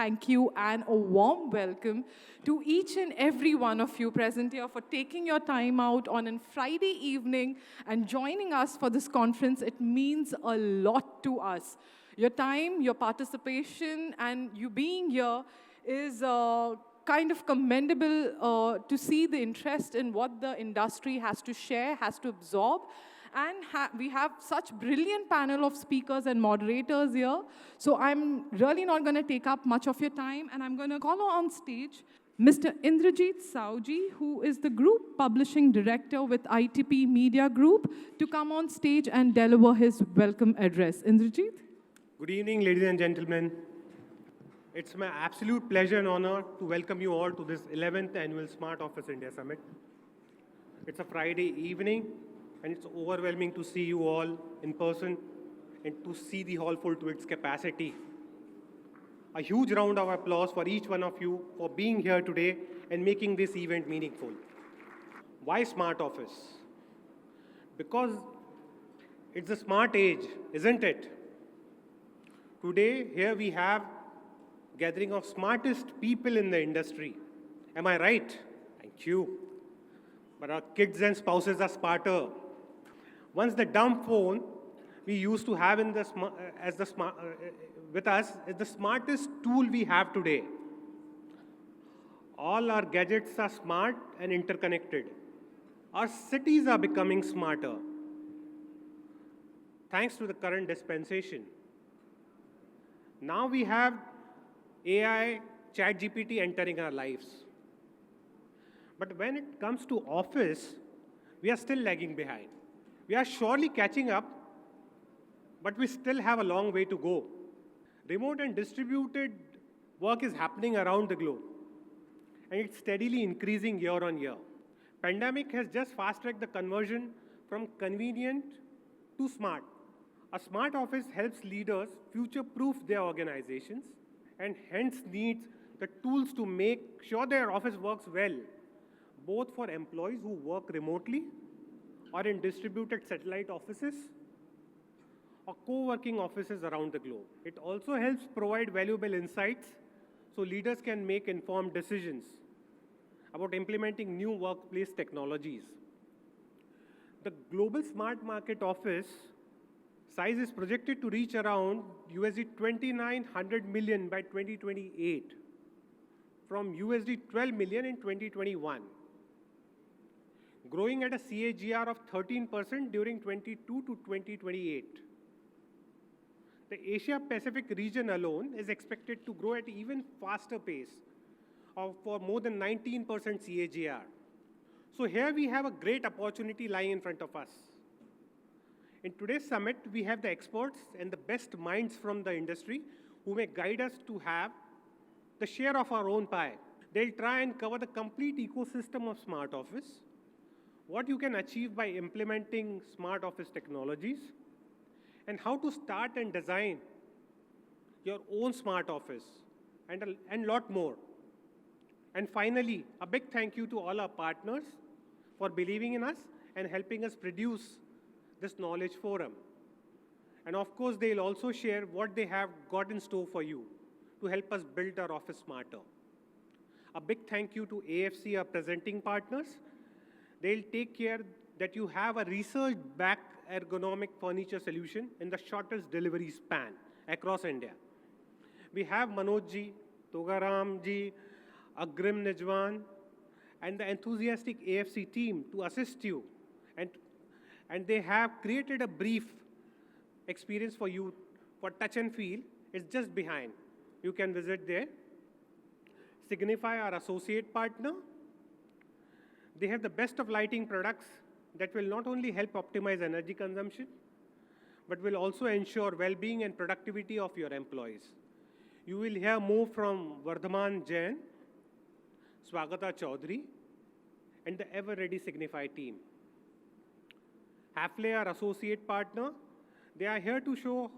thank you and a warm welcome to each and every one of you present here for taking your time out on a Friday evening and joining us for this conference. It means a lot to us. Your time, your participation, and you being here is kind of commendable to see the interest in what the industry has to share, has to absorb. And we have such brilliant panel of speakers and moderators here. So I'm really not going to take up much of your time, and I'm going to call on stage Mr. Indrajit Sauji, who is the Group Publishing Director with ITP Media Group, to come on stage and deliver his welcome address. Indrajit? Good evening, ladies and gentlemen. It's my absolute pleasure and honor to welcome you all to this 11th Annual Smart Office India Summit. It's a Friday evening, and it's overwhelming to see you all in person and to see the hall full to its capacity. A huge round of applause for each one of you for being here today and making this event meaningful. Why Smart Office? Because it's a smart age, isn't it? Today, here we have a gathering of smartest people in the industry. Am I right? Thank you. But our kids and spouses are smarter. Once the dumb phone we used to have with us is the smartest tool we have today. All our gadgets are smart and interconnected. Our cities are becoming smarter. Thanks to the current dispensation. Now we have AI, ChatGPT entering our lives. But when it comes to office, we are still lagging behind. We are surely catching up, but we still have a long way to go. Remote and distributed work is happening around the globe, and it's steadily increasing year on year. Pandemic has just fast-tracked the conversion from convenient to smart. A smart office helps leaders future-proof their organizations and hence needs the tools to make sure their office works well, both for employees who work remotely or in distributed satellite offices or co-working offices around the globe. It also helps provide valuable insights so leaders can make informed decisions about implementing new workplace technologies. The global smart market office size is projected to reach around $2,900 million by 2028 from $12 million in 2021. Growing at a CAGR of 13% during 22 to 2028. The Asia-Pacific region alone is expected to grow at an even faster pace for more than 19% CAGR. So here we have a great opportunity lying in front of us. In today's summit, we have the experts and the best minds from the industry who may guide us to have the share of our own pie. They'll try and cover the complete ecosystem of smart office, what you can achieve by implementing smart office technologies, and how to start and design your own smart office, and a lot more. And finally, a big thank you to all our partners for believing in us and helping us produce this knowledge forum. And of course, they'll also share what they have got in store for you to help us build our office smarter. A big thank you to AFC, our presenting partners. They'll take care that you have a research-backed ergonomic furniture solution in the shortest delivery span across India. We have Manoj ji, Togaram ji, Agrim Nijwan, and the enthusiastic AFC team to assist you. And they have created a brief experience for you for touch and feel. It's just behind. You can visit there. Signify, our associate partner. They have the best of lighting products that will not only help optimize energy consumption, but will also ensure well-being and productivity of your employees. You will hear more from Vardhaman Jain, Swagata Chaudhary, and the ever-ready Signify team. Hafle, our associate partner, they are here to show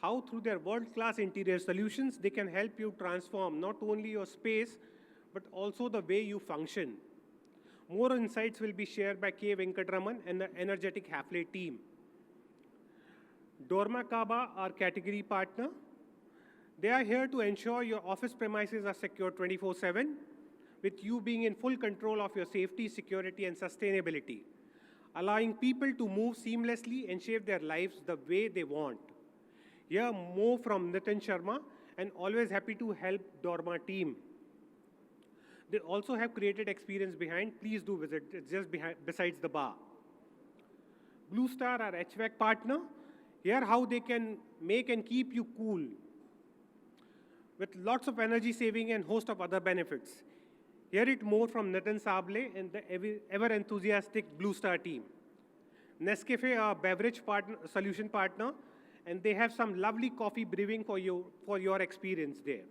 how through their world-class interior solutions, they can help you transform not only your space, but also the way you function. More insights will be shared by K. Venkatraman and the energetic Hafle team. Dorma Kaba, our category partner, They are here to ensure your office premises are secure 24/7, with you being in full control of your safety, security, and sustainability, allowing people to move seamlessly and shape their lives the way they want. Here, more from Nitin Sharma, and always happy to help Dorma team. They also have created experience behind. Please do visit. It's just besides the bar. Blue Star, our HVAC partner. Here, how they can make and keep you cool with lots of energy saving and host of other benefits. Hear it more from Nitin Sable and the ever enthusiastic Blue Star team. Nescafe, our beverage partner, solution partner, and they have some lovely coffee brewing for your experience there.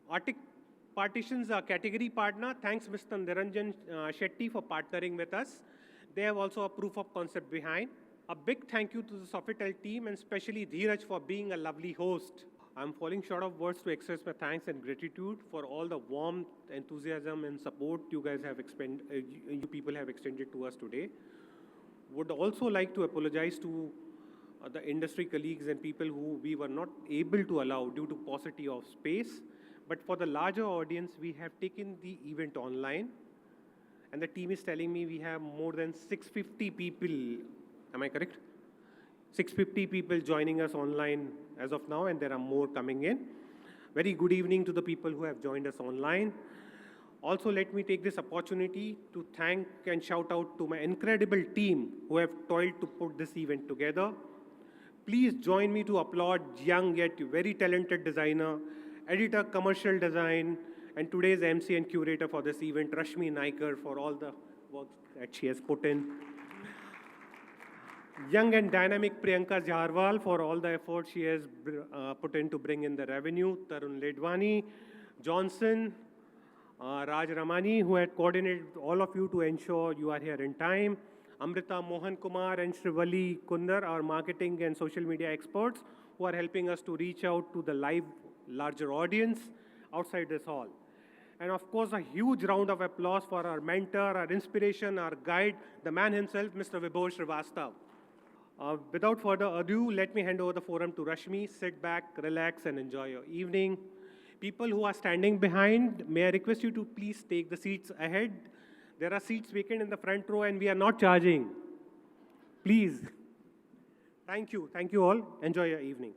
Arctic Partitions, our category partner. Thanks, Mr. Niranjan Shetty, for partnering with us. They have also a proof of concept behind. A big thank you to the Sofitel team, and especially Dheeraj for being a lovely host. I'm falling short of words to express my thanks and gratitude for all the warmth, enthusiasm, and support you guys have you people have extended to us today. Would also like to apologize to the industry colleagues and people who we were not able to allow due to paucity of space. But for the larger audience, we have taken the event online. And the team is telling me we have more than 650 people. Am I correct? 650 people joining us online as of now, and there are more coming in. Very good evening to the people who have joined us online. Also, let me take this opportunity to thank and shout out to my incredible team who have toiled to put this event together. Please join me to applaud young yet very talented designer, editor, commercial design, and today's MC and curator for this event, Rashmi Naikar, for all the work that she has put in. Young and dynamic Priyanka Jarwal for all the effort she has put in to bring in the revenue. Tarun Ledwani, Johnson, Raj Ramani, who had coordinated all of you to ensure you are here in time. Amrita Mohan Kumar and Shrivali Kundar, our marketing and social media experts, who are helping us to reach out to the larger audience outside this hall. And of course, a huge round of applause for our mentor, our inspiration, our guide, the man himself, Mr. Vibhor Srivastav. Without further ado, let me hand over the forum to Rashmi. Sit back, relax, and enjoy your evening. People who are standing behind, may I request you to please take the seats ahead. There are seats vacant in the front row, and we are not charging. Please. Thank you. Thank you all. Enjoy your evening.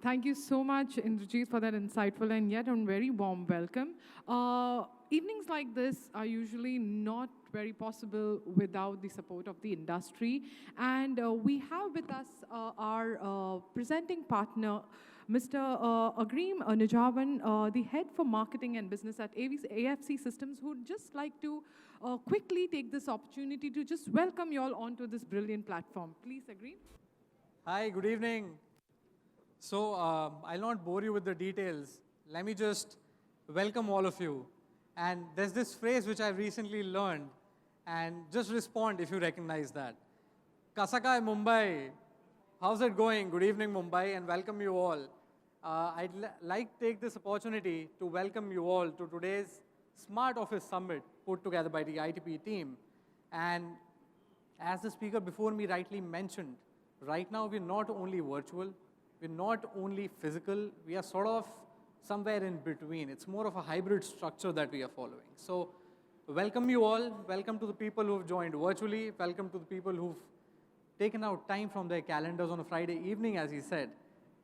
Thank you so much, Indrajit, for that insightful and yet a very warm welcome. Evenings like this are usually not very possible without the support of the industry. And we have with us our presenting partner, Mr. Agreem Nijavan, the head for marketing and business at AFC Systems, who would just like to quickly take this opportunity to just welcome you all onto this brilliant platform. Please, Agreem. Hi, good evening. So I'll not bore you with the details. Let me just welcome all of you. And there's this phrase which I recently learned, and just respond if you recognize that. Kasakai Mumbai. How's it going? Good evening, Mumbai, and welcome you all. I'd like to take this opportunity to welcome you all to today's Smart Office Summit put together by the ITP team. And as the speaker before me rightly mentioned, right now we're not only virtual, we're not only physical, we are sort of somewhere in between. It's more of a hybrid structure that we are following. So welcome you all. Welcome to the people who've joined virtually. Welcome to the people who've taken out time from their calendars on a Friday evening, as he said.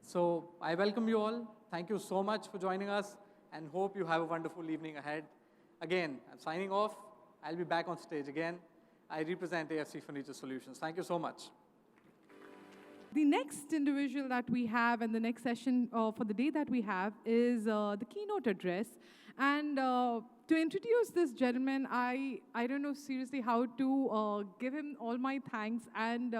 So I welcome you all. Thank you so much for joining us, and hope you have a wonderful evening ahead. Again, I'm signing off. I'll be back on stage again. I represent AFC Furniture Solutions. Thank you so much. The next individual that we have and the next session for the day that we have is the keynote address. And to introduce this gentleman, I don't know seriously how to give him all my thanks and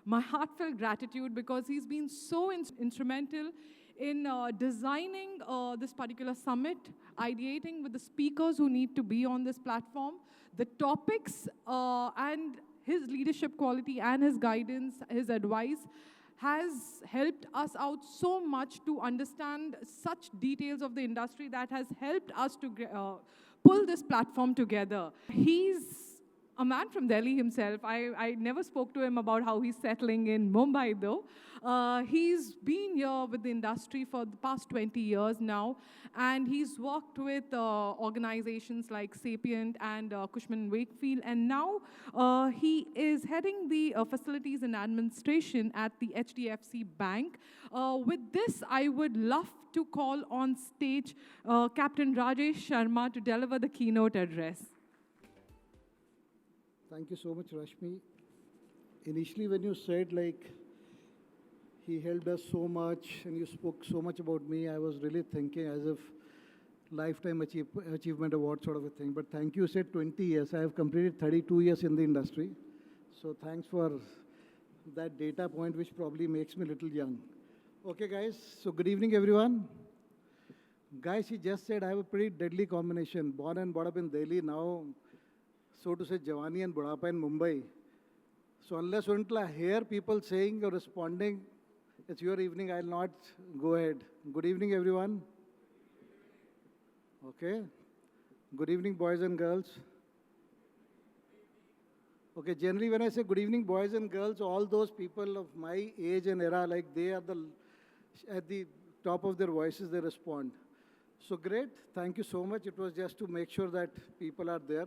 my heartfelt gratitude, because he's been so instrumental in designing this particular summit, ideating with the speakers who need to be on this platform, the topics, and his leadership quality and his guidance, his advice has helped us out so much to understand such details of the industry that has helped us to pull this platform together. He's a man from Delhi himself. I never spoke to him about how he's settling in Mumbai, though. He's been here with the industry for the past 20 years now, and he's worked with organizations like Sapient and Cushman & Wakefield, and now he is heading the facilities and administration at the HDFC Bank. With this, I would love to call on stage Captain Rajesh Sharma to deliver the keynote address. Thank you so much, Rashmi. Initially, when you said like he helped us so much and you spoke so much about me, I was really thinking as if lifetime achievement award sort of a thing. But thank you, said 20 years. I have completed 32 years in the industry. So thanks for that data point, which probably makes me a little young. Okay, guys. So good evening, everyone. Guys, he just said I have a pretty deadly combination. Born and brought up in Delhi, now, so to say, Javani and Budhapa in Mumbai. So unless or until I hear people saying or responding, it's your evening, I'll not go ahead. Good evening, everyone. Okay. Good evening, boys and girls. Okay, generally when I say good evening, boys and girls, all those people of my age and era, like they are at the top of their voices, they respond. So great, thank you so much. It was just to make sure that people are there.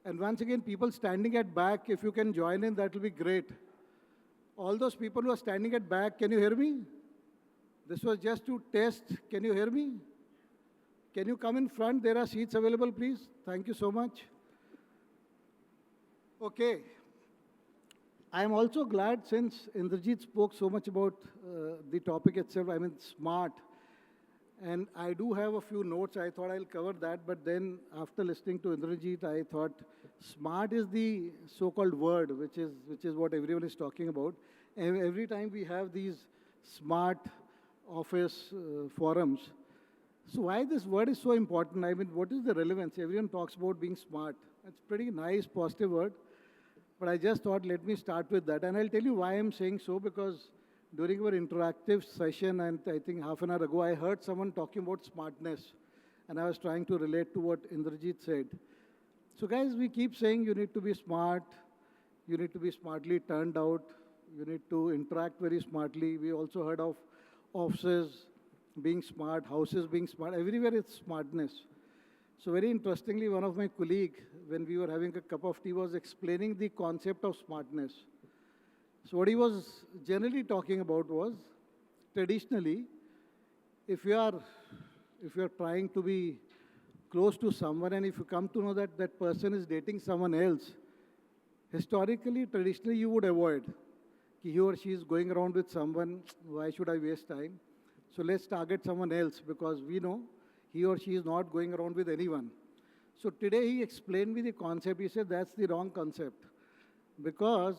And once again, people standing at back, if you can join in, that will be great. All those people who are standing at back, can you hear me? This was just to test. Can you hear me? Can you come in front? There are seats available, please. Thank you so much. Okay. I am also glad since Indrajit spoke so much about the topic itself, I mean smart. And I do have a few notes. I thought I'll cover that. But then after listening to Indrajit, I thought smart is the so-called word, which is what everyone is talking about. And every time we have these smart office forums. So why this word is so important? I mean, what is the relevance? Everyone talks about being smart. It's pretty nice, positive word. But I just thought, let me start with that. And I'll tell you why I'm saying so, because during our interactive session, and I think half an hour ago, I heard someone talking about smartness. And I was trying to relate to what Indrajit said. So guys, we keep saying you need to be smart. You need to be smartly turned out. You need to interact very smartly. We also heard of offices being smart, houses being smart. Everywhere it's smartness. So very interestingly, one of my colleagues, when we were having a cup of tea, was explaining the concept of smartness. So what he was generally talking about was, traditionally, if you are trying to be close to someone and if you come to know that that person is dating someone else, historically, traditionally, you would avoid. He or she is going around with someone, why should I waste time? So let's target someone else because we know he or she is not going around with anyone. So today he explained me the concept. He said that's the wrong concept. Because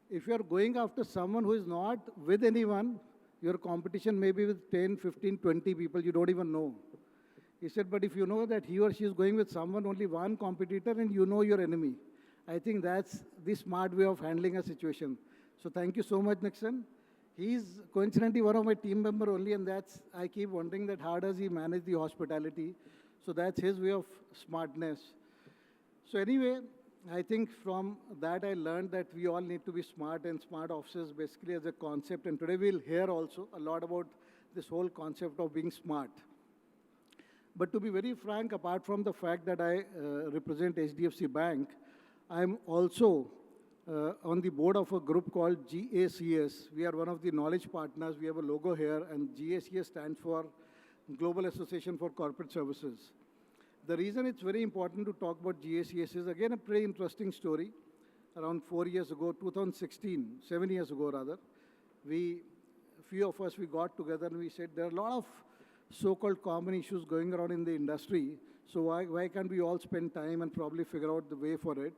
if you are going after someone who is not with anyone, your competition may be with 10, 15, 20 people you don't even know. He said, but if you know that he or she is going with someone, only one competitor, and you know your enemy, I think that's the smart way of handling a situation. So thank you so much, Nixon. He's coincidentally one of my team member only, and I keep wondering that how does he manage the hospitality. So that's his way of smartness. So anyway, I think from that I learned that we all need to be smart, and smart offices basically as a concept. And today we'll hear also a lot about this whole concept of being smart. But to be very frank, apart from the fact that I represent HDFC Bank, I'm also on the board of a group called GACS. We are one of the knowledge partners. We have a logo here, and GACS stands for Global Association for Corporate Services. The reason it's very important to talk about GACS is, again, a pretty interesting story. Around 4 years ago, 2016, 7 years ago rather, a few of us, we got together and we said there are a lot of so-called common issues going around in the industry, so why can't we all spend time and probably figure out the way for it?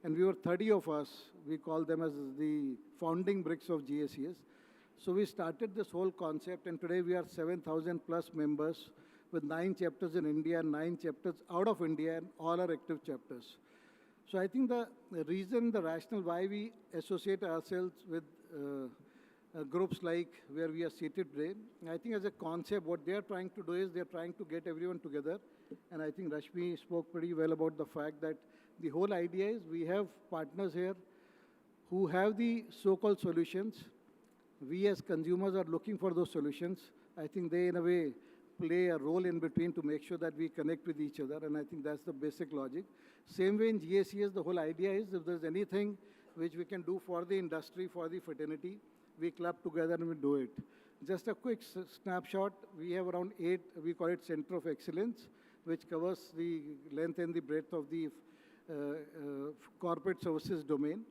And we were 30 of us. We call them as the founding bricks of GACS. So we started this whole concept, and today we are 7,000 plus members with 9 chapters in India and 9 chapters out of India, and all are active chapters. So I think the reason, the rationale why we associate ourselves with groups like where we are seated today. I think as a concept, what they are trying to do is they are trying to get everyone together. And I think Rashmi spoke pretty well about the fact that the whole idea is we have partners here who have the so-called solutions. We as consumers are looking for those solutions. I think they, in a way, play a role in between to make sure that we connect with each other, and I think that's the basic logic. Same way in GACS, the whole idea is if there's anything which we can do for the industry, for the fraternity, we club together and we do it. Just a quick snapshot, we have around 8, we call it Center of Excellence, which covers the length and the breadth of the corporate services domain.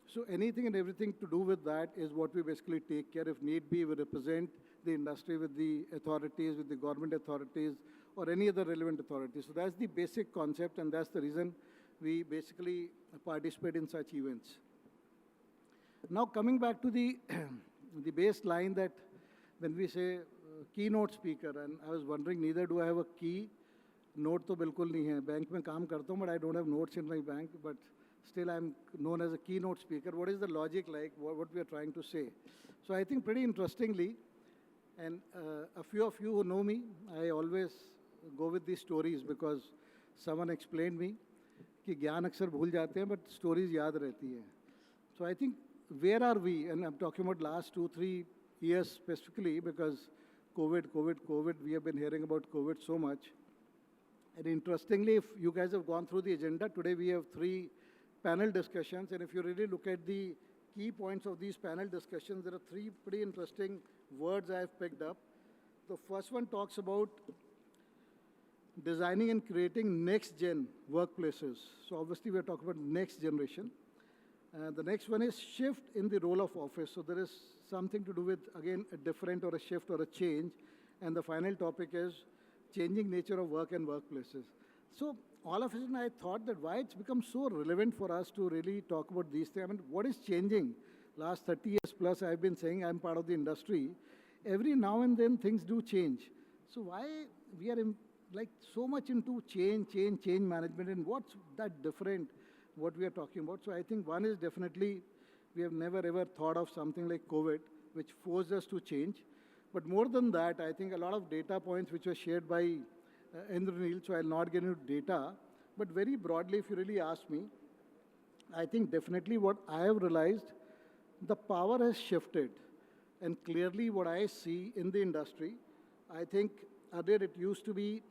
So anything and everything to do with that is what we basically take care. If need be, we represent the industry with the authorities, with the government authorities, or any other relevant authorities. So that's the basic concept, and that's the reason we basically participate in such events. Now coming back to the, the baseline that when we say keynote speaker, and I was wondering, neither do I have a key. Note to bilkul nahi hai. Bank mein kaam karta hu, but I don't have notes in my bank, but still I'm known as a keynote speaker. What is the logic like, what we are trying to say? So I think pretty interestingly, and a few of you who know me, I always go with these stories because someone explained me कि ज्ञान अक्सर भूल जाते हैं, but stories याद रहती है. So I think where are we? And I'm talking about last 2-3 years specifically because COVID, we have been hearing about COVID so much. And interestingly, if you guys have gone through the agenda, today we have 3 panel discussions, and if you really look at the key points of these panel discussions, there are 3 pretty interesting words I have picked up. The first one talks about designing and creating next-gen workplaces. So obviously we're talking about next generation. The next one is shift in the role of office. So there is something to do with, again, a different or a shift or a change. And the final topic is changing nature of work and workplaces. So all of a sudden I thought that why it's become so relevant for us to really talk about these things. I mean, what is changing? Last 30 years plus I've been saying I'm part of the industry. Every now and then things do change. So why we are like so much into change management, and what's that different what we are talking about? So I think one is definitely we have never ever thought of something like COVID, which forced us to change. But more than that, I think a lot of data points which were shared by Indranil, so I'll not get into data, but very broadly, if you really ask me, I think definitely what I have realized, the power has shifted. And clearly what I see in the industry, I think earlier it used to be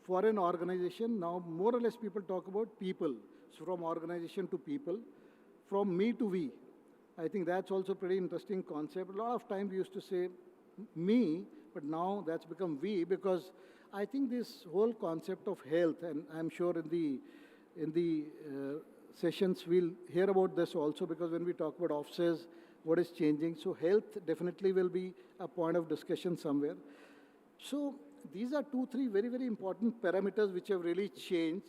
for an organization, now more or less people talk about people. So from organization to people, from me to we. I think that's also a pretty interesting concept. A lot of time we used to say me, but now that's become we, because I think this whole concept of health, and I'm sure in the sessions we'll hear about this also, because when we talk about offices, what is changing. So health definitely will be a point of discussion somewhere. So these are 2-3 very, very important parameters which have really changed,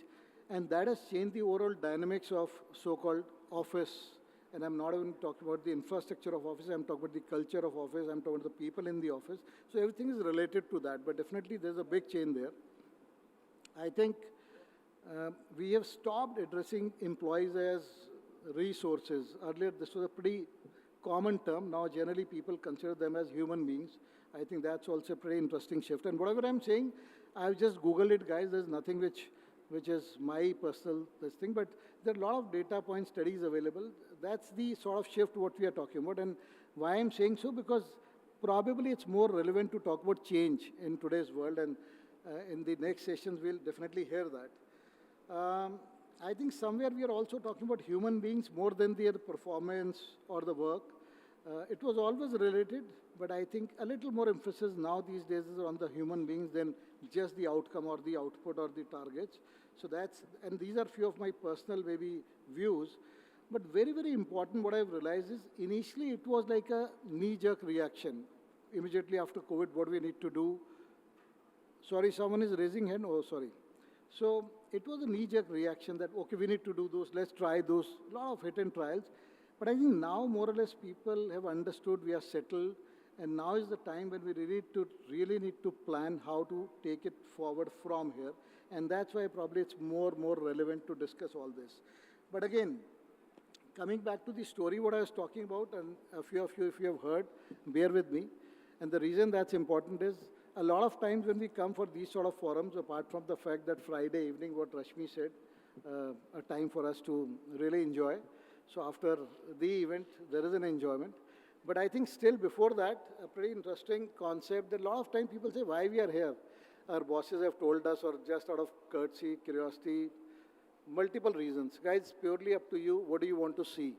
and that has changed the overall dynamics of so-called office. And I'm not even talking about the infrastructure of office, I'm talking about the culture of office, I'm talking about the people in the office. So everything is related to that, but definitely there's a big change there. I think we have stopped addressing employees as resources. Earlier this was a pretty common term, now generally people consider them as human beings. I think that's also a pretty interesting shift. And whatever I'm saying, I've just Googled it, guys, there's nothing which is my personal thing, but there are a lot of data point studies available. That's the sort of shift what we are talking about. And why I'm saying so, because probably it's more relevant to talk about change in today's world, and in the next sessions we'll definitely hear that. I think somewhere we are also talking about human beings more than their performance or the work. It was always related, but I think a little more emphasis now these days is on the human beings than just the outcome or the output or the targets. So that's, and these are few of my personal maybe views, but very, very important what I've realized is initially it was like a knee-jerk reaction. Immediately after COVID, what do we need to do? Sorry, someone is raising hand, oh sorry. So it was a knee-jerk reaction that, okay, we need to do those, let's try those, a lot of hit and trials. But I think now more or less people have understood we are settled, and now is the time when we really need to plan how to take it forward from here. And that's why probably it's more relevant to discuss all this. But again, coming back to the story, what I was talking about, and a few of you, if you have heard, bear with me. And the reason that's important is a lot of times when we come for these sort of forums, apart from the fact that Friday evening, what Rashmi said, a time for us to really enjoy. So after the event, there is an enjoyment. But I think still before that, a pretty interesting concept that a lot of time people say, why we are here? Our bosses have told us, or just out of courtesy, curiosity, multiple reasons. Guys, purely up to you, what do you want to see?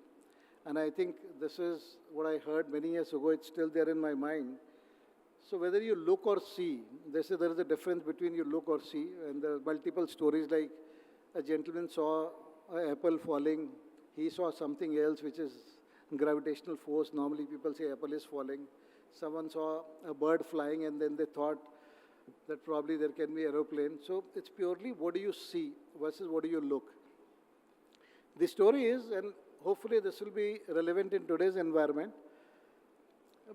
And I think this is what I heard many years ago, it's still there in my mind. So whether you look or see, they say there is a difference between you look or see, and there are multiple stories like a gentleman saw an apple falling, he saw something else which is gravitational force. Normally people say apple is falling. Someone saw a bird flying and then they thought that probably there can be aeroplane. So it's purely what do you see versus what do you look. The story is, and hopefully this will be relevant in today's environment.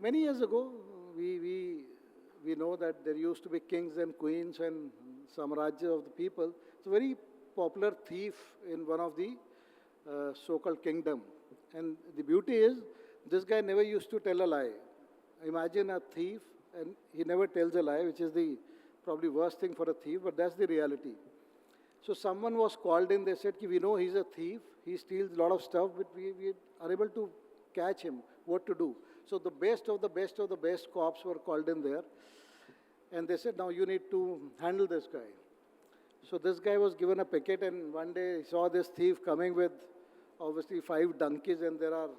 Many years ago, we know that there used to be kings and queens and samrajya of the people. It's a very popular thief in one of the so-called kingdom. And the beauty is, this guy never used to tell a lie. Imagine a thief, and he never tells a lie, which is the probably worst thing for a thief, but that's the reality. So someone was called in, they said, we know he's a thief, he steals a lot of stuff, but we are able to catch him, what to do. So the best of the best of the best cops were called in there, and they said, now you need to handle this guy. So this guy was given a picket, and one day he saw this thief coming with obviously 5 donkeys, and there are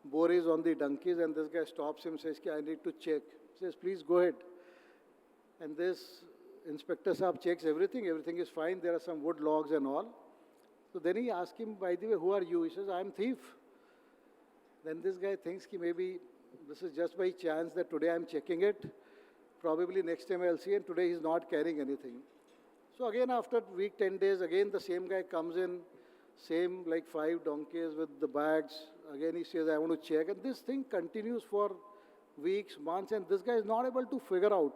boris on the donkeys, and this guy stops him, says, I need to check. He says, please go ahead. And this Inspector Saab checks everything is fine, there are some wood logs and all. So then he asks him, by the way, who are you? He says, I'm thief. Then this guy thinks maybe this is just by chance that today I'm checking it. Probably next time I'll see, and today he's not carrying anything. So again, after week, 10 days, again the same guy comes in, same like 5 donkeys with the bags. Again he says, I want to check. And this thing continues for weeks, months, and this guy is not able to figure out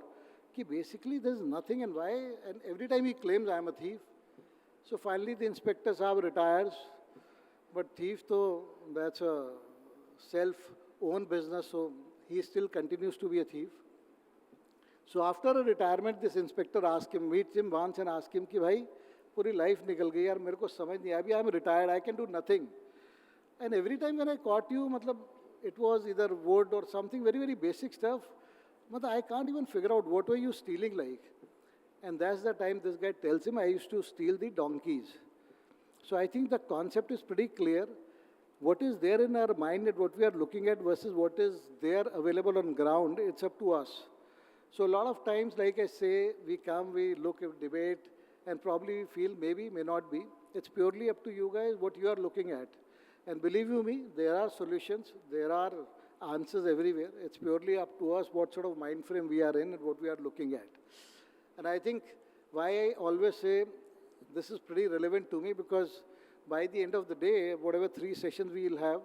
that basically there's nothing and why. And every time he claims, I'm a thief. So finally the Inspector Saab retires. But thief, though, that's a self-owned business, so he still continues to be a thief. So after a retirement, this inspector asked him, meets him once and asks him, bhai, puri life nikal gayi yaar, mere ko samajh nahi aaya, I'm retired, I can do nothing. And every time when I caught you, it was either wood or something very, very basic stuff. I can't even figure out what were you stealing like. And that's the time this guy tells him, I used to steal the donkeys. So I think the concept is pretty clear. What is there in our mind and what we are looking at versus what is there available on ground, it's up to us. So a lot of times, like I say, we come, we look, we debate, and probably feel maybe, may not be. It's purely up to you guys what you are looking at. And believe you me, there are solutions, there are answers everywhere. It's purely up to us what sort of mind frame we are in and what we are looking at. And I think why I always say this is pretty relevant to me, because by the end of the day, whatever 3 sessions we will have,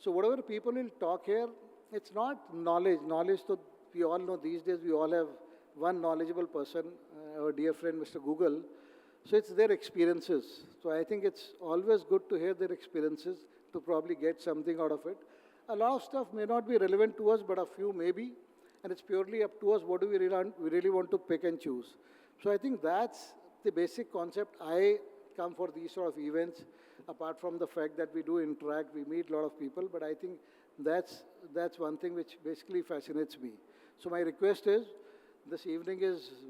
so whatever people will talk here, it's not knowledge. Knowledge, so we all know these days we all have one knowledgeable person, our dear friend Mr. Google. So it's their experiences. So I think it's always good to hear their experiences to probably get something out of it. A lot of stuff may not be relevant to us, but a few may be. And it's purely up to us what do we really want to pick and choose. So I think that's the basic concept. I come for these sort of events, apart from the fact that we do interact, we meet a lot of people, but I think that's one thing which basically fascinates me. So my request is, this evening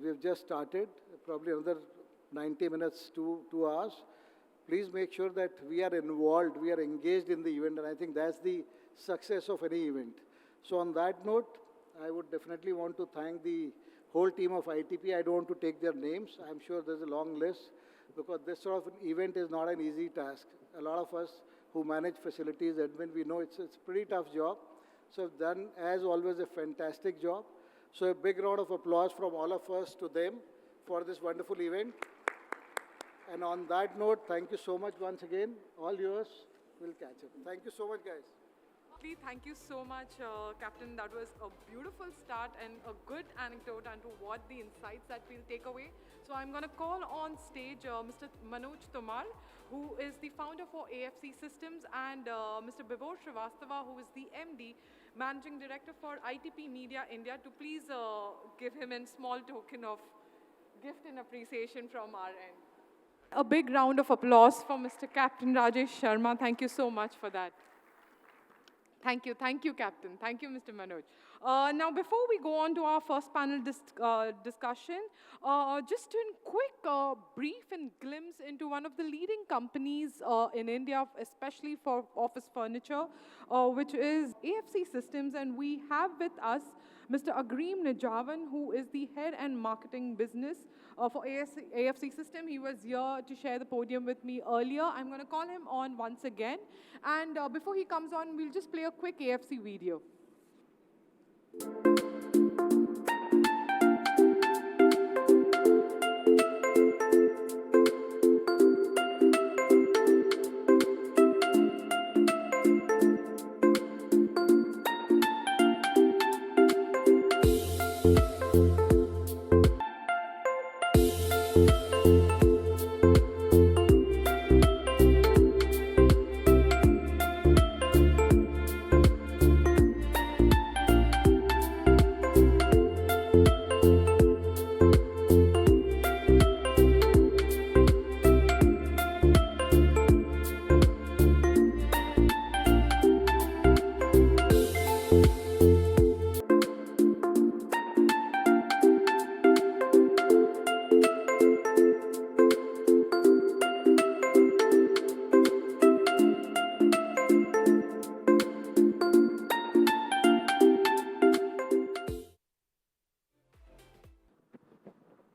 we've just started, probably another 90 minutes to 2 hours. Please make sure that we are involved, we are engaged in the event, and I think that's the success of any event. So on that note, I would definitely want to thank the whole team of ITP. I don't want to take their names. I'm sure there's a long list, because this sort of an event is not an easy task. A lot of us who manage facilities, admin, we know it's a pretty tough job. So have done, as always, a fantastic job. So a big round of applause from all of us to them for this wonderful event. And on that note, thank you so much once again. All yours will catch up. Thank you so much, guys. Firstly, thank you so much, Captain. That was a beautiful start and a good anecdote onto what the insights that we'll take away. So I'm going to call on stage Mr. Manoj Tomar, who is the founder for AFC Systems, and Mr. Bibor Srivastava, who is the MD, Managing Director for ITP Media India, to please give him a small token of gift and appreciation from our end. A big round of applause for Mr. Captain Rajesh Sharma. Thank you so much for that. Thank you, Captain. Thank you, Mr. Manoj. Now, before we go on to our first panel discussion, just a quick brief and glimpse into one of the leading companies in India, especially for office furniture, which is AFC Systems, and we have with us Mr. Agreem Nijavan, who is the head and marketing business for AFC System. He was here to share the podium with me earlier. I'm going to call him on once again. And before he comes on, we'll just play a quick AFC video.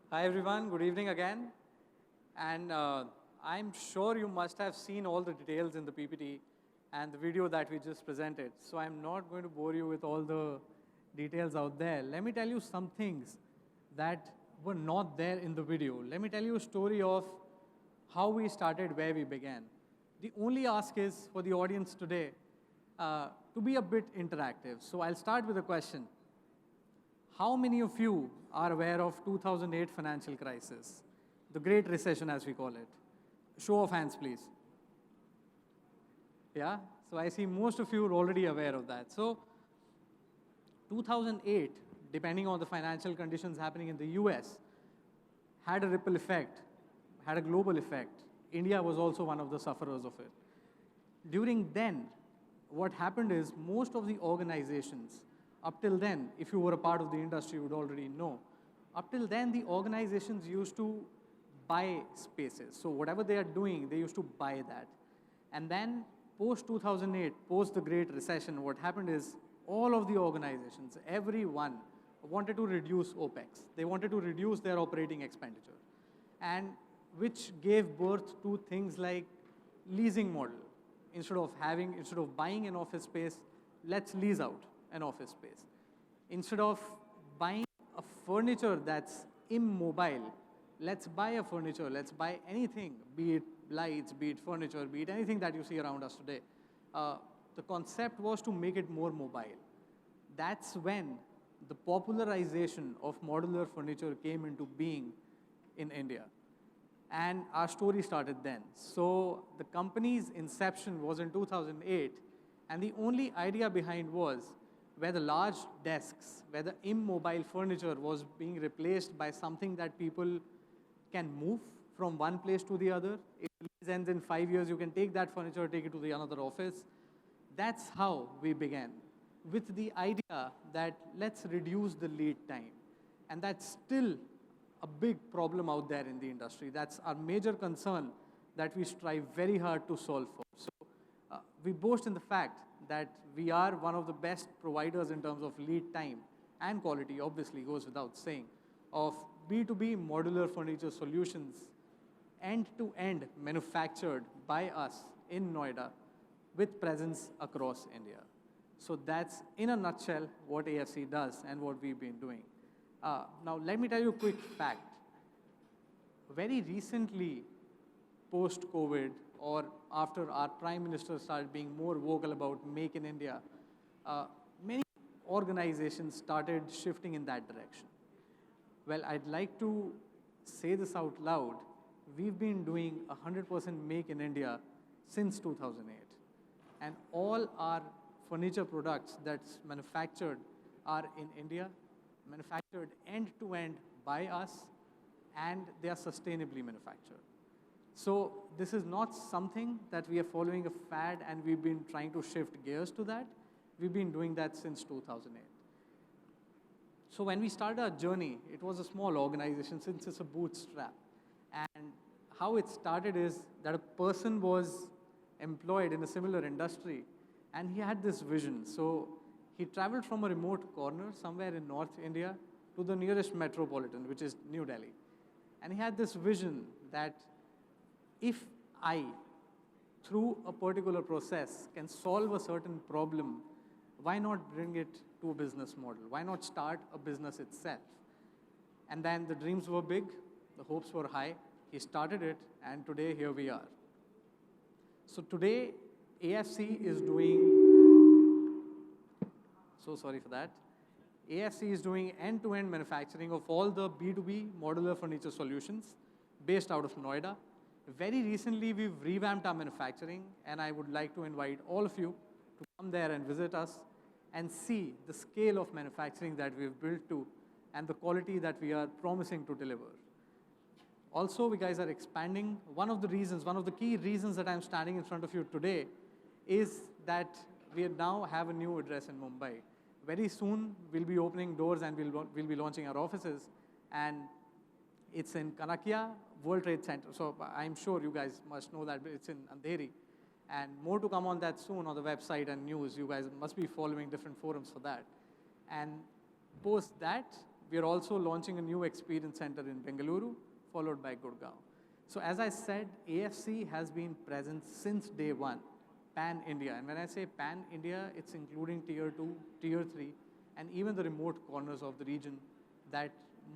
Hi everyone, good evening again. And I'm sure you must have seen all the details in the PPT and the video that we just presented. So I'm not going to bore you with all the details out there. Let me tell you some things that were not there in the video. Let me tell you a story of how we started, where we began. The only ask is for the audience today to be a bit interactive. So I'll start with a question. How many of you are aware of 2008 financial crisis, the Great Recession as we call it? Show of hands, please. Yeah, so I see most of you are already aware of that. So 2008, depending on the financial conditions happening in the US, had a ripple effect, had a global effect. India was also one of the sufferers of it. During then, what happened is most of the organizations, up till then, if you were a part of the industry, you would already know. Up till then, the organizations used to buy spaces. So whatever they are doing, they used to buy that. And then post-2008, post the Great Recession, what happened is all of the organizations, everyone wanted to reduce OPEX. They wanted to reduce their operating expenditure. And which gave birth to things like leasing model. Instead of buying an office space, let's lease out an office space. Instead of buying a furniture that's immobile, let's buy a furniture, let's buy anything, be it lights, be it furniture, be it anything that you see around us today. The concept was to make it more mobile. That's when the popularization of modular furniture came into being in India. And our story started then. So the company's inception was in 2008, and the only idea behind was where the large desks, where the immobile furniture was being replaced by something that people can move from one place to the other. If the lease ends in 5 years, you can take that furniture, take it to the another office. That's how we began, with the idea that let's reduce the lead time. And that's still a big problem out there in the industry. That's our major concern that we strive very hard to solve for. So we boast in the fact that we are one of the best providers in terms of lead time and quality, obviously goes without saying, of B2B modular furniture solutions, end-to-end manufactured by us in Noida with presence across India. So that's, in a nutshell, what AFC does and what we've been doing. Now, let me tell you a quick fact. Very recently, post-COVID, or after our Prime Minister started being more vocal about Make in India, many organizations started shifting in that direction. Well, I'd like to say this out loud. We've been doing 100% Make in India since 2008. And all our furniture products that's manufactured are in India, manufactured end-to-end by us, and they are sustainably manufactured. So this is not something that we are following a fad and we've been trying to shift gears to that. We've been doing that since 2008. So when we started our journey, it was a small organization since it's a bootstrap. And how it started is that a person was employed in a similar industry and he had this vision. So he traveled from a remote corner somewhere in North India to the nearest metropolitan, which is New Delhi. And he had this vision that if I, through a particular process, can solve a certain problem, why not bring it to a business model? Why not start a business itself? And then the dreams were big, the hopes were high. He started it, and today here we are. So today, AFC is doing, so sorry for that. AFC is doing end-to-end manufacturing of all the B2B modular furniture solutions based out of Noida. Very recently, we've revamped our manufacturing, and I would like to invite all of you to come there and visit us and see the scale of manufacturing that we've built to and the quality that we are promising to deliver. Also, we guys are expanding. One of the key reasons that I'm standing in front of you today is that we now have a new address in Mumbai. Very soon, we'll be opening doors and we'll be launching our offices. And it's in Kanakya, World Trade Center. So I'm sure you guys must know that it's in Andheri. And more to come on that soon on the website and news. You guys must be following different forums for that. And post that, we are also launching a new experience center in Bengaluru, followed by Gurgaon. So as I said, AFC has been present since day one, pan-India. And when I say pan-India, it's including tier 2, tier 3, and even the remote corners of the region that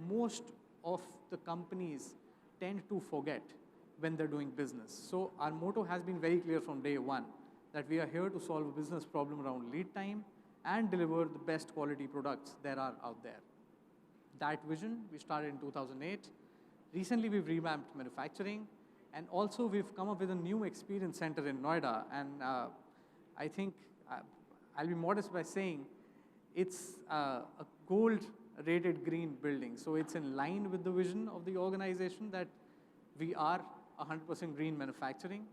most of the companies tend to forget when they're doing business. So our motto has been very clear from day one, that we are here to solve a business problem around lead time and deliver the best quality products there are out there. That vision, we started in 2008. Recently, we've revamped manufacturing, and also we've come up with a new experience center in Noida. And I think I'll be modest by saying it's a gold-rated green building. So it's in line with the vision of the organization that we are 100% green manufacturing.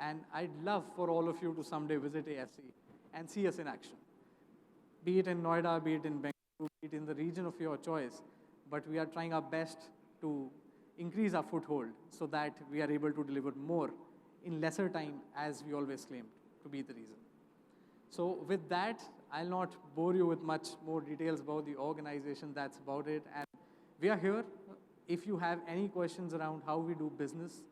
And I'd love for all of you to someday visit AFC and see us in action. Be it in Noida, be it in Bengaluru, be it in the region of your choice. But we are trying our best to increase our foothold so that we are able to deliver more in lesser time, as we always claimed to be the reason. So with that, I'll not bore you with much more details about the organization. That's about it. And we are here. If you have any questions around how we do business,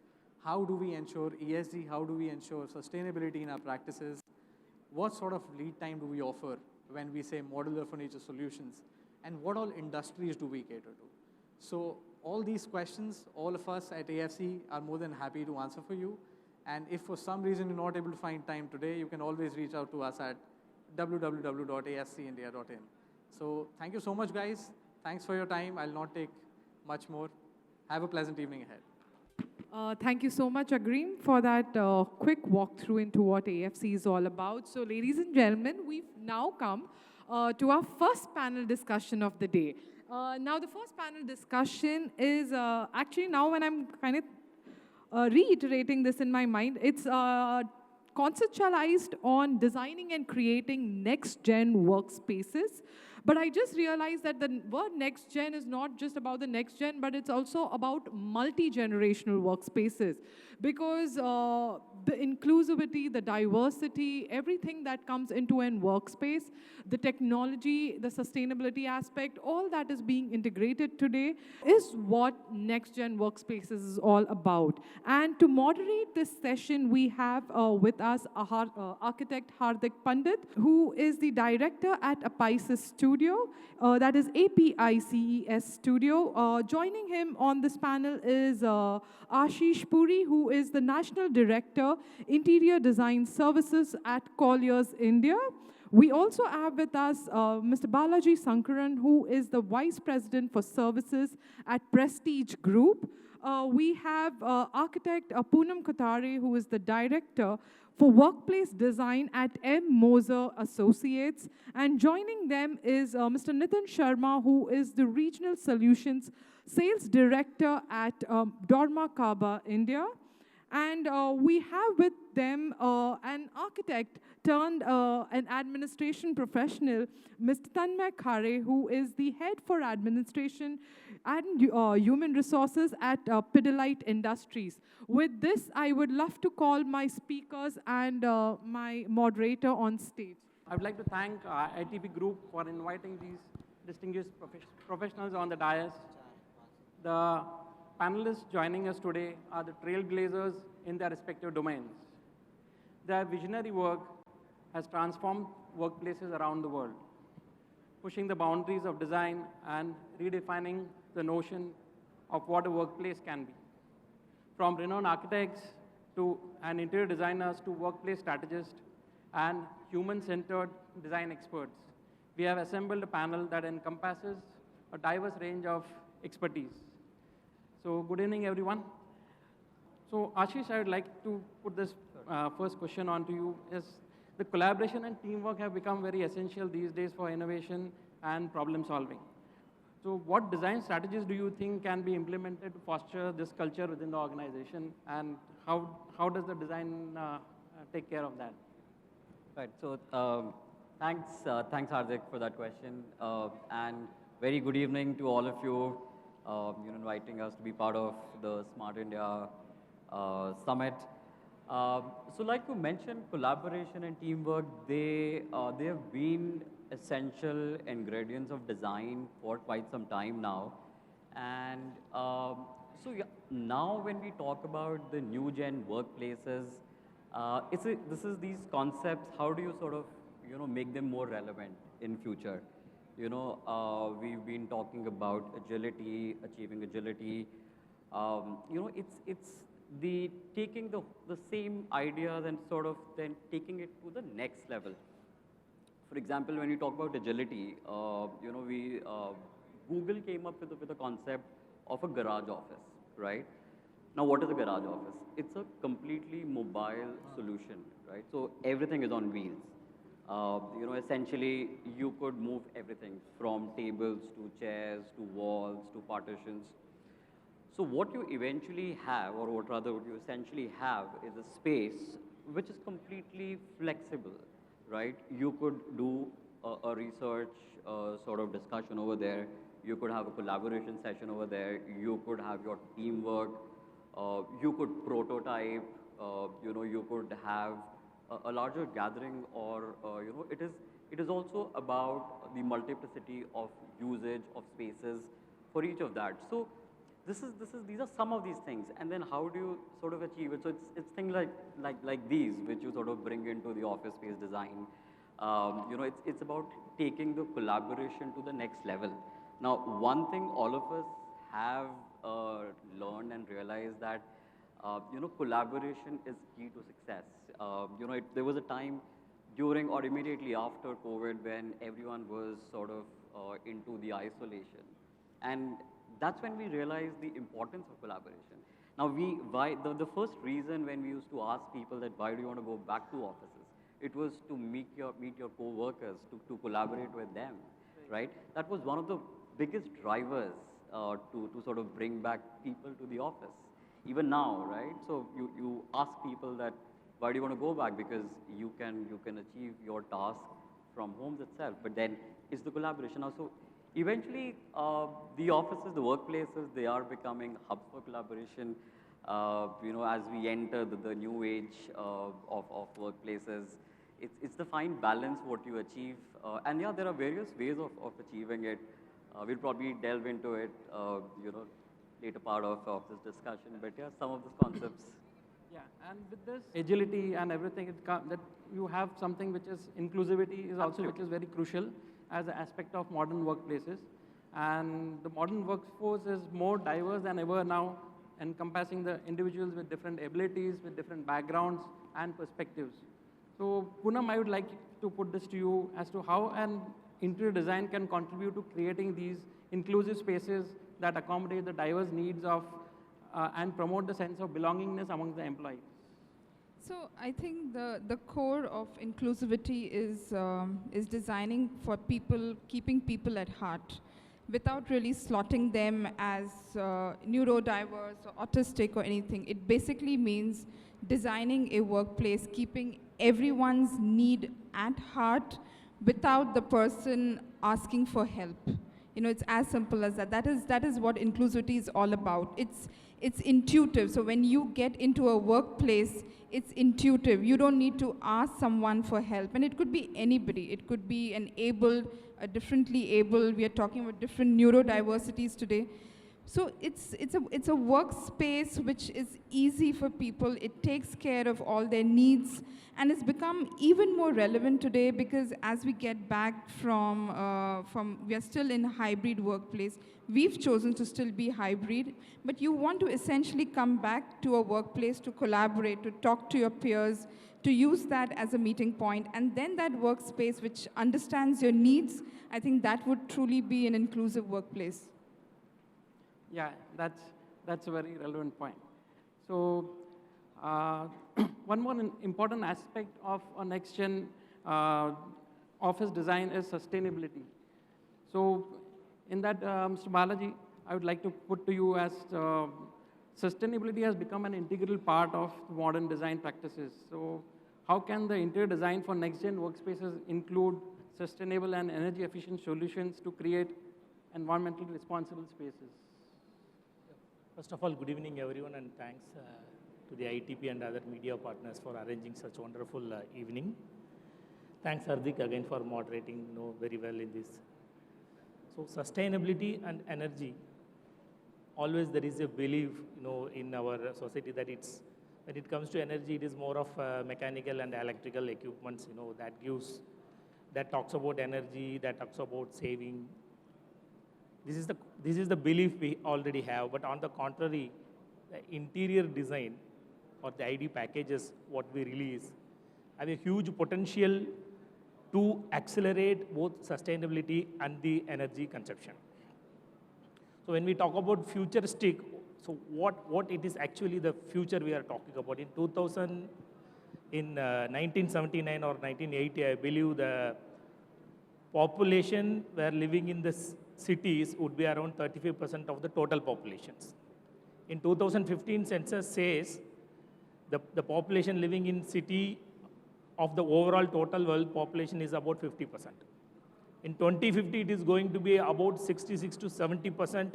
how do we ensure ESG, how do we ensure sustainability in our practices, what sort of lead time do we offer when we say modular furniture solutions, and what all industries do we cater to? So all these questions, all of us at AFC are more than happy to answer for you. And if for some reason you're not able to find time today, you can always reach out to us at www.afcindia.in. So thank you so much, guys. Thanks for your time. I'll not take much more. Have a pleasant evening ahead. Thank you so much, Agreem, for that quick walkthrough into what AFC is all about. So, ladies and gentlemen, we've now come to our first panel discussion of the day. Now, the first panel discussion is actually now when I'm kind of reiterating this in my mind, it's conceptualized on designing and creating next-gen workspaces. But I just realized that the word next-gen is not just about the next-gen, but it's also about multi-generational workspaces. Because the inclusivity, the diversity, everything that comes into a workspace, the technology, the sustainability aspect, all that is being integrated today is what next-gen workspaces is all about. And to moderate this session, we have with us architect Hardik Pandit, who is the director at Apices Studio, that is APICES Studio. Joining him on this panel is Ashish Puri, who is the National Director, Interior Design Services at Colliers, India. We also have with us Mr. Balaji Sankaran, who is the Vice President for Services at Prestige Group. We have architect Poonam Khatare, who is the Director for Workplace Design at M. Moser Associates. And joining them is Mr. Nitin Sharma, who is the Regional Solutions Sales Director at Dorma Kaba, India. And we have with them an architect turned an administration professional, Mr. Tanmay Khare, who is the head for administration and human resources at Pidilite Industries. With this, I would love to call my speakers and my moderator on stage. I would like to thank ITP Group for inviting these distinguished professionals on the dais. The panelists joining us today are the trailblazers in their respective domains. Their visionary work has transformed workplaces around the world, pushing the boundaries of design and redefining the notion of what a workplace can be. From renowned architects and interior designers to workplace strategists and human-centered design experts, we have assembled a panel that encompasses a diverse range of expertise. So good evening, everyone. So Ashish, I would like to put this first question on to you. Is the collaboration and teamwork have become very essential these days for innovation and problem solving. So what design strategies do you think can be implemented to foster this culture within the organization, and how does the design take care of that? Right. So thanks Hardik for that question, and very good evening to all of you. Inviting us to be part of the Smart India Summit. So like you mentioned, collaboration and teamwork, they have been essential ingredients of design for quite some time now. And so yeah, now when we talk about the new gen workplaces, this is these concepts, how do you sort of, make them more relevant in future? We've been talking about agility, achieving agility. It's the taking the same ideas and sort of then taking it to the next level. For example, when you talk about agility, Google came up with a concept of a garage office, right? Now, what is a garage office? It's a completely mobile solution, right? So everything is on wheels. Essentially, you could move everything from tables to chairs to walls to partitions. So what you eventually have, or what rather what you essentially have, is a space which is completely flexible, right? You could do a research sort of discussion over there. You could have a collaboration session over there. You could have your teamwork. You could prototype. You could have a larger gathering, or it is also about the multiplicity of usage of spaces for each of that. So these are some of these things, and then how do you sort of achieve it? So it's things like these which you sort of bring into the office space design. It's about taking the collaboration to the next level. Now, one thing all of us have learned and realized that collaboration is key to success. There was a time during or immediately after COVID when everyone was sort of into the isolation, and that's when we realized the importance of collaboration. Now, the first reason when we used to ask people that why do you want to go back to offices, it was to meet your co-workers, to collaborate with them, right? That was one of the biggest drivers to sort of bring back people to the office. Even now, right? So you ask people that why do you want to go back, because you can achieve your task from homes itself. But then it's the collaboration now. So eventually, the offices, the workplaces, they are becoming hubs for collaboration. As we enter the new age of workplaces, it's the fine balance what you achieve. And yeah, there are various ways of achieving it. We'll probably delve into it, later part of this discussion. But yeah, some of these concepts. Yeah, and with this agility and everything, that you have something which is inclusivity is also which is very crucial as an aspect of modern workplaces. And the modern workforce is more diverse than ever now, encompassing the individuals with different abilities, with different backgrounds and perspectives. So Poonam, I would like to put this to you as to how an interior design can contribute to creating these inclusive spaces that accommodate the diverse needs of and promote the sense of belongingness among the employees. So I think the core of inclusivity is designing for people, keeping people at heart, without really slotting them as neurodiverse or autistic or anything. It basically means designing a workplace, keeping everyone's need at heart without the person asking for help. You know, it's as simple as that. That is what inclusivity is all about. It's intuitive. So when you get into a workplace, it's intuitive. You don't need to ask someone for help. And it could be anybody. It could be an abled, a differently able. We are talking about different neurodiversities today. So it's a workspace which is easy for people. It takes care of all their needs, and it's become even more relevant today because as we get back from we are still in a hybrid workplace. We've chosen to still be hybrid, but you want to essentially come back to a workplace to collaborate, to talk to your peers, to use that as a meeting point, and then that workspace which understands your needs. I think that would truly be an inclusive workplace. Yeah, that's a very relevant point. So one more important aspect of a next-gen office design is sustainability. So in that, Mr. Balaji, I would like to put to you as sustainability has become an integral part of modern design practices. So how can the interior design for next-gen workspaces include sustainable and energy-efficient solutions to create environmentally responsible spaces? First of all, good evening, everyone, and thanks to the ITP and other media partners for arranging such wonderful evening. Thanks, Hardik, again for moderating very well in this. So, sustainability and energy, always there is a belief, in our society that when it comes to energy, it is more of mechanical and electrical equipments, that talks about energy, that talks about saving. This is the belief we already have, but on the contrary, the interior design or the ID packages, what we release, have a huge potential to accelerate both sustainability and the energy consumption. So when we talk about futuristic, so what it is actually the future we are talking about. In 1979 or 1980, I believe the population were living in the cities would be around 35% of the total populations. In 2015 census says the population living in city of the overall total world population is about 50%. In 2050, it is going to be about 66 to 70%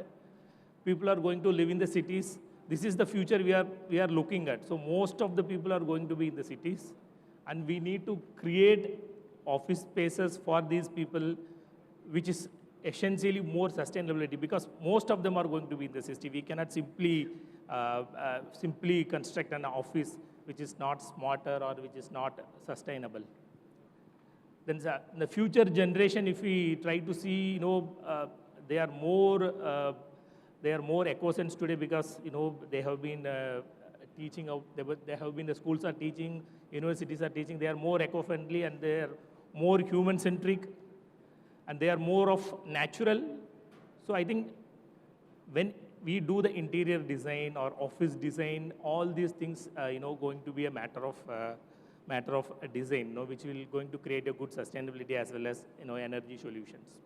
people are going to live in the cities. This is the future we are looking at. So most of the people are going to be in the cities, and we need to create office spaces for these people, which is essentially more sustainability, because most of them are going to be in the city. We cannot simply construct an office which is not smarter or which is not sustainable. Then the future generation, if we try to see, they are more eco-sense today because they have been teaching. They have been the schools are teaching, universities are teaching. They are more eco-friendly and they are more human-centric, and they are more of natural. So I think when we do the interior design or office design, all these things, going to be a matter of design, which will going to create a good sustainability as well as energy solutions.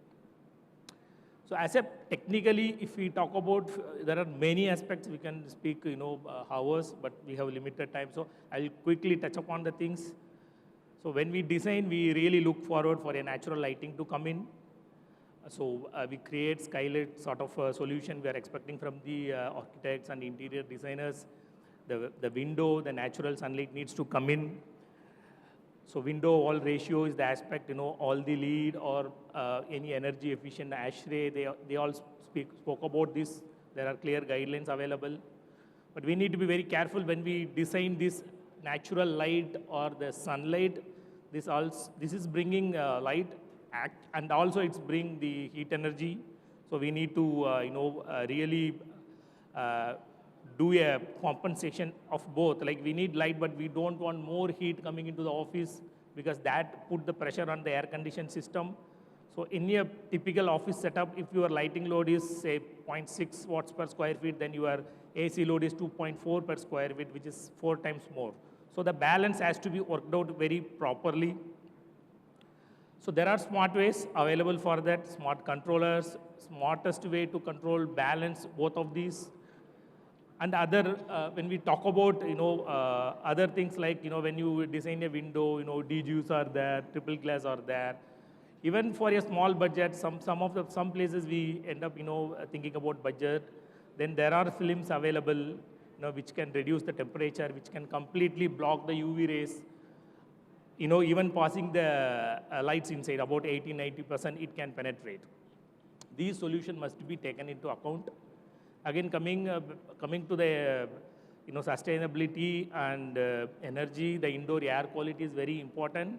So as a technically, if we talk about, there are many aspects we can speak, hours, but we have limited time. So I'll quickly touch upon the things. So when we design, we really look forward for a natural lighting to come in. So we create skylit sort of a solution we are expecting from the architects and interior designers. The window, the natural sunlight needs to come in. So window wall ratio is the aspect, all the lead or any energy efficient ASHRAE, they all spoke about this. There are clear guidelines available. But we need to be very careful when we design this natural light or the sunlight. This is bringing light, and also it's bring the heat energy. So we need to really do a compensation of both. Like we need light, but we don't want more heat coming into the office. because that put the pressure on the air conditioned system. So in a typical office setup, if your lighting load is say 0.6 watts per square feet, then your AC load is 2.4 per square feet, which is 4 times more. So the balance has to be worked out very properly. So there are smart ways available for that, smart controllers, smartest way to control, balance both of these. And other, when we talk about, other things like, when you design a window, DGUs are there, triple glass are there. Even for a small budget, some places we end up, thinking about budget. Then there are films available, which can reduce the temperature, which can completely block the UV rays. Even passing the lights inside, about 80-90%, it can penetrate. These solutions must be taken into account. Again, coming to the sustainability and energy, the indoor air quality is very important.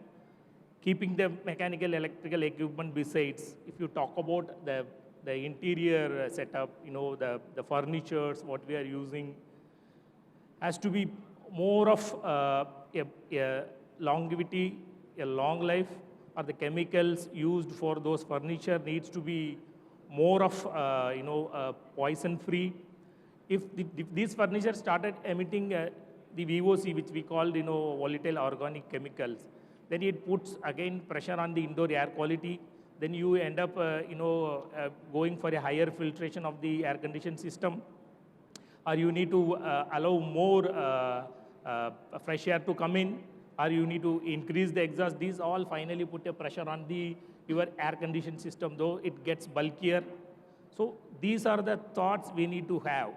Keeping the mechanical, electrical equipment besides, if you talk about the interior setup, the furnitures, what we are using, has to be more of a longevity, a long life, or the chemicals used for those furniture needs to be more of poison-free. If these furniture started emitting the VOC, which we called volatile organic chemicals, then it puts again pressure on the indoor air quality. Then you end up going for a higher filtration of the air conditioned system, or you need to allow more fresh air to come in, or you need to increase the exhaust. These all finally put a pressure on your air conditioned system, though it gets bulkier. So these are the thoughts we need to have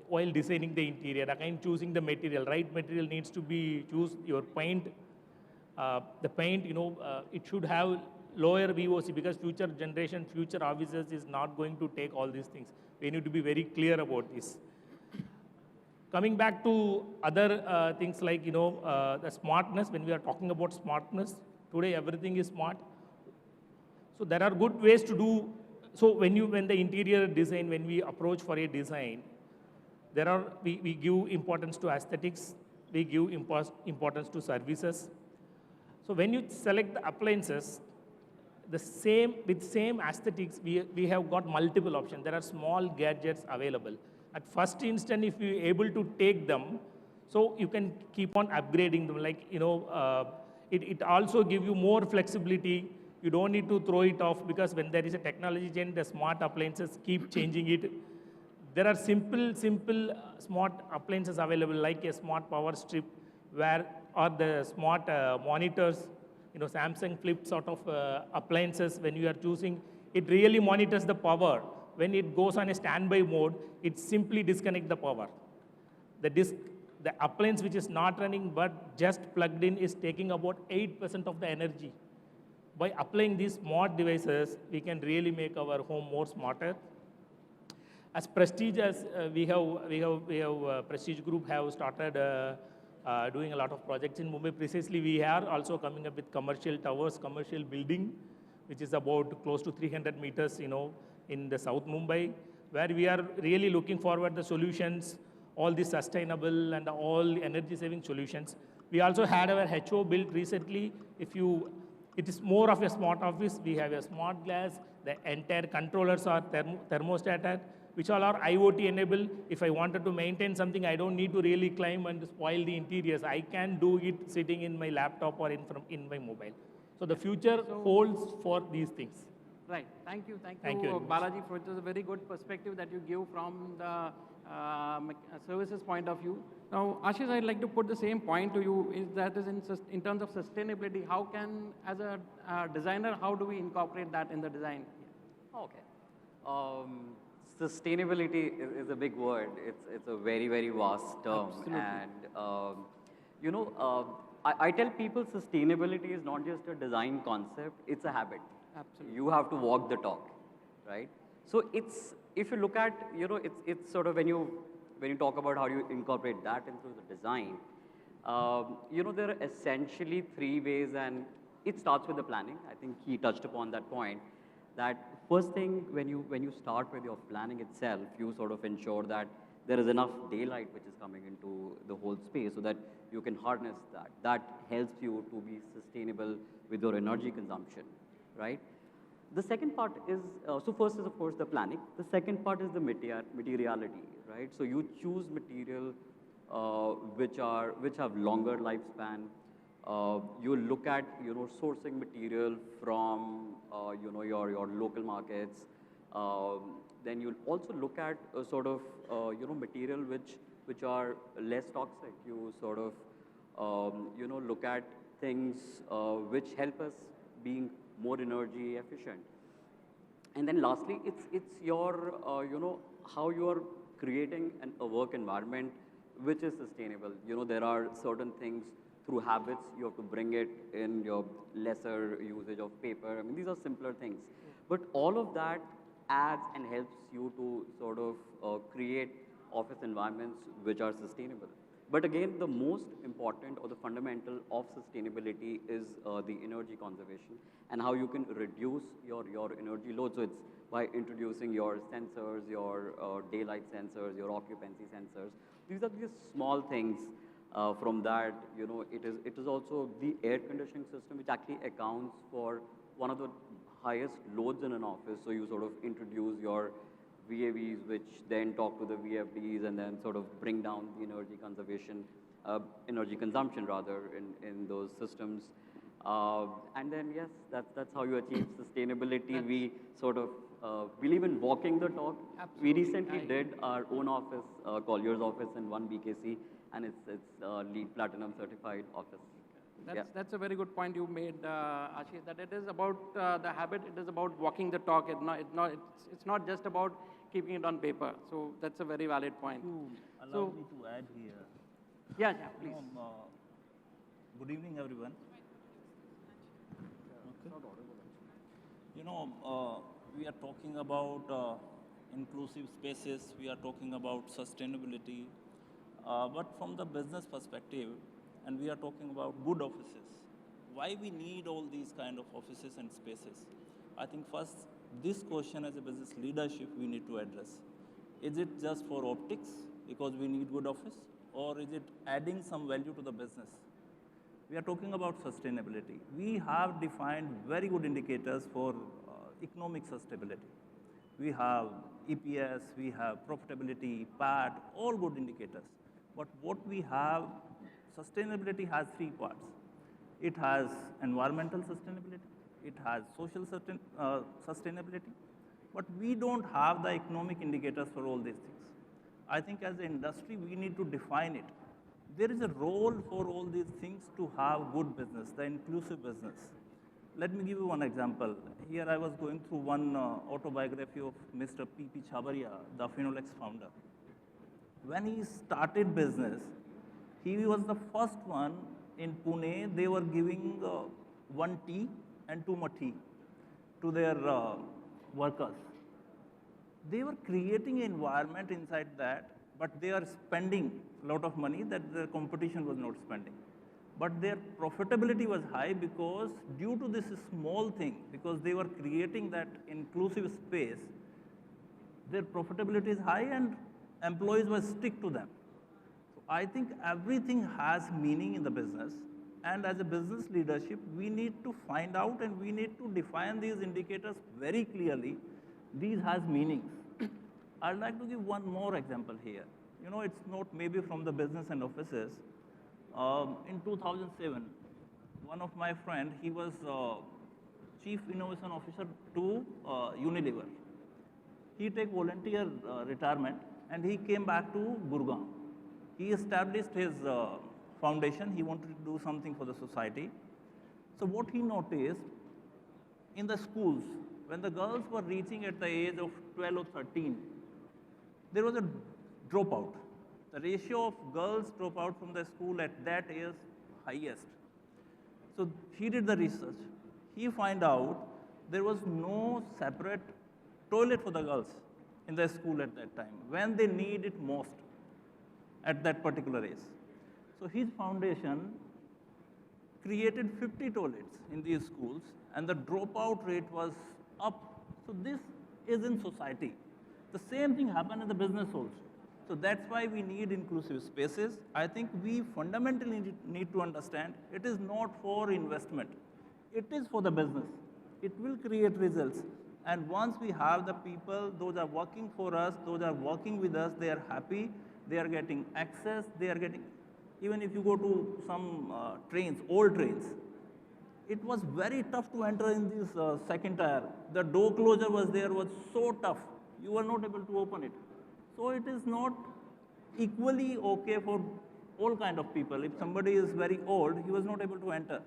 while designing the interior. Again, choosing the material. Right material needs to be, choose your paint. The paint, it should have lower VOC, because future generation, future officers is not going to take all these things. We need to be very clear about this. Coming back to other things like, the smartness, when we are talking about smartness, today everything is smart. So there are good ways to do. So when the interior design, when we approach for a design, we give importance to aesthetics, we give importance to services. So when you select the appliances, with same aesthetics, we have got multiple options. There are small gadgets available. At first instant, if you're able to take them, so you can keep on upgrading them. Like, it also gives you more flexibility. You don't need to throw it off, because when there is a technology change, the smart appliances keep changing it. There are simple smart appliances available, like a smart power strip, or the smart monitors. Samsung flips sort of appliances. When you are choosing, it really monitors the power. When it goes on a standby mode, it simply disconnects the power. The appliance which is not running but just plugged in is taking about 8% of the energy. By applying these smart devices, we can really make our home more smarter. As Prestige, we have Prestige Group have started doing a lot of projects in Mumbai. Precisely, we are also coming up with commercial towers, commercial building, which is about close to 300 meters, in the South Mumbai, where we are really looking forward the solutions, all the sustainable and all energy-saving solutions. We also had our HO built recently. It is more of a smart office. We have a smart glass. The entire controllers are thermostated, which all are IoT enabled. If I wanted to maintain something, I don't need to really climb and spoil the interiors. I can do it sitting in my laptop or in my mobile. So the future holds for these things. Right. Thank you, Balaji, for it was a very good perspective that you give from the services point of view. Now, Ashish, I'd like to put the same point to you, in terms of sustainability, how can, as a designer, how do we incorporate that in the design? Okay. Sustainability is a big word. It's a very, very vast term. Absolutely. And, I tell people sustainability is not just a design concept, it's a habit. Absolutely. You have to walk the talk, right? So if you look at, it's sort of when you talk about how you incorporate that into the design, there are essentially 3 ways, and it starts with the planning. I think he touched upon that point, that first thing, when you start with your planning itself, you sort of ensure that there is enough daylight which is coming into the whole space so that you can harness that. That helps you to be sustainable with your energy consumption, right? The second part is, so first is of course the planning. The second part is the materiality, right? So you choose material which have longer lifespan. You look at sourcing material from your local markets. Then you'll also look at sort of material which are less toxic. You sort of look at things which help us being more energy efficient. And then lastly, it's your how you are creating a work environment which is sustainable. There are certain things through habits you have to bring it in, your lesser usage of paper. I mean, these are simpler things, but all of that adds and helps you to sort of create office environments which are sustainable. But again, the most important or the fundamental of sustainability is the energy conservation and how you can reduce your energy load. So it's by introducing your sensors, your daylight sensors, your occupancy sensors. These are just small things. From that, it is also the air conditioning system which actually accounts for one of the highest loads in an office. So you sort of introduce your VAVs, which then talk to the VFDs and then sort of bring down the energy consumption rather in those systems. And then yes, that's how you achieve sustainability. We sort of believe in walking the talk. Absolutely. We recently did our own office, Collier's office in 1 BKC, and it's LEED Platinum certified office. That's a very good point you made, Ashish, that it is about the habit, it is about walking the talk. It's not just about keeping it on paper. So that's a very valid point. Allow me to add here. Yeah, please. Good evening, everyone. We are talking about inclusive spaces, we are talking about sustainability, but from the business perspective, and we are talking about good offices. Why we need all these kind of offices and spaces? I think first, this question as a business leadership we need to address. Is it just for optics because we need good office, or is it adding some value to the business? We are talking about sustainability. We have defined very good indicators for economic sustainability. We have EPS, we have profitability, PAT, all good indicators. But what we have, sustainability has three parts. It has environmental sustainability, it has social sustainability, but we don't have the economic indicators for all these things. I think as an industry, we need to define it. There is a role for all these things to have good business, the inclusive business. Let me give you one example. Here I was going through one autobiography of Mr. P.P. Chhabaria, the Finolex founder. When he started business, he was the first one in Pune. They were giving 1 tea and 2 tea to their workers. They were creating an environment inside that, but they are spending a lot of money that the competition was not spending. But their profitability was high because due to this small thing, because they were creating that inclusive space, their profitability is high and employees will stick to them. So I think everything has meaning in the business, and as a business leadership, we need to find out and we need to define these indicators very clearly. These has meanings. I'd like to give one more example here. It's not maybe from the business and offices. In 2007, one of my friend, he was Chief Innovation Officer to Unilever. He took volunteer retirement and he came back to Gurgaon. He established his foundation. He wanted to do something for the society. So what he noticed, in the schools, when the girls were reaching at the age of 12 or 13, there was a dropout. The ratio of girls drop out from the school at that is highest. So he did the research. He found out there was no separate toilet for the girls in the school at that time, when they need it most at that particular age. So his foundation created 50 toilets in these schools, and the dropout rate was up. So this is in society. The same thing happened in the business also. So that's why we need inclusive spaces. I think we fundamentally need to understand it is not for investment. It is for the business. It will create results. And once we have the people, those are working for us, those are working with us, they are happy, they are getting access, they are getting, even if you go to some trains, old trains, it was very tough to enter in this second tier. The door closure was there, was so tough. You were not able to open it. So it is not equally okay for all kind of people. If somebody is very old, he was not able to enter.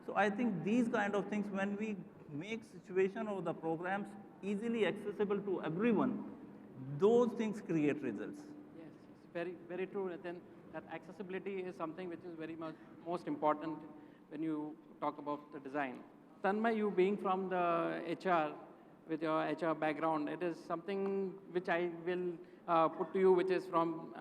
So I think these kind of things, when we make situation of the programs easily accessible to everyone, those things create results. Yes, it's very, very true. And then that accessibility is something which is very much most important when you talk about the design. Tanmay, you being from the HR, with your HR background, it is something which I will put to you, which is from,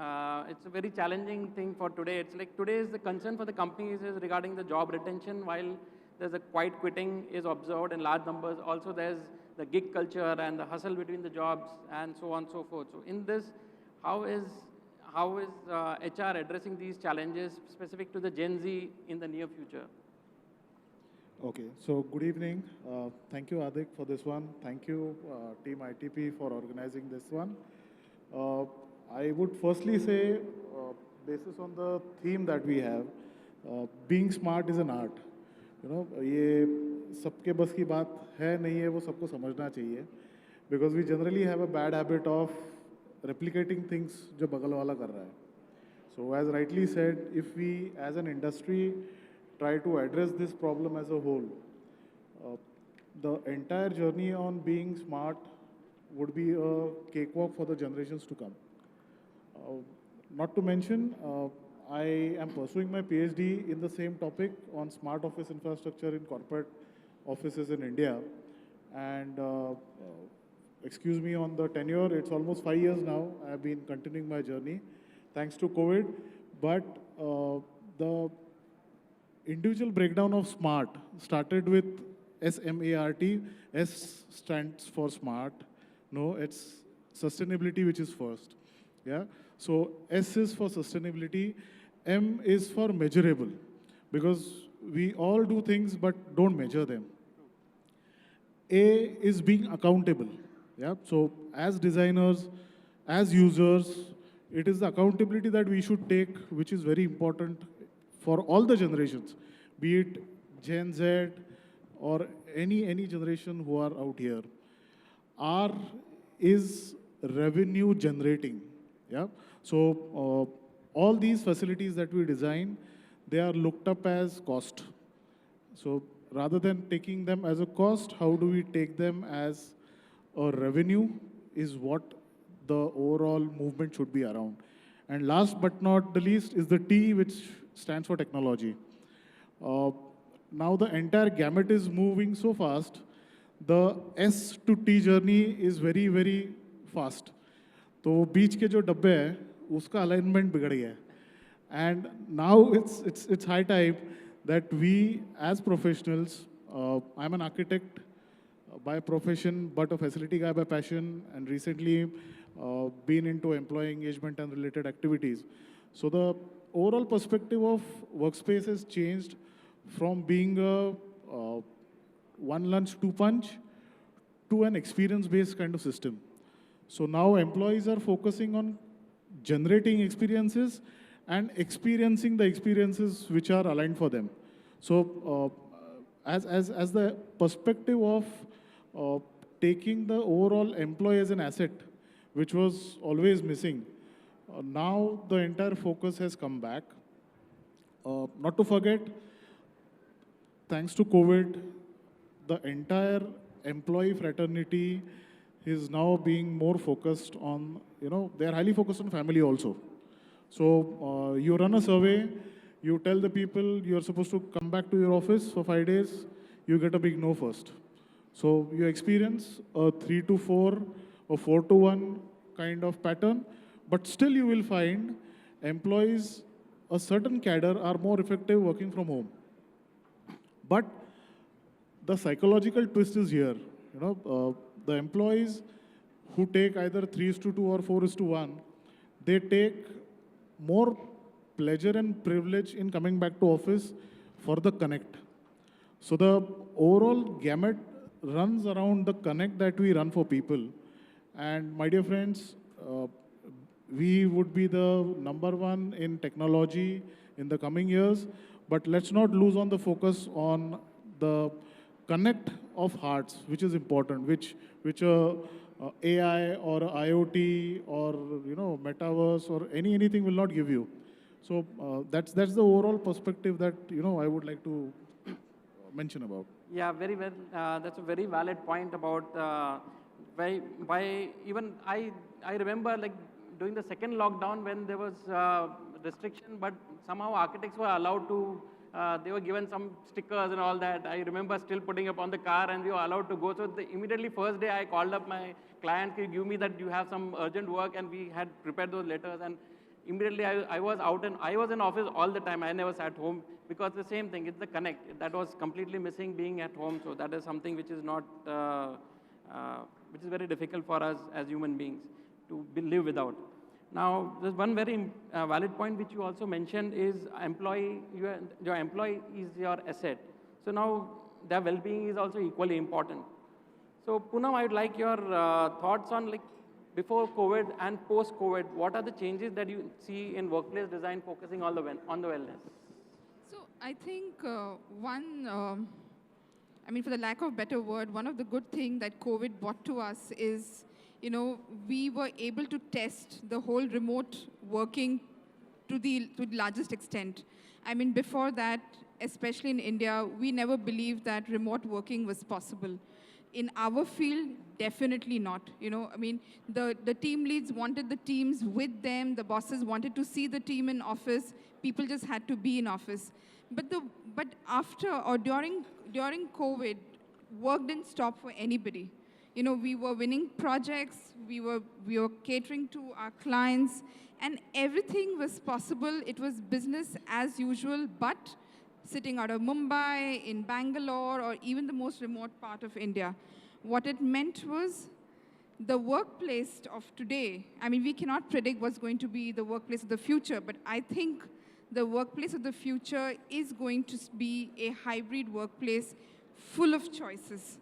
it's a very challenging thing for today. It's like today is the concern for the companies is regarding the job retention, while there's a quiet quitting is observed in large numbers. Also, there's the gig culture and the hustle between the jobs and so on and so forth. So in this, how is HR addressing these challenges specific to the Gen Z in the near future? Okay, so good evening. Thank you, Adik, for this one. Thank you, Team ITP, for organizing this one. I would firstly say, basis on the theme that we have, being smart is an art. You know, ये सबके बस की बात है नहीं है, वो सबको समझना चाहिए. Because we generally have a bad habit of replicating things जो बगल वाला कर रहा है. So as rightly said, if we as an industry try to address this problem as a whole, the entire journey on being smart would be a cakewalk for the generations to come. Not to mention, I am pursuing my PhD in the same topic on smart office infrastructure in corporate offices in India. And excuse me on the tenure, it's almost 5 years now. I have been continuing my journey thanks to COVID. But the individual breakdown of SMART started with SMART. S stands for smart. No, it's sustainability, which is first. Yeah. So S is for sustainability. M is for measurable, because we all do things but don't measure them. A is being accountable. Yeah. So as designers, as users, it is the accountability that we should take, which is very important for all the generations, be it Gen Z or any generation who are out here. R is revenue generating. Yeah. So all these facilities that we design, they are looked up as cost. So rather than taking them as a cost, how do we take them as a revenue is what the overall movement should be around. And last but not the least is the T, which stands for technology. Now the entire gamut is moving so fast. The S to T journey is very, very fast. तो बीच के जो डब्बे हैं उसका alignment बिगड़ गया है. And now it's high time that we as professionals, I'm an architect by profession, but a facility guy by passion, and recently been into employee engagement and related activities. So the overall perspective of workspace has changed from being a one lunch, two punch to an experience-based kind of system. So now employees are focusing on generating experiences and experiencing the experiences which are aligned for them. So as the perspective of taking the overall employee as an asset, which was always missing, now the entire focus has come back. Not to forget, thanks to COVID, the entire employee fraternity is now being more focused on, they're highly focused on family also. So you run a survey, you tell the people you're supposed to come back to your office for 5 days, you get a big no first. So you experience a 3 to 4 or 4 to 1 kind of pattern, but still you will find employees, a certain cadre are more effective working from home. But the psychological twist is here. The employees who take either 3:2 or 4:1, they take more pleasure and privilege in coming back to office for the connect. So the overall gamut runs around the connect that we run for people. And my dear friends, we would be the number one in technology in the coming years, but let's not lose on the focus on the connect of hearts, which is important, which AI or IoT or metaverse or anything will not give you. So that's the overall perspective that I would like to mention about. Yeah, very well. That's a very valid point about why even I remember like during the second lockdown when there was restriction, but somehow architects were allowed to. They were given some stickers and all that. I remember still putting up on the car, and we were allowed to go. So immediately first day, I called up my client. Can you give me that you have some urgent work? And we had prepared those letters. And immediately I was out and I was in office all the time. I never sat home because the same thing. It's the connect that was completely missing being at home. So that is something which is not, which is very difficult for us as human beings to live without. Now, there's one very valid point which you also mentioned is your employee is your asset. So now their well-being is also equally important. So Poonam, I would like your thoughts on like before COVID and post-COVID, what are the changes that you see in workplace design focusing on the wellness? So I think I mean, for the lack of a better word, one of the good things that COVID brought to us is, we were able to test the whole remote working to the largest extent. I mean, before that, especially in India, we never believed that remote working was possible. In our field, definitely not. I mean, the team leads wanted the teams with them. The bosses wanted to see the team in office. People just had to be in office. But after or during COVID, work didn't stop for anybody. We were winning projects. We were catering to our clients, and everything was possible. It was business as usual, but sitting out of Mumbai, in Bangalore, or even the most remote part of India. What it meant was the workplace of today, I mean, we cannot predict what's going to be the workplace of the future, but I think the workplace of the future is going to be a hybrid workplace full of choices.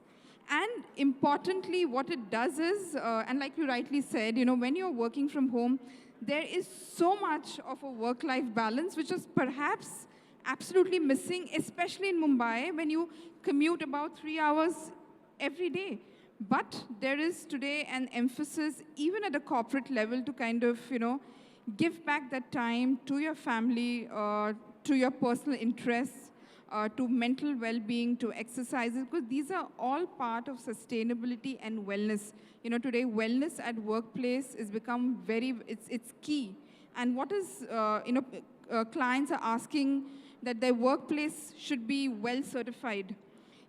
And importantly, what it does is, and like you rightly said, when you're working from home, there is so much of a work-life balance, which is perhaps absolutely missing, especially in Mumbai, when you commute about 3 hours every day. But there is today an emphasis, even at a corporate level, to kind of, give back that time to your family, to your personal interests, to mental well-being, to exercises, because these are all part of sustainability and wellness. Today, wellness at workplace has become it's key. And what is, clients are asking that their workplace should be well certified.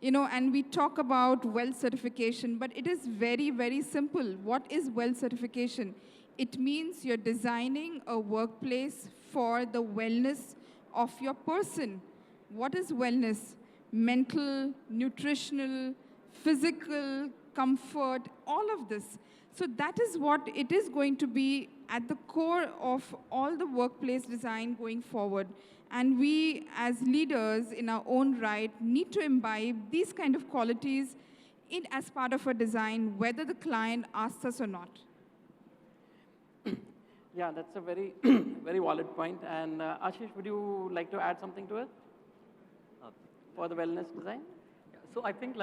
And we talk about well certification, but it is very, very simple. What is well certification? It means you're designing a workplace for the wellness of your person. What is wellness? Mental, nutritional, physical, comfort, all of this. So that is what it is going to be at the core of all the workplace design going forward. And we, as leaders in our own right, need to imbibe these kind of qualities as part of our design, whether the client asks us or not. Yeah, that's a very, very valid point. And Ashish, would you like to add something to it for the wellness design? So I think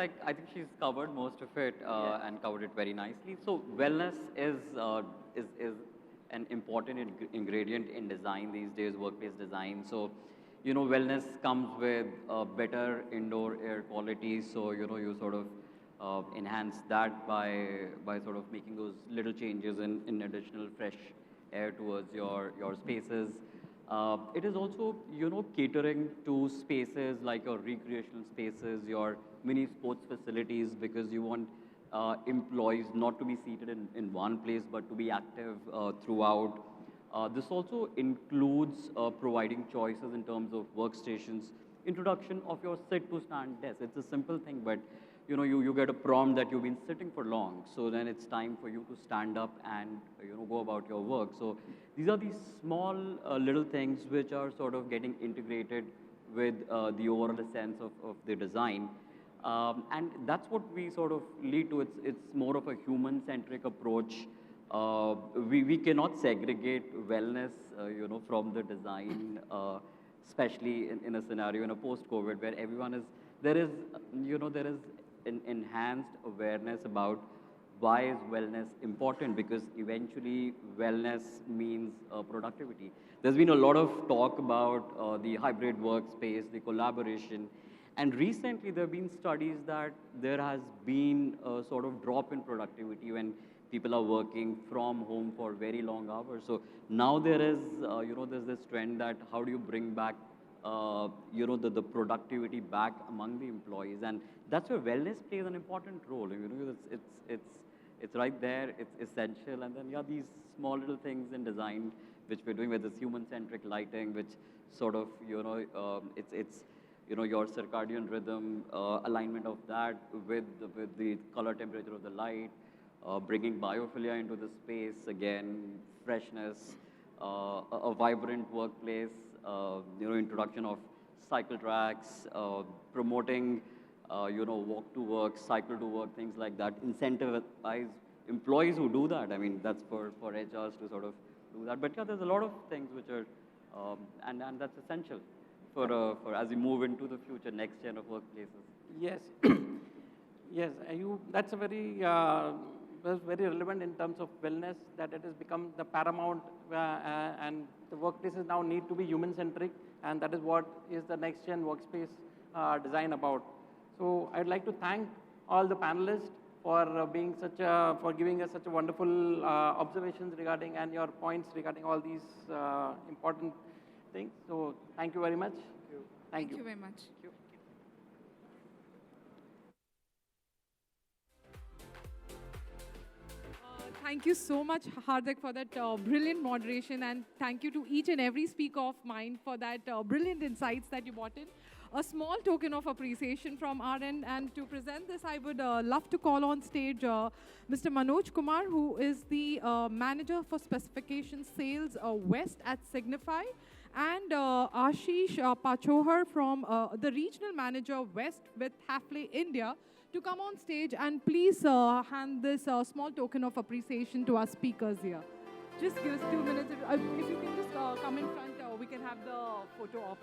she's covered most of it and covered it very nicely. So wellness is an important ingredient in design these days, workplace design. So, wellness comes with better indoor air quality. So, you sort of enhance that by sort of making those little changes in additional fresh air towards your spaces. It is also, catering to spaces like your recreational spaces, your mini sports facilities, because you want employees not to be seated in one place, but to be active throughout. This also includes providing choices in terms of workstations, introduction of your sit to stand desk. It's a simple thing, but you get a prompt that you've been sitting for long. So then it's time for you to stand up and, go about your work. So these are these small little things which are sort of getting integrated with the overall sense of the design. And that's what we sort of lead to. It's more of a human-centric approach. We cannot segregate wellness, from the design, especially in a scenario in a post-COVID where there is an enhanced awareness about why is wellness important, because eventually wellness means productivity. There's been a lot of talk about the hybrid workspace, the collaboration, and recently there have been studies that there has been a sort of drop in productivity when people are working from home for very long hours. So now there's this trend that how do you bring back the productivity back among the employees, and that's where wellness plays an important role. It's right there, it's essential, and then these small little things in design which we're doing with this human-centric lighting, which sort of it's your circadian rhythm, alignment of that with the color temperature of the light, bringing biophilia into the space again, freshness, a vibrant workplace. Introduction of cycle tracks, promoting, walk to work, cycle to work, things like that. Incentivize employees who do that. I mean, that's for HRs to sort of do that. But there's a lot of things which are, and that's essential for as we move into the future, next gen of workplaces. Yes, yes, that's a very was very relevant in terms of wellness, that it has become the paramount, and the workplaces now need to be human-centric, and that is what is the next-gen workspace design about. So I'd like to thank all the panelists for for giving us such a wonderful observations regarding and your points regarding all these important things. So thank you very much. Thank you. Thank you very much. Thank you so much, Hardik, for that brilliant moderation, and thank you to each and every speaker of mine for that brilliant insights that you brought in. A small token of appreciation from our end, and to present this, I would love to call on stage Mr. Manoj Kumar, who is the Manager for Specification Sales West at Signify, and Ashish Pachohar from the Regional Manager West with Hafle India, to come on stage and please hand this small token of appreciation to our speakers here. Just give us 2 minutes. If you can just come in front, we can have the photo op.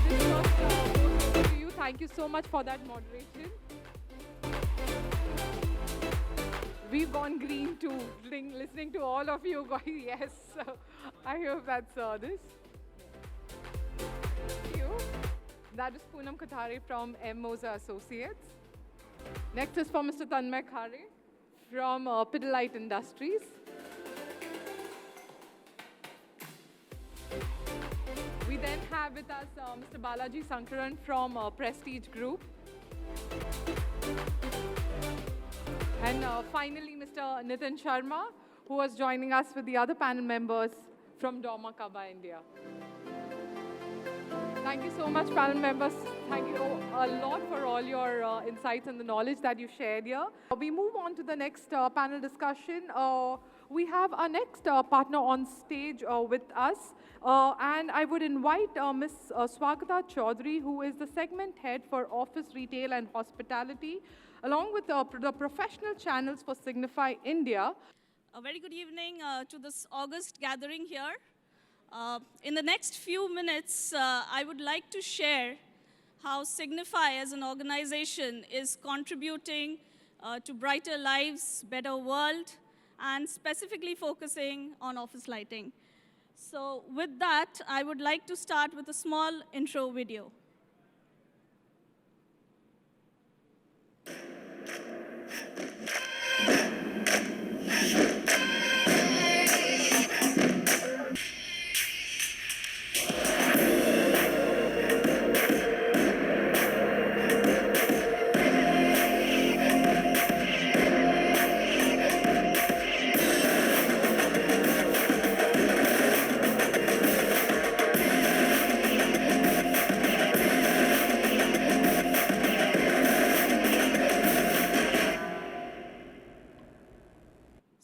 This was photo to you. Thank you so much for that moderation. We've gone green too, listening to all of you going, yes. I hope that's this. Thank you. That is Poonam Kothare from M. Moza Associates. Next is for Mr. Tanmay Khare from Pidilite Industries. We then have with us Mr. Balaji Sankaran from Prestige Group. And finally, Mr. Nitin Sharma, who was joining us with the other panel members from Dorma Kaba, India. Thank you so much, panel members. Thank you a lot for all your insights and the knowledge that you shared here. We move on to the next panel discussion. We have our next partner on stage with us. And I would invite Ms. Swagata Chaudhary, who is the segment head for office, retail, and hospitality, along with the professional channels for Signify India. A very good evening to this August gathering here. In the next few minutes, I would like to share how Signify as an organization is contributing to brighter lives, better world, and specifically focusing on office lighting. So with that, I would like to start with a small intro video.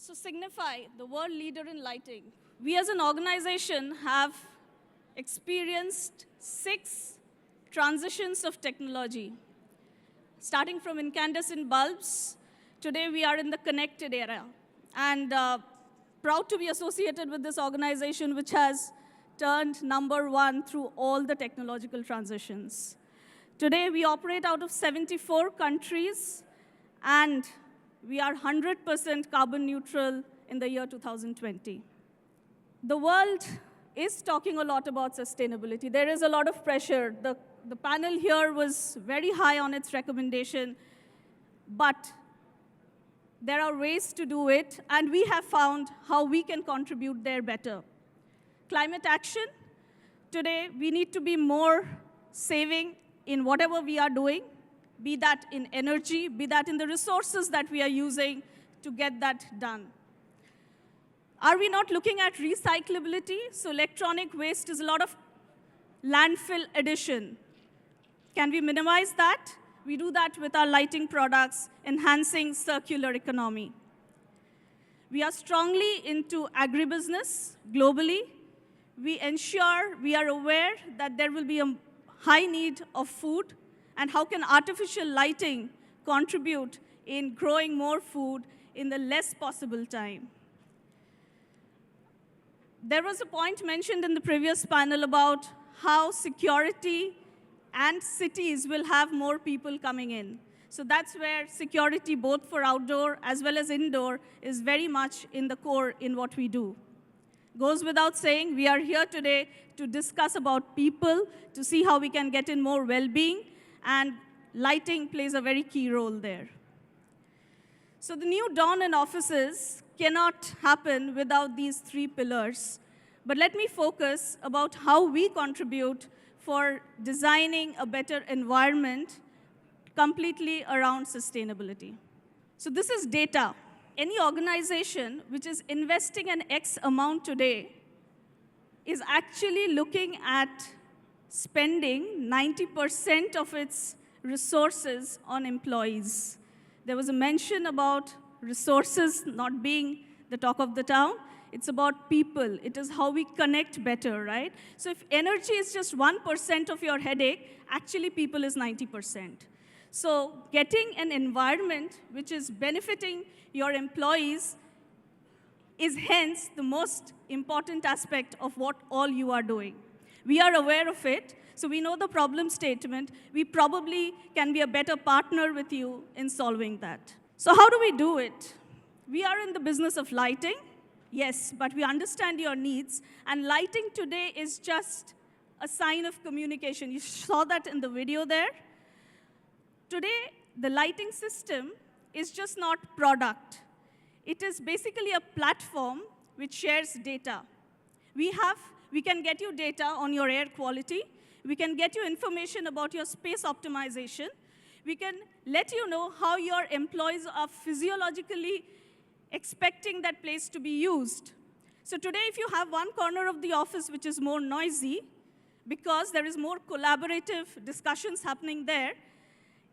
So Signify, the world leader in lighting, we as an organization have experienced 6 transitions of technology. Starting from incandescent bulbs, today we are in the connected era. And proud to be associated with this organization which has turned #1 through all the technological transitions. Today we operate out of 74 countries, and we are 100% carbon neutral in the year 2020. The world is talking a lot about sustainability. There is a lot of pressure. The panel here was very high on its recommendation, but there are ways to do it, and we have found how we can contribute there better. Climate action. Today, we need to be more saving in whatever we are doing, be that in energy, be that in the resources that we are using to get that done. Are we not looking at recyclability? So electronic waste is a lot of landfill addition. Can we minimize that? We do that with our lighting products, enhancing circular economy. We are strongly into agribusiness globally. We ensure we are aware that there will be a high need of food, and how can artificial lighting contribute in growing more food in the less possible time. There was a point mentioned in the previous panel about how security and cities will have more people coming in. So that's where security, both for outdoor as well as indoor, is very much in the core in what we do. Goes without saying, we are here today to discuss about people, to see how we can get in more well-being, and lighting plays a very key role there. So the new dawn in offices cannot happen without these 3 pillars. But let me focus about how we contribute for designing a better environment completely around sustainability. So this is data. Any organization which is investing an X amount today is actually looking at spending 90% of its resources on employees. There was a mention about resources not being the talk of the town. It's about people. It is how we connect better, right? So if energy is just 1% of your headache, actually people is 90%. So getting an environment which is benefiting your employees is hence the most important aspect of what all you are doing. We are aware of it, so we know the problem statement. We probably can be a better partner with you in solving that. So how do we do it? We are in the business of lighting, yes, but we understand your needs, and lighting today is just a sign of communication. You saw that in the video there. Today, the lighting system is just not product. It is basically a platform which shares data. We can get you data on your air quality. We can get you information about your space optimization. We can let you know how your employees are physiologically expecting that place to be used. So today, if you have one corner of the office which is more noisy, because there is more collaborative discussions happening there,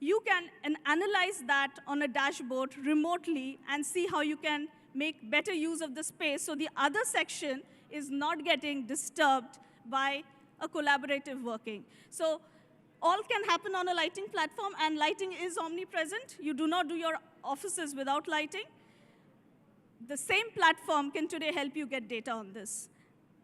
you can analyze that on a dashboard remotely and see how you can make better use of the space so the other section is not getting disturbed by a collaborative working. So all can happen on a lighting platform, and lighting is omnipresent. You do not do your offices without lighting. The same platform can today help you get data on this.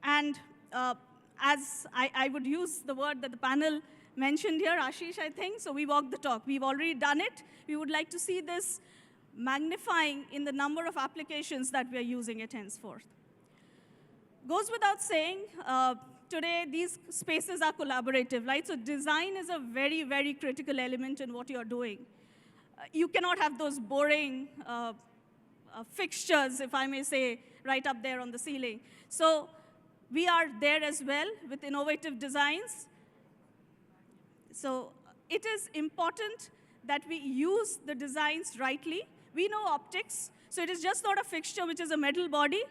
And as I would use the word that the panel mentioned here, Ashish, I think, so we walk the talk. We've already done it. We would like to see this magnifying in the number of applications that we are using it henceforth. Goes without saying, today these spaces are collaborative, right? So design is a very, very critical element in what you're doing. You cannot have those boring fixtures, if I may say, right up there on the ceiling. So we are there as well with innovative designs. So it is important that we use the designs rightly. We know optics, so it is just not a fixture which is a metal body.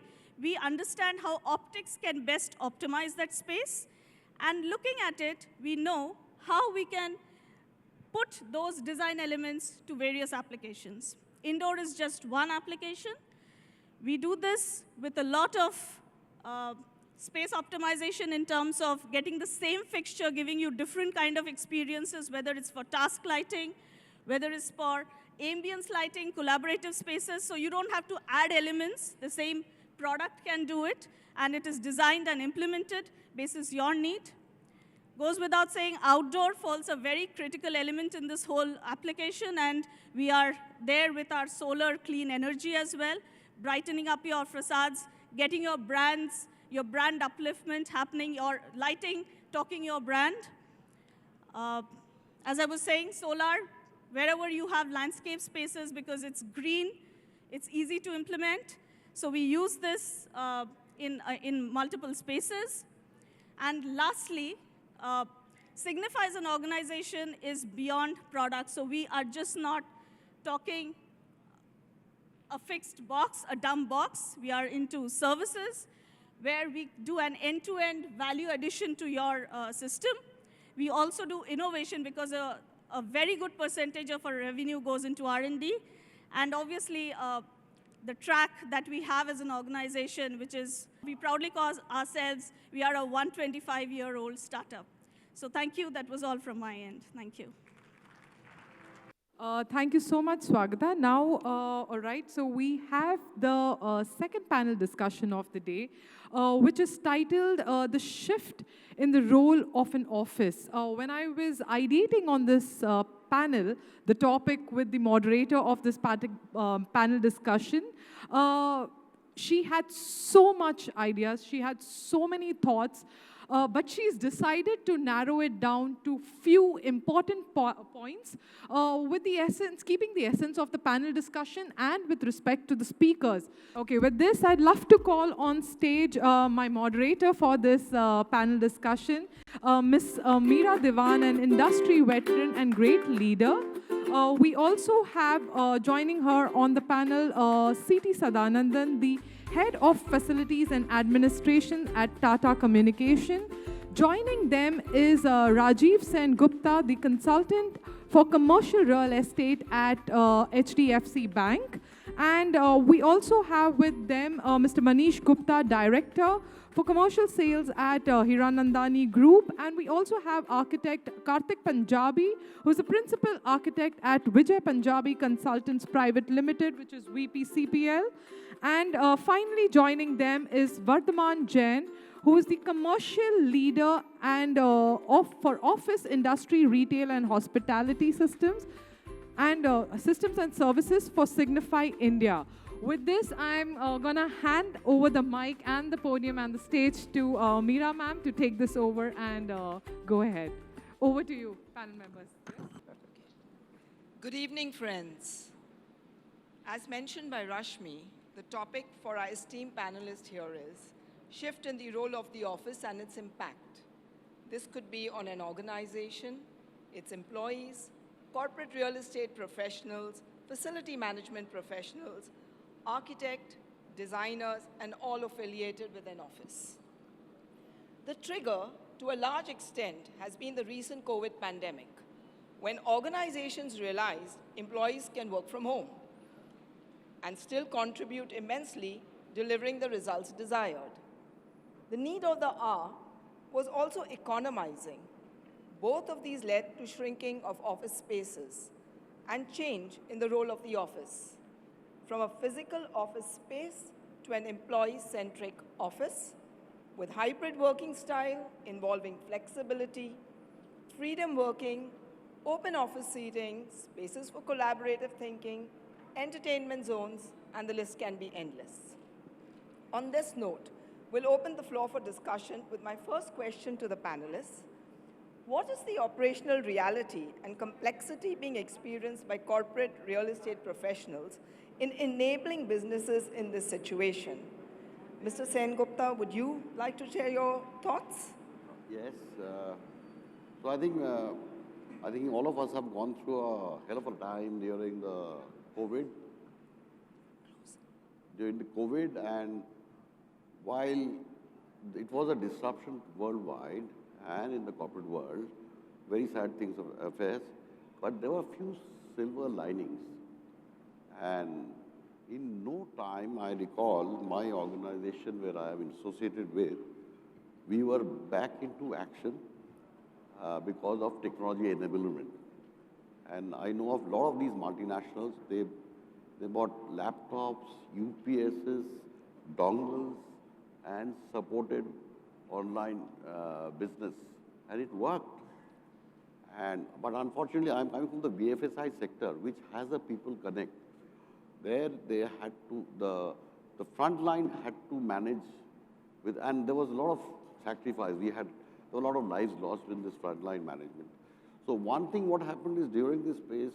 We understand how optics can best optimize that space. And looking at it, we know how we can put those design elements to various applications. Indoor is just one application. We do this with a lot of space optimization in terms of getting the same fixture, giving you different kind of experiences, whether it's for task lighting, whether it's for ambience lighting, collaborative spaces, so you don't have to add elements. The same product can do it, and it is designed and implemented basis your need. Goes without saying, outdoor falls a very critical element in this whole application, and we are there with our solar clean energy as well, brightening up your facades, getting your brands, your brand upliftment happening, your lighting, talking your brand. As I was saying, solar, wherever you have landscape spaces, because it's green, it's easy to implement. So we use this in multiple spaces. And lastly, Signify as an organization is beyond products. So we are just not talking a fixed box, a dumb box. We are into services where we do an end-to-end value addition to your system. We also do innovation because a very good percentage of our revenue goes into R&D. And obviously, the track that we have as an organization, which is, we proudly call ourselves, we are a 125-year-old startup. So thank you. That was all from my end. Thank you. Thank you so much, Swagata. Now, all right, so we have the second panel discussion of the day, which is titled The Shift in the Role of an Office. When I was ideating on this panel, the topic with the moderator of this panel discussion, she had so much ideas, she had so many thoughts, but she's decided to narrow it down to few important points with the essence, keeping the essence of the panel discussion and with respect to the speakers. Okay, with this, I'd love to call on stage my moderator for this panel discussion, Ms. Meera Diwan, an industry veteran and great leader. We also have joining her on the panel C.T. Sadanandan, the Head of Facilities and Administration at Tata Communication. Joining them is Rajiv Sen Gupta, the consultant for commercial real estate at HDFC Bank. And we also have with them Mr. Manish Gupta, Director for Commercial Sales at Hiranandani Group. And we also have architect Karthik Punjabi, who is the principal architect at Vijay Punjabi Consultants Private Limited, which is VPCPL. And finally joining them is Vardhaman Jain, who is the commercial leader and for office industry, retail and hospitality systems and services for Signify India. With this, I'm going to hand over the mic and the podium and the stage to Meera ma'am to take this over and go ahead. Over to you, panel members. Yes? Good evening, friends. As mentioned by Rashmi, the topic for our esteemed panelist here is shift in the role of the office and its impact. This could be on an organization, its employees, corporate real estate professionals, facility management professionals, architect, designers, and all affiliated with an office. The trigger, to a large extent, has been the recent COVID pandemic, when organizations realized employees can work from home and still contribute immensely, delivering the results desired. The need of the hour was also economizing. Both of these led to shrinking of office spaces and change in the role of the office, from a physical office space to an employee-centric office with hybrid working style involving flexibility, freedom working, open office seating, spaces for collaborative thinking, entertainment zones, and the list can be endless. On this note, we'll open the floor for discussion with my first question to the panelists. What is the operational reality and complexity being experienced by corporate real estate professionals in enabling businesses in this situation? Mr. Sen Gupta, would you like to share your thoughts? Yes. So I think all of us have gone through a hell of a time during the COVID. And while it was a disruption worldwide and in the corporate world, very sad things affairs, but there were a few silver linings. And in no time, I recall my organization where I am associated with, we were back into action because of technology enablement. And I know of a lot of these multinationals, they bought laptops, UPSs, dongles, and supported online business. And it worked. But unfortunately, I'm coming from the BFSI sector, which has a people connect. There, they had to, the front line had to manage with, and there was a lot of sacrifice. There were a lot of lives lost in this frontline management. So one thing what happened is during this phase,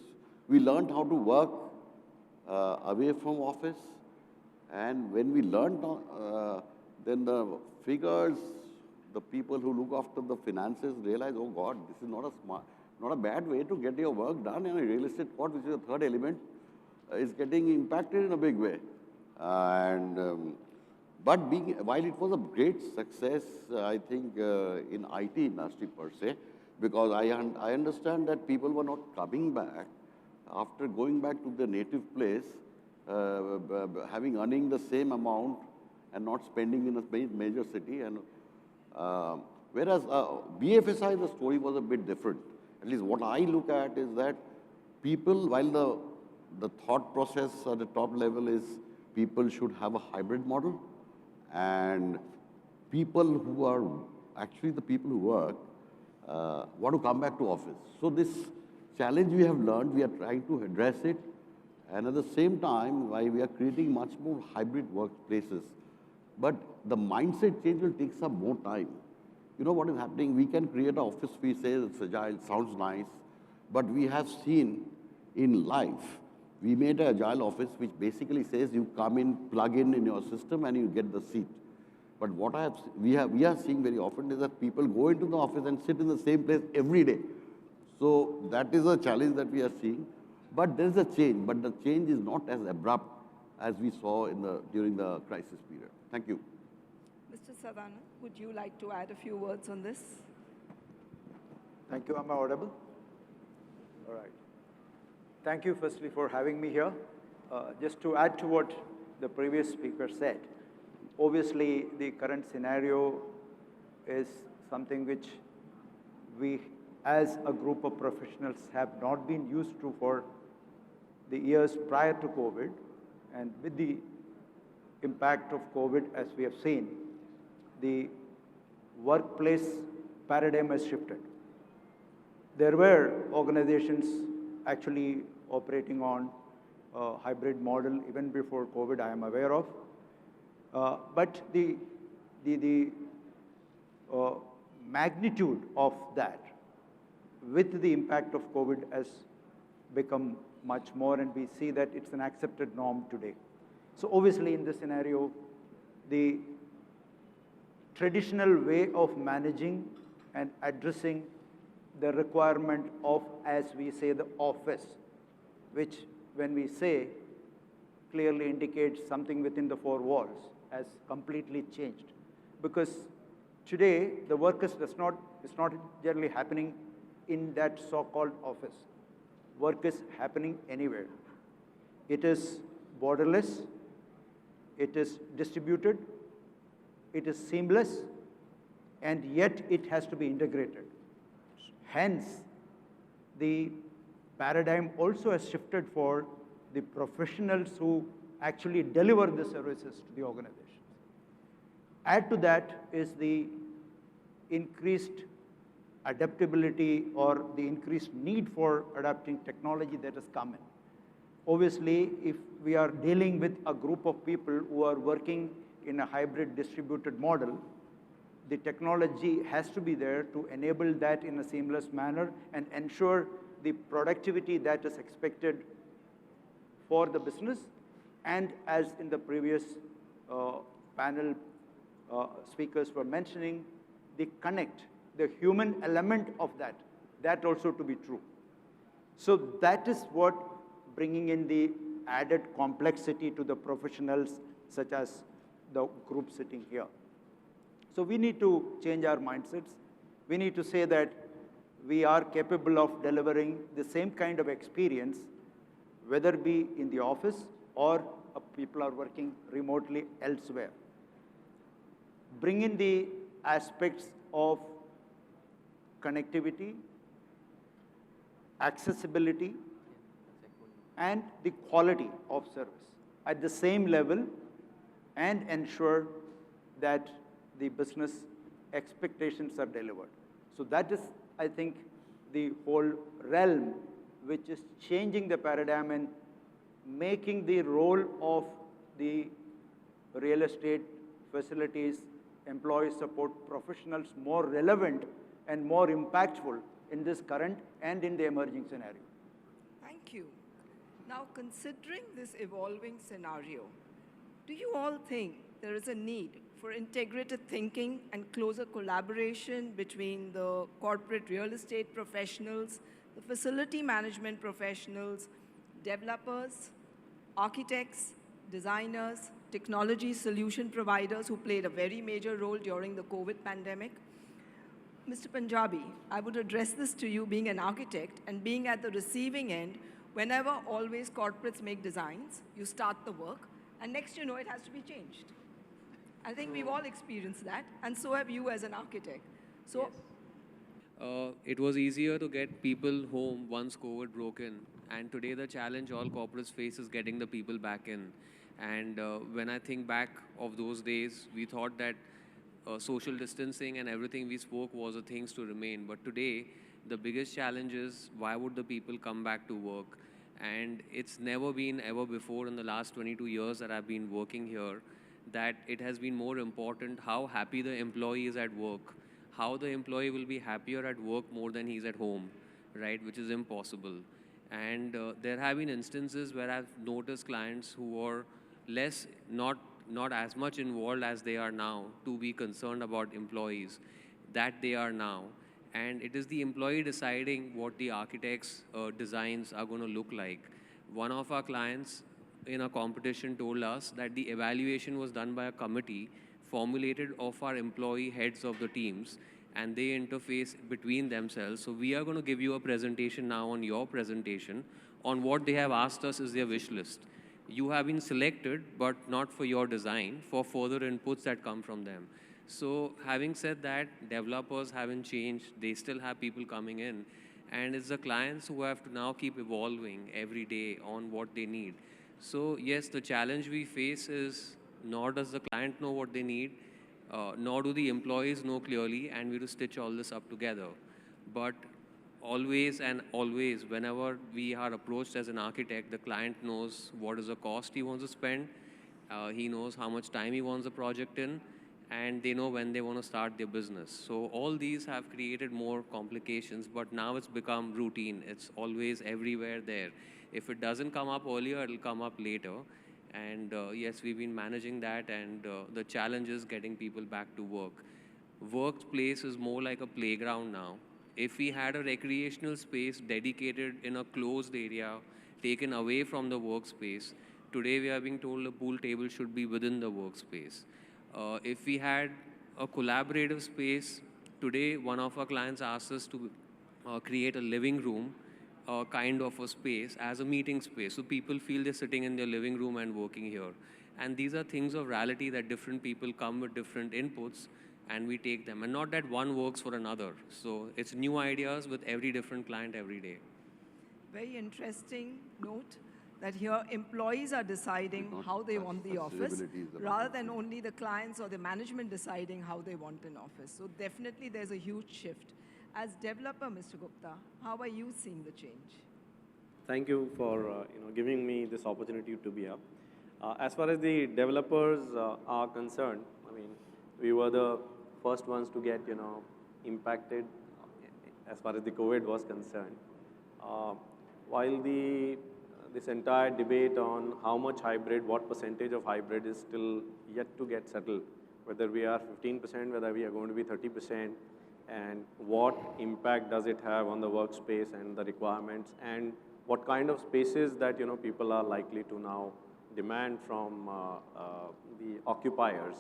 we learned how to work away from office. And when we learned, then the figures, the people who look after the finances realized, oh God, this is not a bad way to get your work done. And a real estate court, which is the third element, is getting impacted in a big way. But while it was a great success, I think, in IT industry per se, because I understand that people were not coming back after going back to their native place, earning the same amount and not spending in a major city. And whereas BFSI, the story was a bit different. At least what I look at is that people, while the thought process at the top level is people should have a hybrid model, and people who are actually the people who work want to come back to office. So this challenge we have learned, we are trying to address it, and at the same time, while we are creating much more hybrid workplaces, but the mindset change will take some more time. You know what is happening? We can create an office, we say it's agile, sounds nice, but we have seen in life, we made an agile office which basically says you come in, plug in your system, and you get the seat. But what we are seeing very often is that people go into the office and sit in the same place every day. So that is a challenge that we are seeing. But there is a change, but the change is not as abrupt as we saw during the crisis period. Thank you. Mr. Sadana, would you like to add a few words on this? Thank you. Am I audible? All right. Thank you, firstly, for having me here. Just to add to what the previous speaker said, obviously, the current scenario is something which we, as a group of professionals, have not been used to for the years prior to COVID. And with the impact of COVID, as we have seen, the workplace paradigm has shifted. There were organizations actually operating on a hybrid model even before COVID, I am aware of. But the magnitude of that with the impact of COVID has become much more, and we see that it's an accepted norm today. So obviously in this scenario, the traditional way of managing and addressing the requirement of, as we say, the office, which when we say clearly indicates something within the four walls, has completely changed. Because today, the work is not generally happening in that so-called office. Work is happening anywhere. It is borderless, it is distributed, it is seamless, and yet it has to be integrated. Hence, the paradigm also has shifted for the professionals who actually deliver the services to the organizations. Add to that is the increased adaptability or the increased need for adapting technology that has come in. Obviously, if we are dealing with a group of people who are working in a hybrid distributed model, the technology has to be there to enable that in a seamless manner and ensure the productivity that is expected for the business. And as in the previous panel speakers were mentioning, the connect, the human element of that also to be true. So that is what bringing in the added complexity to the professionals, such as the group sitting here. So we need to change our mindsets. We need to say that we are capable of delivering the same kind of experience, whether it be in the office or a people are working remotely elsewhere. Bring in the aspects of connectivity, accessibility, and the quality of service at the same level, and ensure that the business expectations are delivered. So that is, I think, the whole realm which is changing the paradigm and making the role of the real estate facilities, employee support professionals more relevant and more impactful in this current and in the emerging scenario. Thank you. Now, considering this evolving scenario, do you all think there is a need for integrated thinking and closer collaboration between the corporate real estate professionals, the facility management professionals, developers, architects, designers, technology solution providers who played a very major role during the COVID pandemic? Mr. Punjabi, I would address this to you being an architect and being at the receiving end. Whenever always corporates make designs, you start the work, and next you know it has to be changed. I think we've all experienced that, and so have you as an architect. So, it was easier to get people home once COVID broke in, and today the challenge all corporates face is getting the people back in. And when I think back of those days, we thought that social distancing and everything we spoke was the things to remain. But today, the biggest challenge is why would the people come back to work? And it's never been ever before in the last 22 years that I've been working here that it has been more important how happy the employee is at work, how the employee will be happier at work more than he's at home, right, which is impossible. And there have been instances where I've noticed clients who were not as much involved as they are now to be concerned about employees that they are now. And it is the employee deciding what the architect's designs are going to look like. One of our clients in a competition told us that the evaluation was done by a committee formulated of our employee heads of the teams, and they interface between themselves. So we are going to give you a presentation now on your presentation on what they have asked us is their wish list. You have been selected, but not for your design, for further inputs that come from them. So having said that, developers haven't changed. They still have people coming in. And it's the clients who have to now keep evolving every day on what they need. So yes, the challenge we face is nor does the client know what they need, nor do the employees know clearly, and we have to stitch all this up together. But always and always, whenever we are approached as an architect, the client knows what is the cost he wants to spend, he knows how much time he wants the project in, and they know when they want to start their business. So all these have created more complications, but now it's become routine. It's always everywhere there. If it doesn't come up earlier, it'll come up later. And yes, we've been managing that, and the challenge is getting people back to work. Workplace is more like a playground now. If we had a recreational space dedicated in a closed area, taken away from the workspace, today we are being told the pool table should be within the workspace. If we had a collaborative space, today one of our clients asked us to create a living room kind of a space as a meeting space. So people feel they're sitting in their living room and working here. And these are things of reality that different people come with different inputs and we take them. And not that one works for another. So it's new ideas with every different client every day. very interesting note that here employees are deciding how they want the office rather than only the clients or the management deciding how they want an office. So definitely there's a huge shift. As developer, Mr. Gupta, how are you seeing the change? Thank you for giving me this opportunity to be here. As far as the developers are concerned, I mean, we were the first ones to get impacted as far as the COVID was concerned. While this entire debate on how much hybrid, what percentage of hybrid is still yet to get settled, whether we are 15%, whether we are going to be 30%, and what impact does it have on the workspace and the requirements, and what kind of spaces that people are likely to now demand from the occupiers.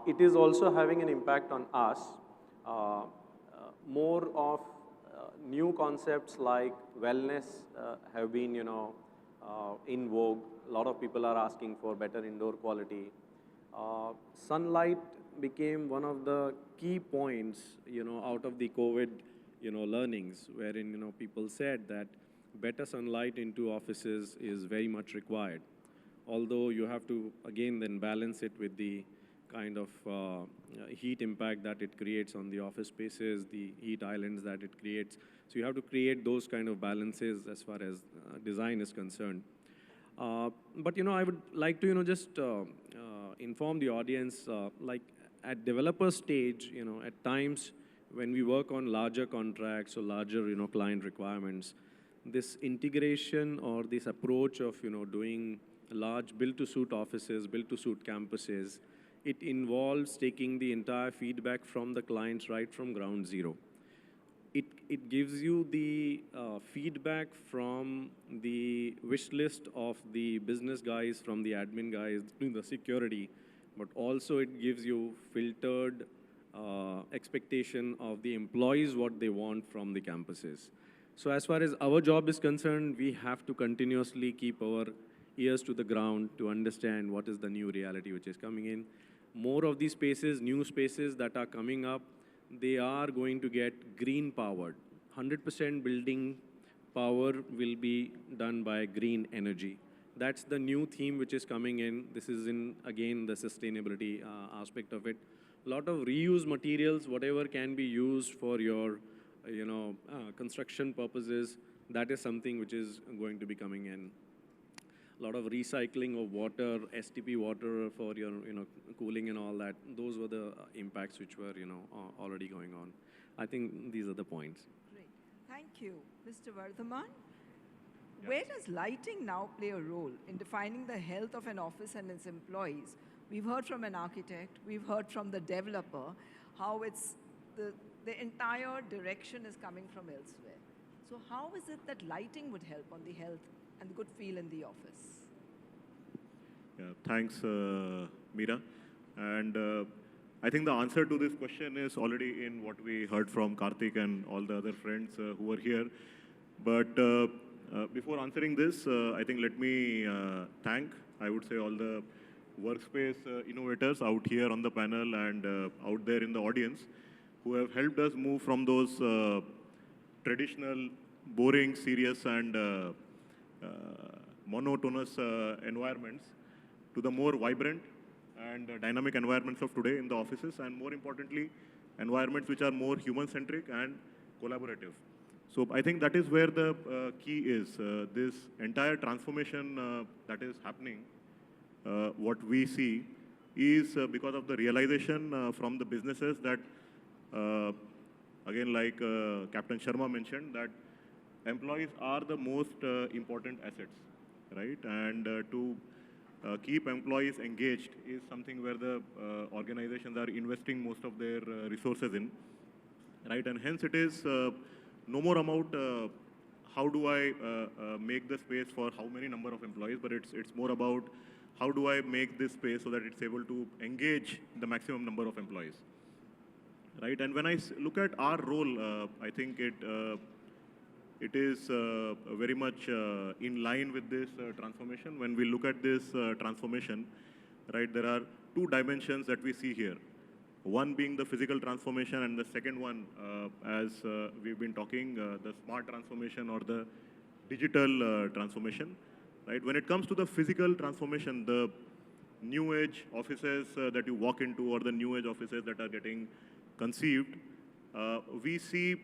It is also having an impact on us. More of new concepts like wellness have been in vogue, a lot of people are asking for better indoor quality. Sunlight became one of the key points, out of the COVID, learnings, wherein, people said that better sunlight into offices is very much required. Although you have to, again, then balance it with the kind of heat impact that it creates on the office spaces, the heat islands that it creates. So you have to create those kind of balances as far as design is concerned. But I would like to just inform the audience, like at developer stage, at times when we work on larger contracts or larger client requirements, this integration or this approach of doing large build-to-suit offices, build-to-suit campuses, it involves taking the entire feedback from the clients right from ground zero. It gives you the feedback from the wish list of the business guys, from the admin guys, doing the security, but also it gives you filtered expectation of the employees, what they want from the campuses. So as far as our job is concerned, we have to continuously keep our ears to the ground to understand what is the new reality which is coming in. More of these spaces, new spaces that are coming up, they are going to get green powered. 100% building power will be done by green energy. That's the new theme which is coming in. This is in, again, the sustainability aspect of it. A lot of reuse materials, whatever can be used for your, construction purposes, that is something which is going to be coming in. A lot of recycling of water, STP water for your, cooling and all that. Those were the impacts which were, already going on. I think these are the points. Great. Thank you. Mr. Vardhaman, where does lighting now play a role in defining the health of an office and its employees? We've heard from an architect, we've heard from the developer, how it's the entire direction is coming from elsewhere. So how is it that lighting would help on the health and the good feel in the office? Yeah, thanks, Meera. And I think the answer to this question is already in what we heard from Karthik and all the other friends who are here. But before answering this, I think let me thank, I would say, all the workspace innovators out here on the panel and out there in the audience who have helped us move from those traditional, boring, serious, and monotonous environments to the more vibrant and dynamic environments of today in the offices, and more importantly, environments which are more human-centric and collaborative. So I think that is where the key is. This entire transformation that is happening, what we see is because of the realization from the businesses that, again, like Captain Sharma mentioned, that employees are the most important assets, right? And to keep employees engaged is something where the organizations are investing most of their resources in, right? And hence it is no more about how do I make the space for how many number of employees, but it's more about how do I make this space so that it's able to engage the maximum number of employees, right? And when I look at our role, I think it is very much in line with this transformation. When we look at this transformation, right, there are two dimensions that we see here. One being the physical transformation, and the second one, as we've been talking, the smart transformation or the digital transformation, right? When it comes to the physical transformation, the new age offices that you walk into or the new age offices that are getting conceived, we see,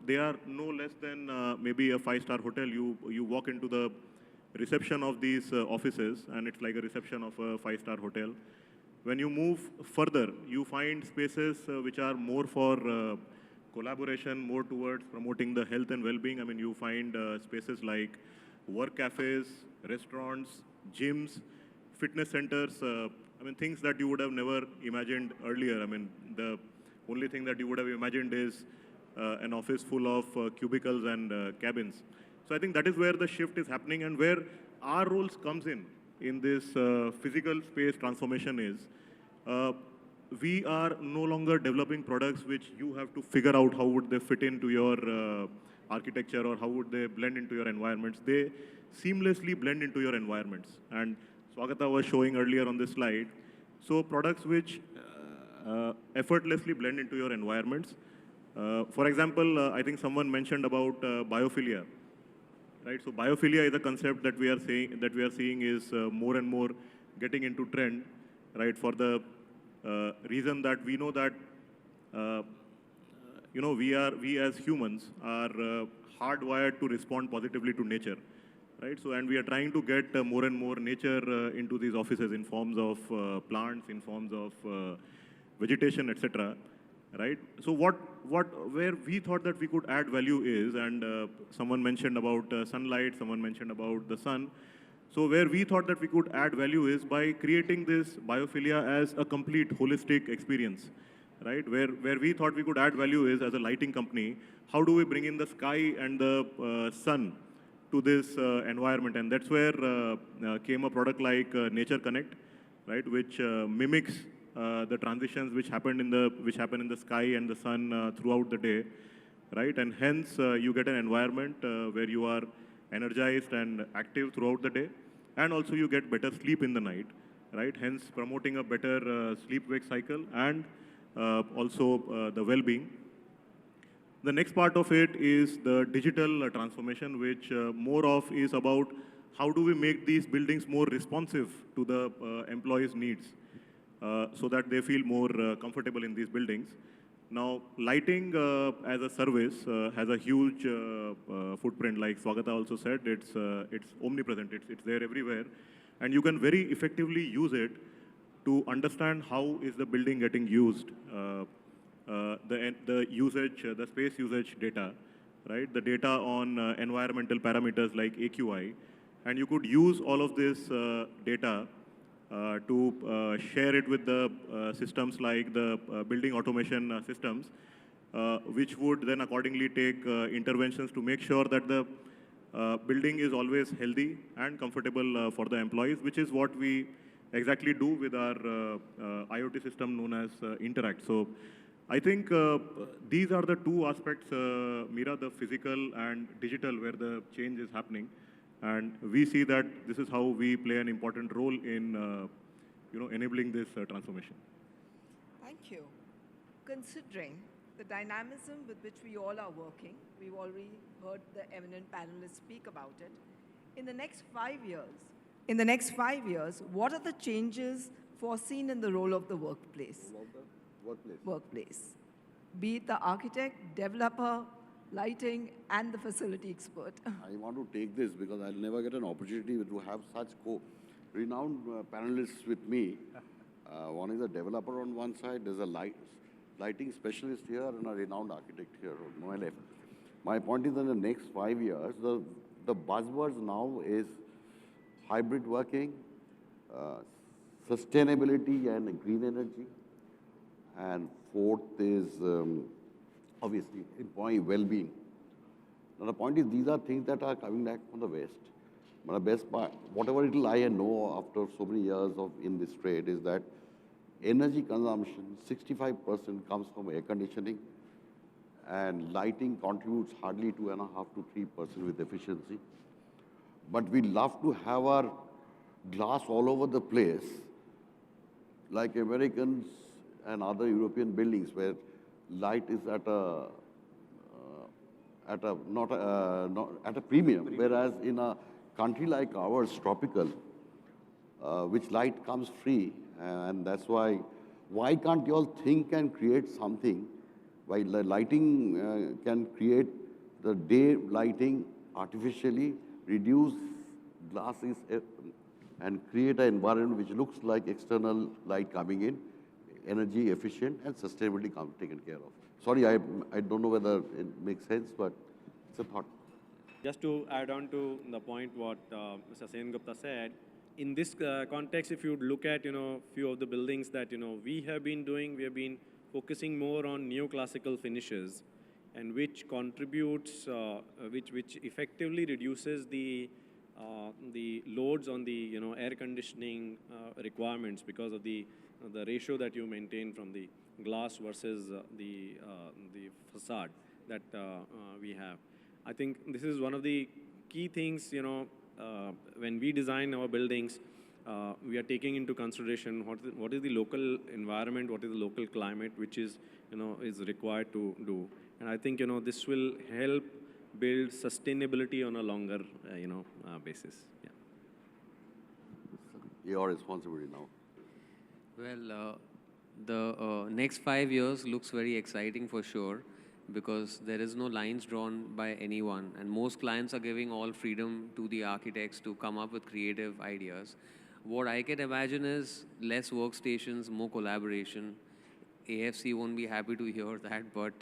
they are no less than maybe a five-star hotel. You walk into the reception of these offices, and it's like a reception of a five-star hotel. When you move further, you find spaces which are more for collaboration, more towards promoting the health and well-being. I mean, you find spaces like work cafes, restaurants, gyms, fitness centers. I mean, things that you would have never imagined earlier. I mean, the only thing that you would have imagined is an office full of cubicles and cabins. So I think that is where the shift is happening, and where our roles comes in this physical space transformation is, we are no longer developing products which you have to figure out how would they fit into your architecture or how would they blend into your environments. seamlessly blend into your environments. And Swagata was showing earlier on this slide. So products which effortlessly blend into your environments. For example, I think someone mentioned about biophilia, right? So biophilia is a concept that we are seeing is more and more getting into trend, right? For the reason that we know that we as humans are hardwired to respond positively to nature, right? So, and we are trying to get more and more nature into these offices in forms of plants, in forms of vegetation, etc. Right? So, where we thought that we could add value is, and someone mentioned about sunlight, someone mentioned about the sun. So, where we thought that we could add value is by creating this biophilia as a complete holistic experience, right? Where we thought we could add value is, as a lighting company, how do we bring in the sky and the sun to this environment? And that's where came a product like Nature Connect, right, which mimics the transitions which happen in the sky and the sun throughout the day, right? And hence you get an environment where you are energized and active throughout the day, and also you get better sleep in the night, right? Hence promoting a better sleep-wake cycle and also the well-being. The next part of it is the digital transformation, which more of is about how do we make these buildings more responsive to the employees' needs so that they feel more comfortable in these buildings. Now, lighting as a service has a huge footprint. Like Swagata also said, it's omnipresent. It's there everywhere, and you can very effectively use it to understand how is the building getting used, the usage, the space usage data, right? The data on environmental parameters like AQI, and you could use all of this data to share it with the systems like the building automation systems, which would then accordingly take interventions to make sure that the building is always healthy and comfortable for the employees, which is what we exactly do with our IoT system known as Interact. So I think these are the two aspects, Meera, the physical and digital, where the change is happening. And we see that this is how we play an important role in enabling this transformation. Thank you. Considering the dynamism with which we all are working, we've already heard the eminent panelists speak about it. In the next 5 years, what are the changes foreseen in the role of the workplace? Workplace. Be it the architect, developer, lighting, and the facility expert. I want to take this because I'll never get an opportunity to have such renowned panelists with me. One is a developer on one side, there's a lighting specialist here, and a renowned architect here on my left. My point is, in the next 5 years, the buzzwords now is hybrid working, sustainability and green energy, and fourth is obviously employee well-being. Now the point is, these are things that are coming back from the West. But the best part, whatever little I know after so many years in this trade, is that energy consumption, 65% comes from air conditioning, and lighting contributes hardly 2.5 to 3% with efficiency. But we love to have our glass all over the place, like Americans and other European buildings, where light is at a premium, whereas in a country like ours, tropical, which light comes free, and that's why can't you all think and create something? Why lighting can create the day lighting artificially, reduce glasses, and create an environment which looks like external light coming in, energy efficient, and sustainability taken care of. Sorry, I don't know whether it makes sense, but it's a thought. Just to add on to the point what Mr. Sengupta said, in this context, if you look at few of the buildings that we have been doing, we have been focusing more on neoclassical finishes, and which contributes, which effectively reduces the loads on the air conditioning requirements because of the ratio that you maintain from the glass versus the facade that we have. I think this is one of the key things when we design our buildings, we are taking into consideration what is the local environment, what is the local climate, which is, is required to do. And I think, this will help build sustainability on a longer, basis. Yeah. Your responsibility now. Well, the next 5 years looks very exciting for sure, because there is no lines drawn by anyone, and most clients are giving all freedom to the architects to come up with creative ideas. What I can imagine is less workstations, more collaboration. AFC won't be happy to hear that, but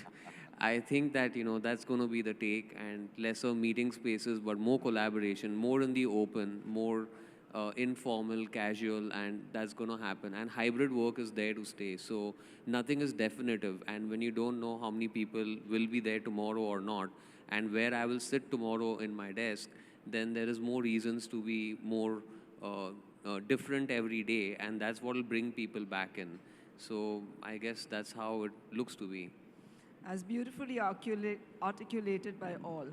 I think that, that's going to be the take, and lesser meeting spaces, but more collaboration, more in the open, more informal, casual, and that's going to happen. And hybrid work is there to stay. So nothing is definitive. And when you don't know how many people will be there tomorrow or not, and where I will sit tomorrow in my desk, then there is more reasons to be more different every day. And that's what will bring people back in. So I guess that's how it looks to be. As beautifully articulated by all,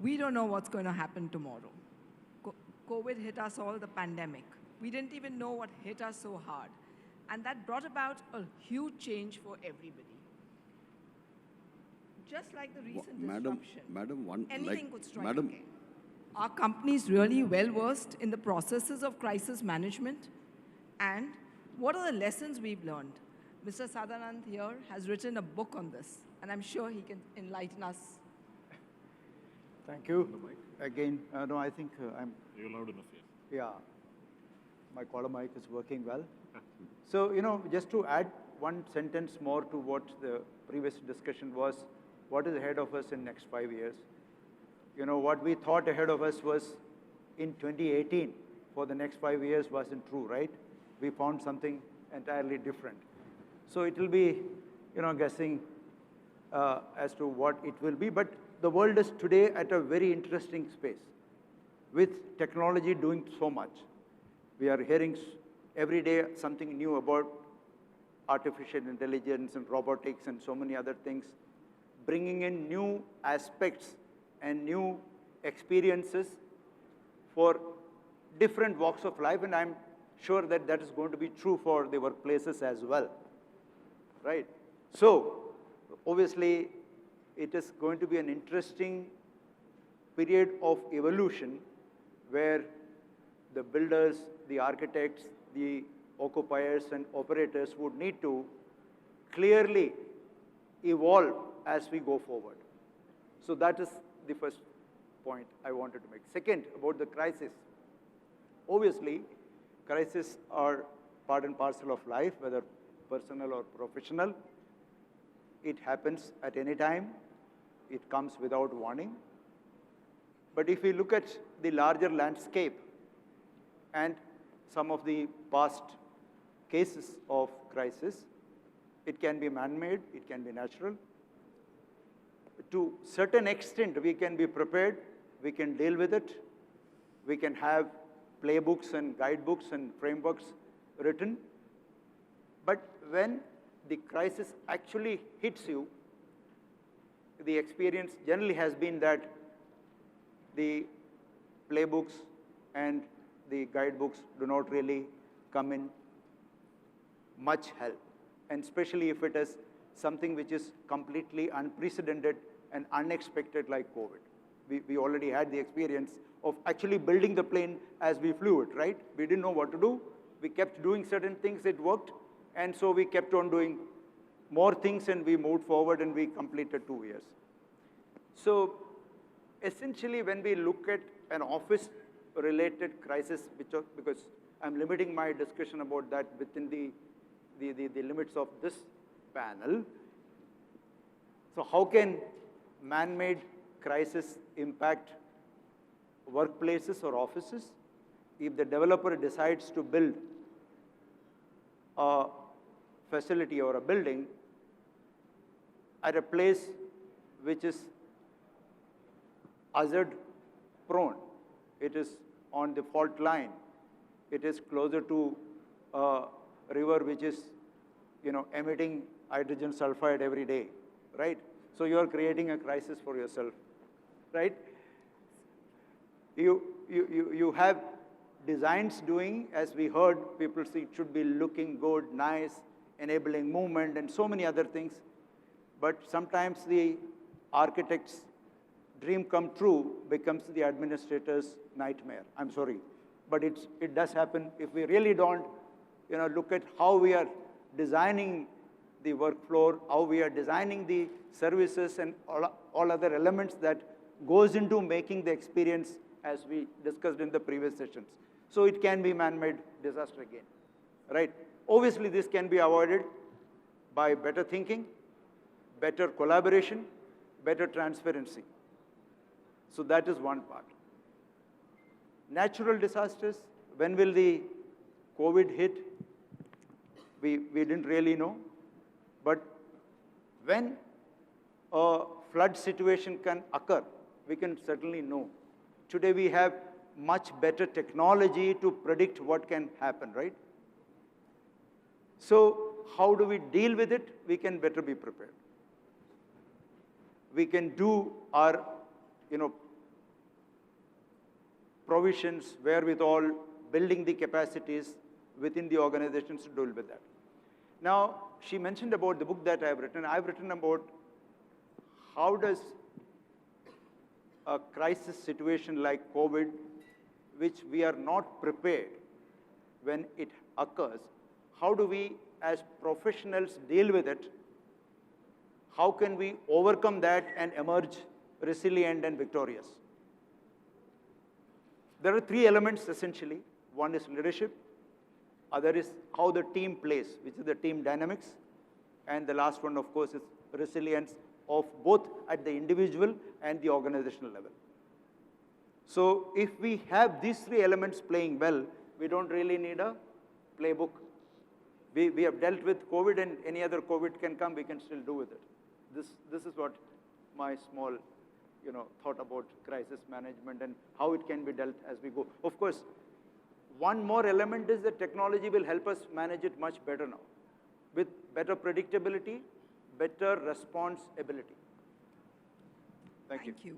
we don't know what's going to happen tomorrow. COVID hit us all, the pandemic. We didn't even know what hit us so hard. And that brought about a huge change for everybody. Just like the recent disruption, anything could strike again. Are companies really well versed in the processes of crisis management? And what are the lessons we've learned? Mr. Sadanand here has written a book on this, and I'm sure he can enlighten us. Thank you. Again, no, I think I'm... You're loud enough, yes. Yeah. My collar mic is working well. So, just to add one sentence more to what the previous discussion was, what is ahead of us in next 5 years? What we thought ahead of us was in 2018 for the next 5 years wasn't true, right? We found something entirely different. So it will be, guessing as to what it will be. But the world is today at a very interesting space with technology doing so much. We are hearing every day something new about artificial intelligence and robotics and so many other things, bringing in new aspects and new experiences for different walks of life, and I'm sure that that is going to be true for the workplaces as well, right? So, obviously, it is going to be an interesting period of evolution where the builders, the architects, the occupiers and operators would need to clearly evolve as we go forward. So that is the first point I wanted to make. Second, about the crisis. Obviously, crises are part and parcel of life, whether personal or professional. It happens at any time. It comes without warning. But if we look at the larger landscape and some of the past cases of crisis, it can be man-made, it can be natural. To a certain extent, we can be prepared, we can deal with it, we can have playbooks and guidebooks and frameworks written. But when the crisis actually hits you, the experience generally has been that the playbooks and the guidebooks do not really come in much help, and especially if it is something which is completely unprecedented and unexpected like COVID. We already had the experience of actually building the plane as we flew it, right? We didn't know what to do. We kept doing certain things, it worked, and so we kept on doing more things and we moved forward and we completed 2 years. So essentially when we look at an office-related crisis, because I'm limiting my discussion about that within the limits of this panel. So how can man-made crisis impact workplaces or offices? If the developer decides to build a facility or a building at a place which is hazard prone, it is on the fault line, it is closer to a river which is emitting hydrogen sulfide every day, right? So you are creating a crisis for yourself, right? you have designs doing, as we heard, people see it should be looking good, nice, enabling movement, and so many other things. But sometimes the architect's dream come true becomes the administrator's nightmare. I'm sorry. But it does happen if we really don't look at how we are designing the workflow, how we are designing the services and all other elements that goes into making the experience as we discussed in the previous sessions. So it can be man-made disaster again, right? Obviously, this can be avoided by better thinking, better collaboration, better transparency. So that is one part. Natural disasters, when will the COVID hit? We didn't really know. But when a flood situation can occur, we can certainly know. Today we have much better technology to predict what can happen, right? So how do we deal with it? We can better be prepared. We can do our, provisions, wherewithal, building the capacities within the organizations to deal with that. Now, she mentioned about the book that I have written. I've written about how does a crisis situation like COVID, which we are not prepared when it occurs, how do we as professionals deal with it? How can we overcome that and emerge resilient and victorious? There are three elements essentially. One is leadership, other is how the team plays, which is the team dynamics, and the last one, of course, is resilience of both at the individual and the organizational level. So if we have these three elements playing well, we don't really need a playbook. We have dealt with COVID, and any other COVID can come, we can still do with it. This is what my small thought about crisis management and how it can be dealt as we go. Of course, one more element is that technology will help us manage it much better now, with better predictability, better response ability. Thank you. Thank you.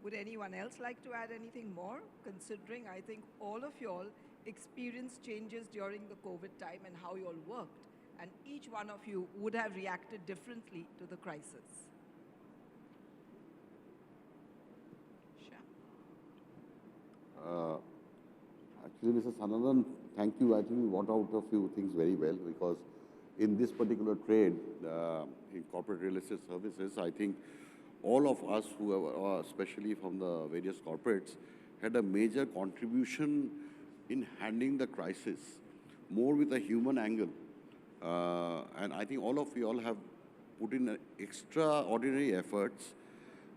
Would anyone else like to add anything more, considering I think all of you all experienced changes during the COVID time and how you all worked, and each one of you would have reacted differently to the crisis. Actually, Mr. Sanandan, thank you. I think you brought out a few things very well, because in this particular trade, in corporate real estate services, I think all of us who are, especially from the various corporates, had a major contribution in handling the crisis, more with a human angle. And I think all of you all have put in extraordinary efforts.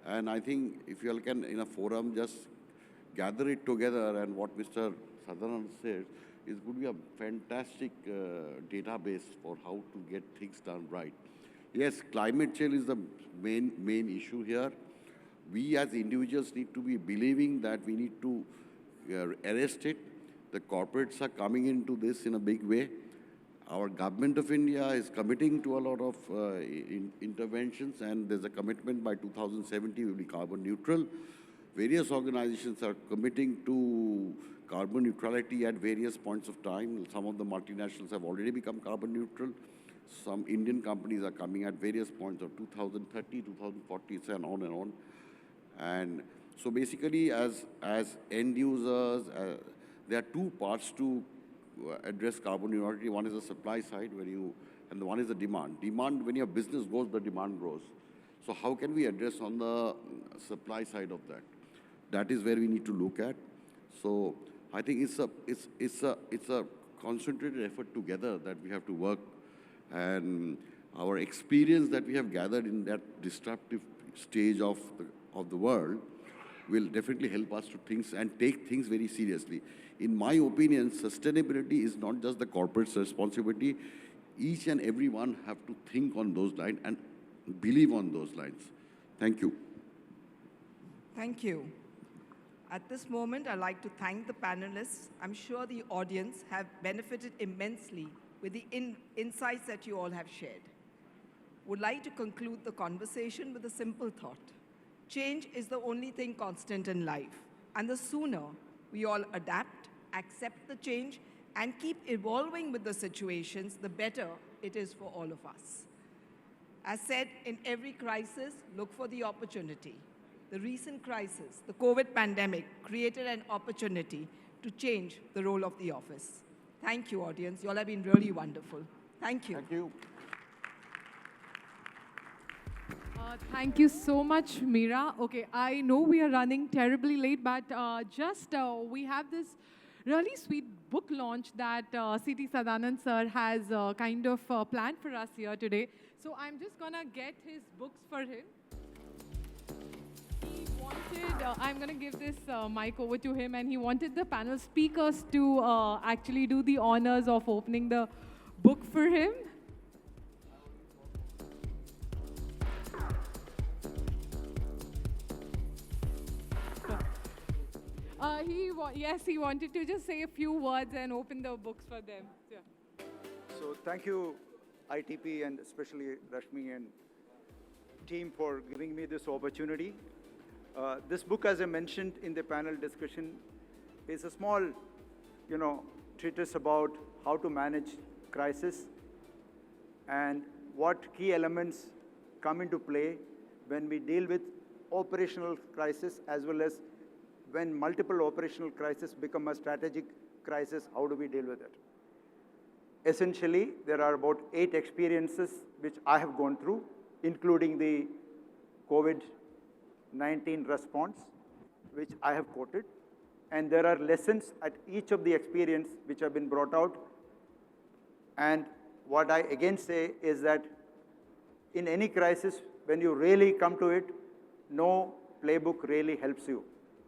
And I think if you all can, in a forum, just gather it together, and what Mr. Sadanan said, is going to be a fantastic database for how to get things done right. Yes, climate change is the main issue here. We as individuals need to be believing that we need to arrest it. The corporates are coming into this in a big way. Our government of India is committing to a lot of interventions, and there's a commitment by 2070 we'll be carbon neutral. Various organizations are committing to carbon neutrality at various points of time. Some of the multinationals have already become carbon neutral. Some Indian companies are coming at various points of 2030, 2040, and on and on. And so basically, as end users, there are two parts to address carbon neutrality. One is the supply side, and the one is the demand. Demand, when your business grows, the demand grows. So how can we address on the supply side of that? That is where we need to look at. So I think it's a concentrated effort together that we have to work, and our experience that we have gathered in that disruptive stage of the world will definitely help us to think and take things very seriously. In my opinion, sustainability is not just the corporate's responsibility. Each and every one have to think on those lines and believe on those lines. Thank you. Thank you. At this moment, I'd like to thank the panelists. I'm sure the audience have benefited immensely with the insights that you all have shared. Would like to conclude the conversation with a simple thought. Change is the only thing constant in life, and the sooner we all adapt, accept the change, and keep evolving with the situations, the better it is for all of us. As said, in every crisis, look for the opportunity. The recent crisis, the COVID pandemic, created an opportunity to change the role of the office. Thank you, audience. You all have been really wonderful. Thank you. Thank you. Thank you so much, Meera. Okay, I know we are running terribly late, but we have this really sweet book launch that C.T. Sadanand sir has planned for us here today. So I'm just gonna get his books for him. He wanted, I'm gonna give this mic over to him, and he wanted the panel speakers to actually do the honors of opening the book for him. He wanted to just say a few words and open the books for them. Yeah. So thank you, ITP, and especially Rashmi and team for giving me this opportunity. This book, as I mentioned in the panel discussion, is a small, treatise about how to manage crisis and what key elements come into play when we deal with operational crisis, as well as when multiple operational crises become a strategic crisis, how do we deal with it? Essentially, there are about 8 experiences which I have gone through, including the COVID-19 response, which I have quoted. And there are lessons at each of the experience which have been brought out. And what I again say is that in any crisis, when you really come to it, no playbook really helps you.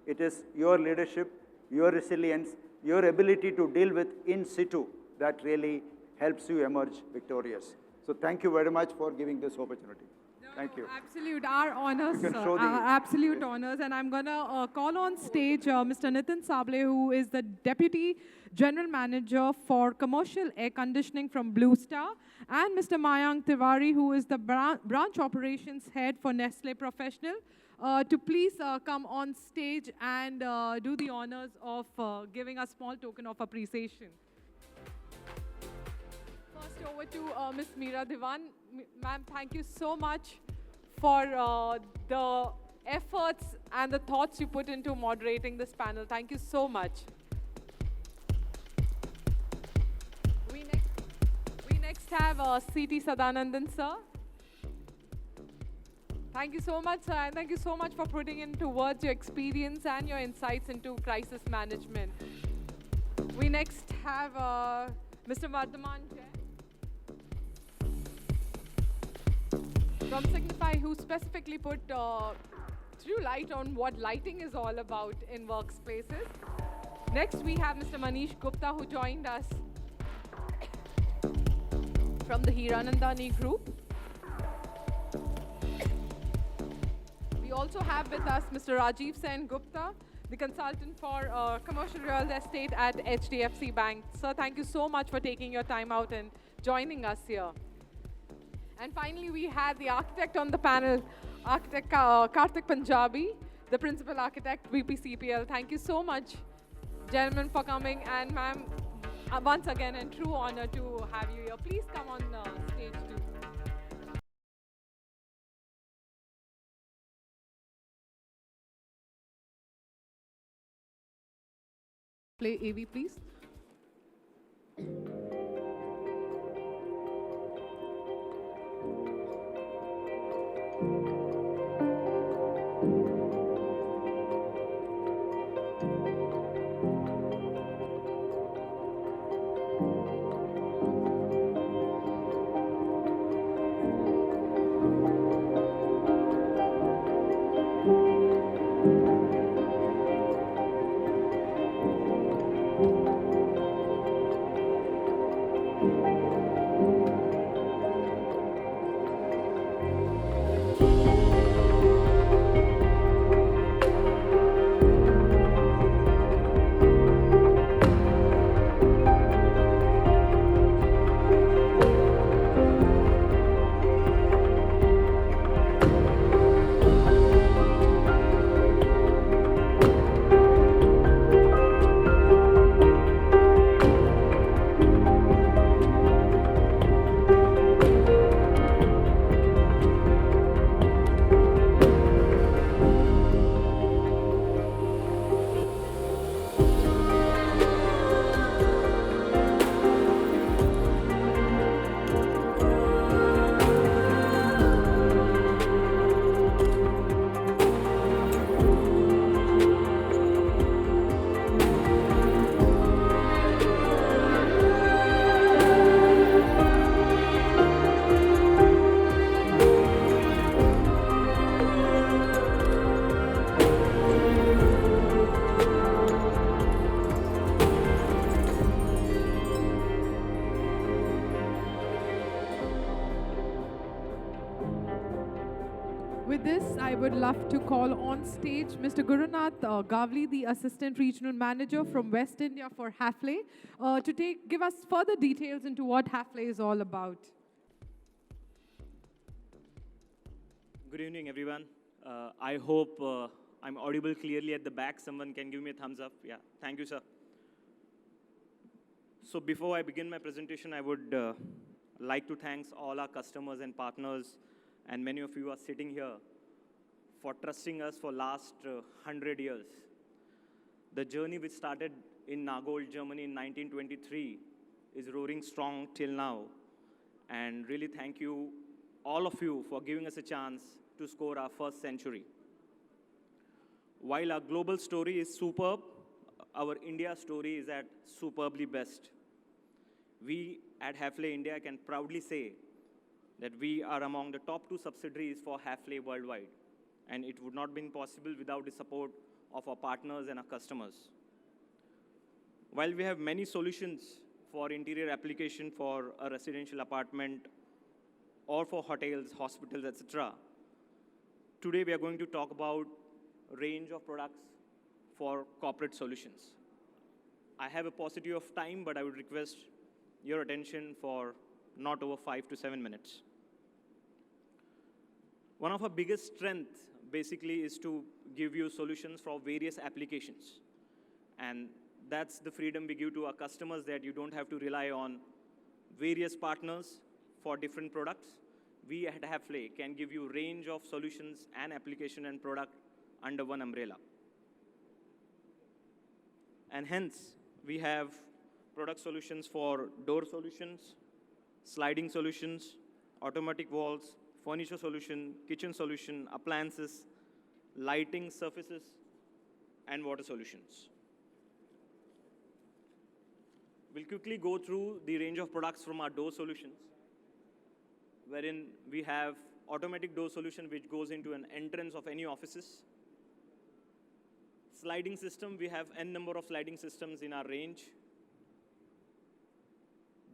It is your leadership, your resilience, your ability to deal with in situ that really helps you emerge victorious. So thank you very much for giving this opportunity. Thank you. Absolute, our honors, You can show the- absolute honors. And I'm going to call on stage Mr. Nitin Sable, who is the Deputy General Manager for Commercial Air Conditioning from Blue Star, and Mr. Mayank Tiwari, who is the Branch Operations Head for Nestle Professional, to please come on stage and do the honors of giving a small token of appreciation. First over to Ms. Meera Diwan. Ma'am, thank you so much for the efforts and the thoughts you put into moderating this panel. Thank you so much. We next have C.T. Sadanandan, sir. Thank you so much, sir, and thank you so much for putting into words your experience and your insights into crisis management. We next have Mr. Vardhaman Jain from Signify, who specifically threw light on what lighting is all about in workspaces. Next, we have Mr. Manish Gupta, who joined us from the Hiranandani Group. We also have with us Mr. Rajiv Sen Gupta, the consultant for commercial real estate at HDFC Bank. Sir, thank you so much for taking your time out and joining us here. And finally, we had the architect on the panel, Architect Karthik Punjabi, the principal architect, VPCPL. Thank you so much, gentlemen, for coming. And ma'am, once again, a true honor to have you here. Please come on stage too. Play AV, please. With this, I would love to call on stage Mr. Gurunath Gavli, the Assistant Regional Manager from West India for Hafle, to give us further details into what Hafle is all about. Good evening, everyone. I hope I'm audible clearly at the back. Someone can give me a thumbs up. Yeah, thank you, sir. So before I begin my presentation, I would like to thank all our customers and partners, and many of you are sitting here, for trusting us for last 100 years. The journey which started in Nagold, Germany in 1923 is roaring strong till now. And really thank you, all of you, for giving us a chance to score our first century. While our global story is superb, our India story is at superbly best. We at Hafle India can proudly say that we are among the top 2 subsidiaries for Hafle worldwide, and it would not have been possible without the support of our partners and our customers. While we have many solutions for interior application for a residential apartment or for hotels, hospitals, etc., today we are going to talk about a range of products for corporate solutions. I have a paucity of time, but I would request your attention for not over 5 to 7 minutes. One of our biggest strengths basically is to give you solutions for various applications. And that's the freedom we give to our customers, that you don't have to rely on various partners for different products. We at Hafle can give you a range of solutions and application and product under one umbrella. And hence, we have product solutions for door solutions, sliding solutions, automatic walls, furniture solution, kitchen solution, appliances, lighting surfaces, and water solutions. We'll quickly go through the range of products from our door solutions, wherein we have automatic door solution which goes into an entrance of any offices. Sliding system, we have n number of sliding systems in our range.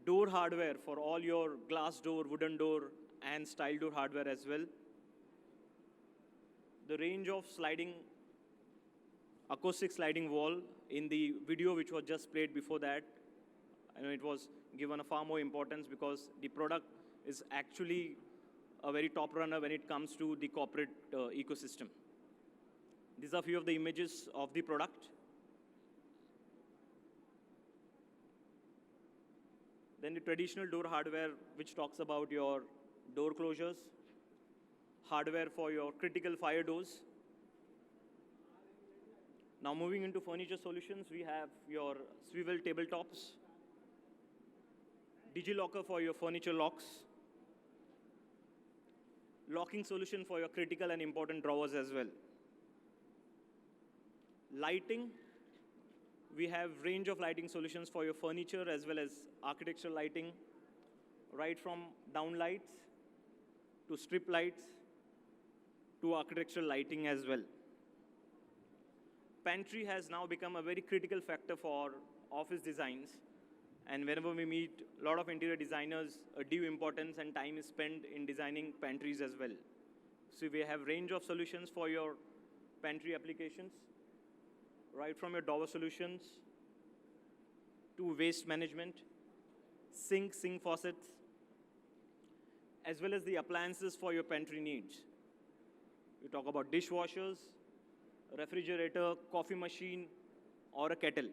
Door hardware for all your glass door, wooden door, and style door hardware as well. The range of sliding, acoustic sliding wall in the video which was just played before that, I know it was given a far more importance because the product is actually a very top runner when it comes to the corporate ecosystem. These are a few of the images of the product. Then the traditional door hardware, which talks about your door closures, hardware for your critical fire doors. Now moving into furniture solutions, we have your swivel tabletops, DigiLocker for your furniture locks, locking solution for your critical and important drawers as well. Lighting, we have range of lighting solutions for your furniture as well as architectural lighting, right from downlights to strip lights to architectural lighting as well. Pantry has now become a very critical factor for office designs, and whenever we meet a lot of interior designers, due importance and time is spent in designing pantries as well. So we have range of solutions for your pantry applications, right from your door solutions to waste management, sink faucets, as well as the appliances for your pantry needs. We talk about dishwashers, refrigerator, coffee machine, or a kettle.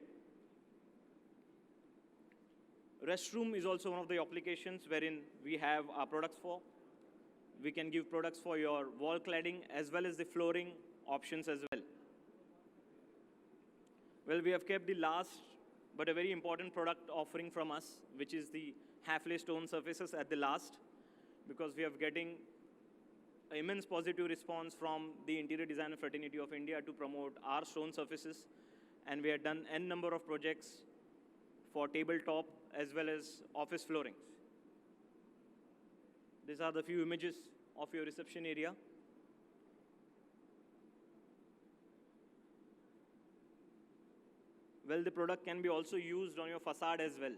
Restroom is also one of the applications wherein we have our products for. We can give products for your wall cladding as well as the flooring options as well. Well, we have kept the last but a very important product offering from us, which is the Hafle stone surfaces at the last, because we are getting immense positive response from the Interior Designer Fraternity of India to promote our stone surfaces. And we have done n number of projects for tabletop as well as office floorings. These are the few images of your reception area. Well, the product can be also used on your facade as well.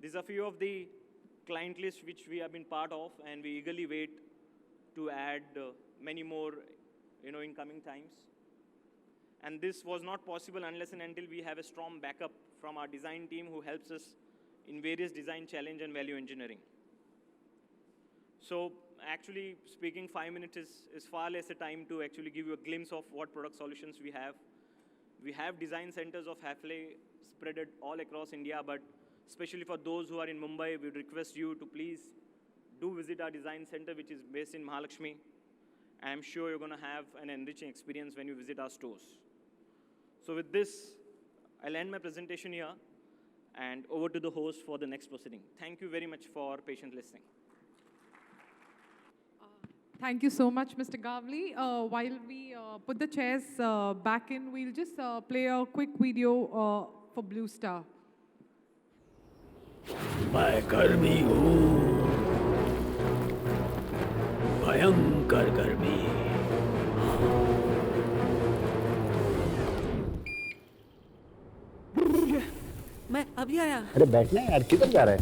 These are few of the client lists which we have been part of, and we eagerly wait to add many more, in coming times. And this was not possible unless and until we have a strong backup from our design team who helps us in various design challenge and value engineering. So actually speaking, 5 minutes is far less a time to actually give you a glimpse of what product solutions we have. We have design centers of Hafele spread all across India, but especially for those who are in Mumbai, we request you to please do visit our design center, which is based in Mahalakshmi. I'm sure you're going to have an enriching experience when you visit our stores. So with this, I'll end my presentation here and over to the host for the next proceeding. Thank you very much for patient listening. Thank you so much, Mr. Gavli. While we put the chairs back in, we'll just play a quick video for Blue Star. मैं कर्मी हूँ, भयंकर कर्मी। मैं अभी आया। अरे बैठना यार, किधर जा रहा है?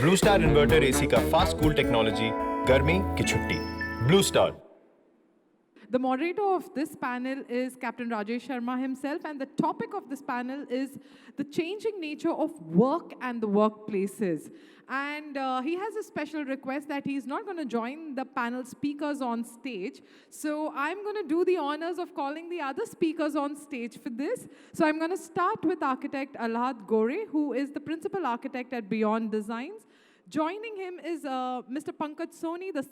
ब्लू स्टार इन्वर्टर एसी का फास्ट कूल टेक्नोलॉजी, गर्मी की छुट्टी। Blue star. The moderator of this panel is Captain Rajesh Sharma himself, and the topic of this panel is the changing nature of work and the workplaces. And he has a special request that he's not going to join the panel speakers on stage. So I'm going to do the honors of calling the other speakers on stage for this. So I'm going to start with architect Alhad Gore, who is the principal architect at Beyond Designs. Joining him is Mr. Pankaj Soni, the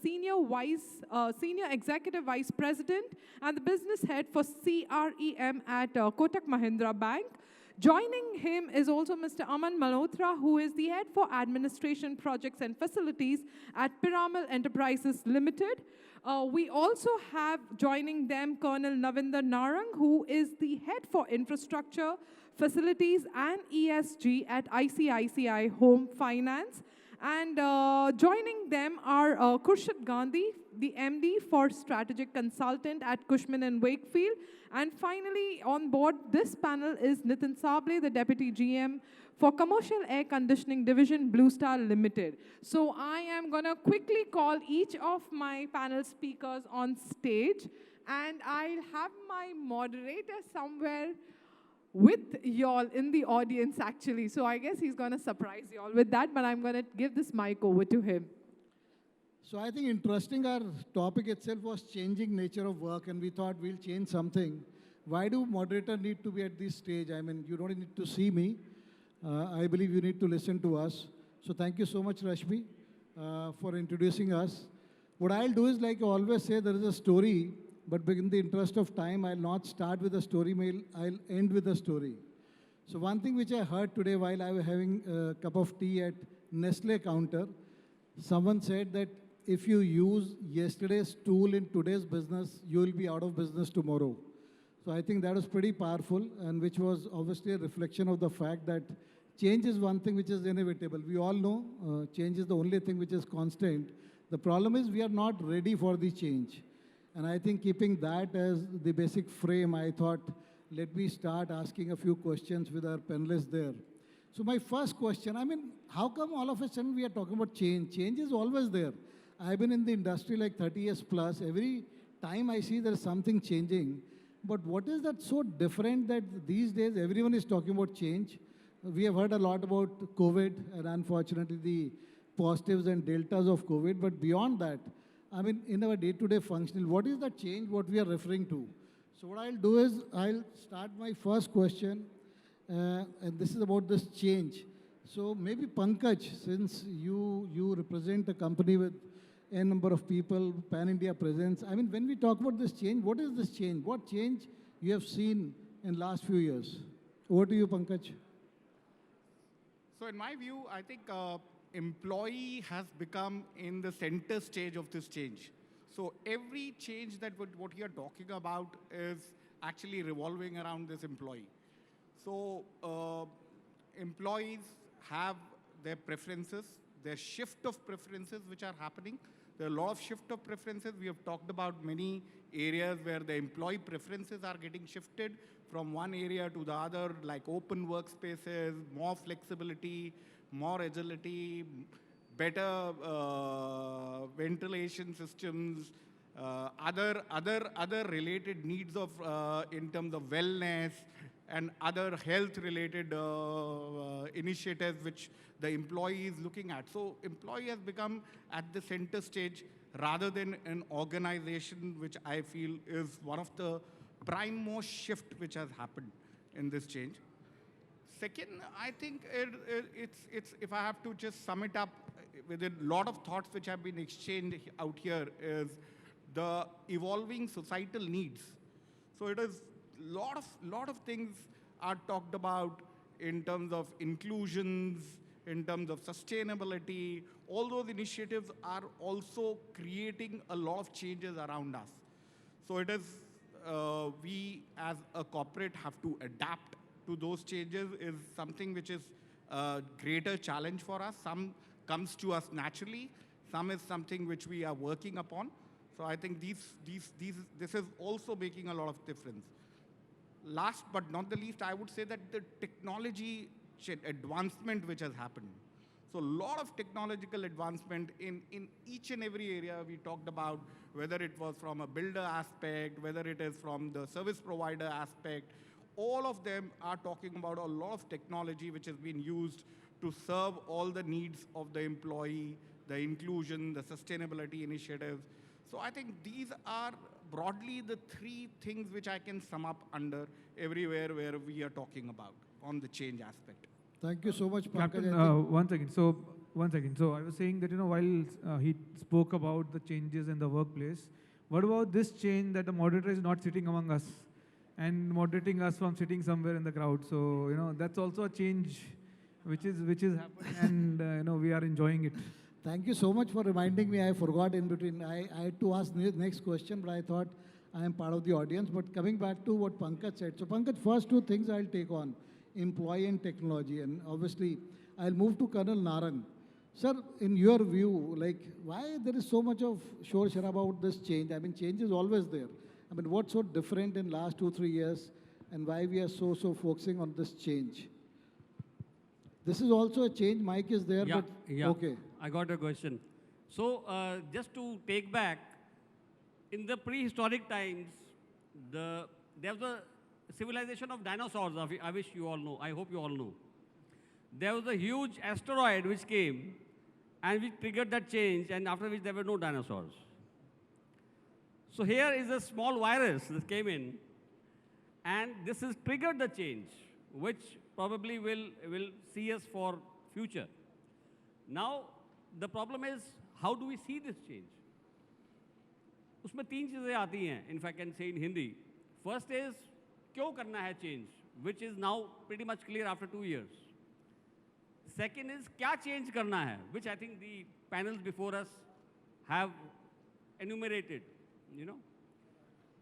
Senior Executive Vice President and the Business Head for CREM at Kotak Mahindra Bank. Joining him is also Mr. Aman Malhotra, who is the Head for Administration Projects and Facilities at Piramal Enterprises Limited. We also have joining them Colonel Navinder Narang, who is the Head for Infrastructure, Facilities and ESG at ICICI Home Finance. And joining them are Khurshid Gandhi, the MD for Strategic Consultant at Cushman & Wakefield. And finally, on board this panel is Nitin Sable, the Deputy GM for Commercial Air Conditioning Division, Blue Star Limited. So I am going to quickly call each of my panel speakers on stage, and I'll have my moderator somewhere with y'all in the audience, actually. So I guess he's going to surprise y'all with that, but I'm going to give this mic over to him. So I think interesting, our topic itself was changing nature of work, and we thought we'll change something. Why do moderator need to be at this stage? I mean, you don't need to see me. I believe you need to listen to us. So thank you so much, Rashmi, for introducing us. What I'll do is, like I always say, there is a story, but in the interest of time, I'll not start with a story, I'll end with a story. So one thing which I heard today while I was having a cup of tea at Nestle counter, someone said that if you use yesterday's tool in today's business, you will be out of business tomorrow. So I think that was pretty powerful, and which was obviously a reflection of the fact that change is one thing which is inevitable. We all know change is the only thing which is constant. The problem is we are not ready for the change. And I think keeping that as the basic frame, I thought, let me start asking a few questions with our panelists there. So my first question, I mean, how come all of a sudden we are talking about change? Change is always there. I've been in the industry like 30 years plus. Every time I see there's something changing. But what is that so different that these days everyone is talking about change? We have heard a lot about COVID and unfortunately the positives and deltas of COVID. But beyond that, I mean, in our day-to-day functional, what is the change what we are referring to? So what I'll do is I'll start my first question, and this is about this change. So maybe Pankaj, since you represent a company with a number of people, pan-India presence. I mean, when we talk about this change, what is this change? What change you have seen in last few years? Over to you, Pankaj. So in my view, I think employee has become in the center stage of this change. So every change that what you're talking about is actually revolving around this employee. So employees have their preferences, their shift of preferences which are happening. There are a lot of shift of preferences. We have talked about many areas where the employee preferences are getting shifted from one area to the other, like open workspaces, more flexibility, more agility, better ventilation systems, other related needs of in terms of wellness and other health-related initiatives which the employee is looking at. So employee has become at the center stage rather than an organization, which I feel is one of the prime most shift which has happened in this change. Second, I think it's if I have to just sum it up with a lot of thoughts which have been exchanged out here, is the evolving societal needs. So it is lot of things are talked about in terms of inclusions, in terms of sustainability. All those initiatives are also creating a lot of changes around us. So it is we as a corporate have to adapt to those changes, is something which is a greater challenge for us. Some comes to us naturally, some is something which we are working upon. So I think this is also making a lot of difference. Last but not the least, I would say that the technology advancement which has happened. So a lot of technological advancement in each and every area we talked about, whether it was from a builder aspect, whether it is from the service provider aspect, all of them are talking about a lot of technology which has been used to serve all the needs of the employee, the inclusion, the sustainability initiatives. So I think these are broadly the three things which I can sum up under everywhere where we are talking about on the change aspect. Thank you so much, Pankaj. Captain, one second. So I was saying that, while he spoke about the changes in the workplace, what about this change that the moderator is not sitting among us and moderating us from sitting somewhere in the crowd? So, that's also a change which is happening, and, we are enjoying it. Thank you so much for reminding me. I forgot in between. I had to ask the next question, but I thought I am part of the audience. But coming back to what Pankaj said. So Pankaj, first two things I'll take on, employee and technology. And obviously, I'll move to Colonel Narang. Sir, in your view, why there is so much of shore about this change? I mean, change is always there. I mean, what's so different in last 2-3 years, and why we are so focusing on this change? This is also a change. Mike is there, but okay. I got a question. So just to take back, in the prehistoric times, there was a civilization of dinosaurs. I wish you all know. I hope you all know. There was a huge asteroid which came and which triggered that change, and after which there were no dinosaurs. So here is a small virus that came in, and this has triggered the change, which probably will see us for future. Now, the problem is, how do we see this change? उसमें तीन चीज़ें आती हैं, if I can say in Hindi. First is, क्यों करना है change, which is now pretty much clear after 2 years. Second is, क्या change करना है, which I think the panels before us have enumerated,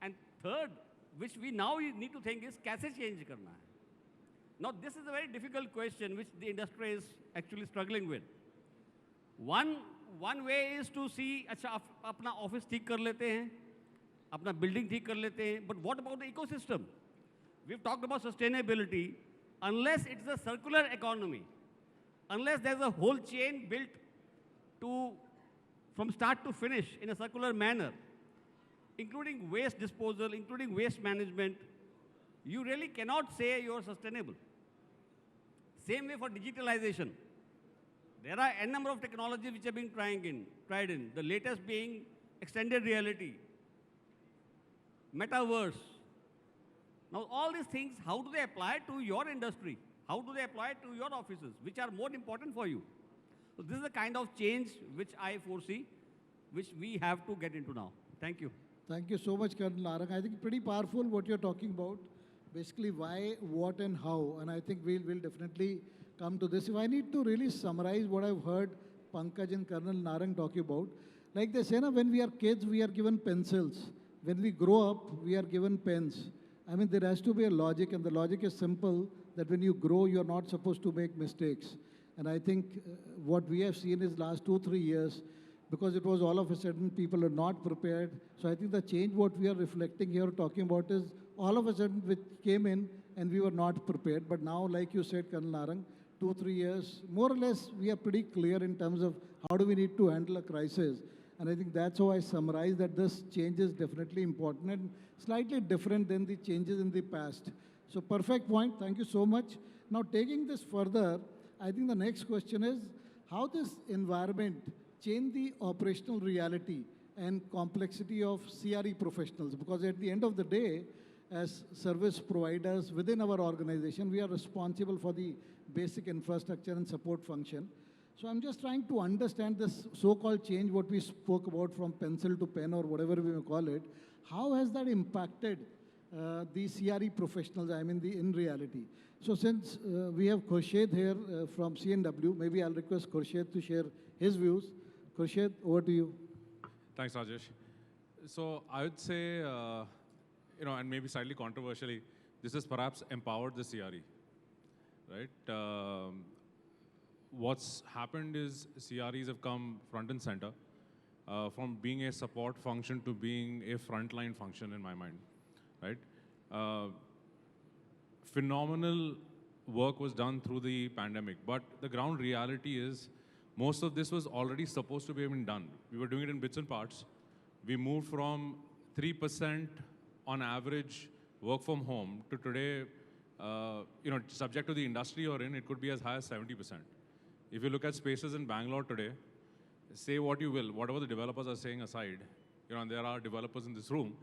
And third, which we now need to think is, कैसे change करना है. Now, this is a very difficult question which the industry is actually struggling with. One way is to see, अच्छा अपना office ठीक कर लेते हैं, अपना building ठीक कर लेते हैं, but what about the ecosystem? We've talked about sustainability. Unless it's a circular economy, unless there's a whole chain built from start to finish in a circular manner, including waste disposal, including waste management, you really cannot say you're sustainable. Same way for digitalization. There are a number of technologies which have been tried in. The latest being extended reality, metaverse. Now, all these things, how do they apply to your industry? How do they apply to your offices, which are more important for you? So this is the kind of change which I foresee, which we have to get into now. Thank you. Thank you so much, Colonel Narang. I think pretty powerful what you're talking about. Basically, why, what, and how. And I think we'll definitely come to this. If I need to really summarize what I've heard Pankaj and Colonel Narang talking about, like they say, when we are kids, we are given pencils. When we grow up, we are given pens. I mean, there has to be a logic, and the logic is simple, that when you grow, you're not supposed to make mistakes. And I think what we have seen is last 2-3 years, because it was all of a sudden people are not prepared. So I think the change what we are reflecting here, talking about is all of a sudden which came in and we were not prepared. But now, like you said, Colonel Narang, 2, 3 years, more or less, we are pretty clear in terms of how do we need to handle a crisis. And I think that's how I summarize that this change is definitely important and slightly different than the changes in the past. So perfect point. Thank you so much. Now taking this further, I think the next question is how this environment change the operational reality and complexity of CRE professionals. Because at the end of the day, as service providers within our organization, we are responsible for the basic infrastructure and support function. So I'm just trying to understand this so-called change, what we spoke about from pencil to pen or whatever we may call it. How has that impacted the CRE professionals, I mean, in reality? So since we have Khurshid here from CNW, maybe I'll request Khurshid to share his views. Khurshid, over to you. Thanks, Rajesh. So I would say, and maybe slightly controversially, this has perhaps empowered the CRE, right? What's happened is CREs have come front and center from being a support function to being a frontline function in my mind, right? Phenomenal work was done through the pandemic, but the ground reality is most of this was already supposed to be even done. We were doing it in bits and parts. We moved from 3% on average work from home to today, subject to the industry you're in, it could be as high as 70%. If you look at spaces in Bangalore today, say what you will, whatever the developers are saying aside, and there are developers in this room,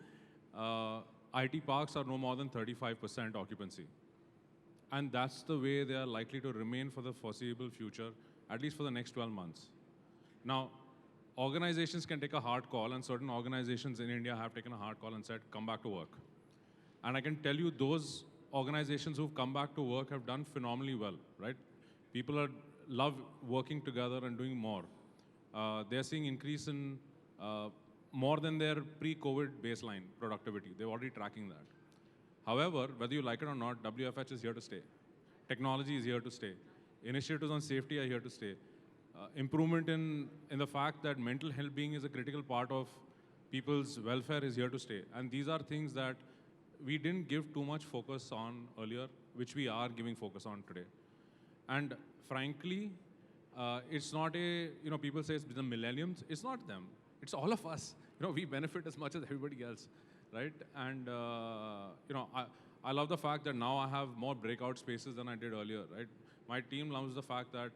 IT parks are no more than 35% occupancy. And that's the way they are likely to remain for the foreseeable future, at least for the next 12 months. Now, organizations can take a hard call, and certain organizations in India have taken a hard call and said, come back to work. And I can tell you those organizations who've come back to work have done phenomenally well, right? People love working together and doing more. They're seeing increase in more than their pre-COVID baseline productivity. They're already tracking that. However, whether you like it or not, WFH is here to stay. Technology is here to stay. Initiatives on safety are here to stay. Improvement in the fact that mental well-being is a critical part of people's welfare is here to stay. And these are things that we didn't give too much focus on earlier, which we are giving focus on today. And frankly, it's not people say it's the millenniums. It's not them. It's all of us. We benefit as much as everybody else, right? And, I love the fact that now I have more breakout spaces than I did earlier, right? My team loves the fact that,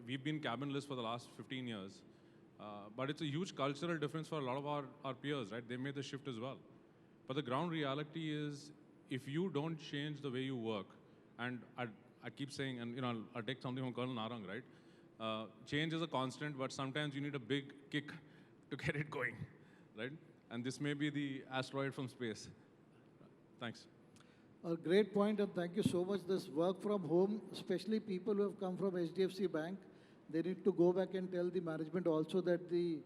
we've been cabinless for the last 15 years. But it's a huge cultural difference for a lot of our peers, right? They made the shift as well. But the ground reality is, if you don't change the way you work, and I keep saying, and I'll take something from Colonel Narang, right? Change is a constant, but sometimes you need a big kick to get it going, right? And this may be the asteroid from space. Thanks. A great point, and thank you so much. This work from home, especially people who have come from HDFC Bank, they need to go back and tell the management also that the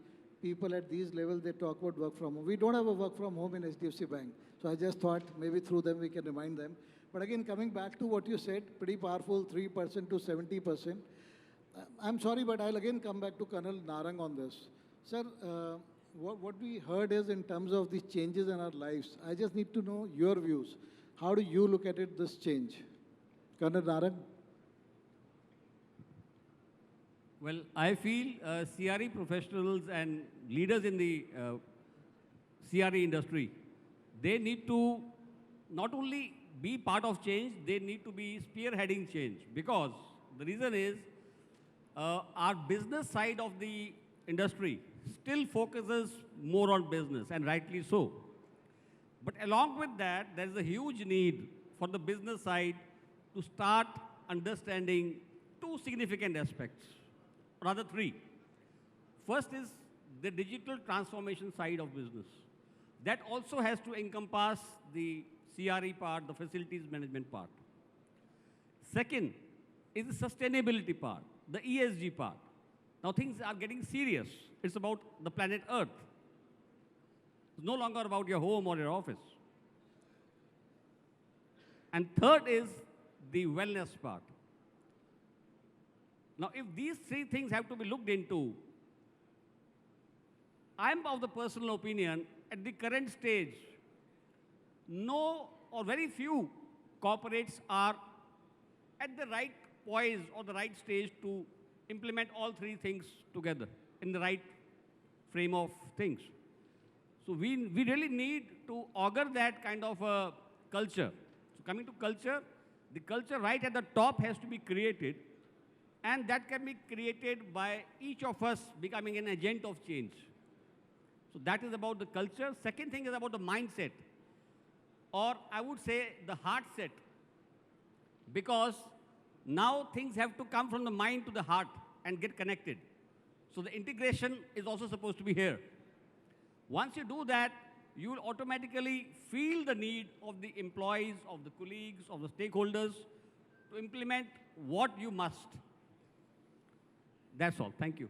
people at these levels, they talk about work from home. We don't have a work from home in HDFC Bank. So I just thought maybe through them we can remind them. But again, coming back to what you said, pretty powerful, 3% to 70%. I'm sorry, but I'll again come back to Colonel Narang on this. Sir, what we heard is in terms of these changes in our lives, I just need to know your views. How do you look at it, this change? Colonel Narang? Well, I feel CRE professionals and leaders in the CRE industry, they need to not only be part of change, they need to be spearheading change. Because the reason is our business side of the industry still focuses more on business, and rightly so. But along with that, there is a huge need for the business side to start understanding two significant aspects, rather three. First is the digital transformation side of business. That also has to encompass the CRE part, the facilities management part. Second is the sustainability part, the ESG part. Now things are getting serious. It's about the planet Earth. It's no longer about your home or your office. And third is the wellness part. Now, if these three things have to be looked into, I'm of the personal opinion, at the current stage, no or very few corporates are at the right poise or the right stage to implement all three things together in the right frame of things. So we really need to augur that kind of a culture. So coming to culture, the culture right at the top has to be created, and that can be created by each of us becoming an agent of change. So that is about the culture. Second thing is about the mindset, or I would say the heart set, because now things have to come from the mind to the heart and get connected. So the integration is also supposed to be here. Once you do that, you will automatically feel the need of the employees, of the colleagues, of the stakeholders to implement what you must. That's all. Thank you.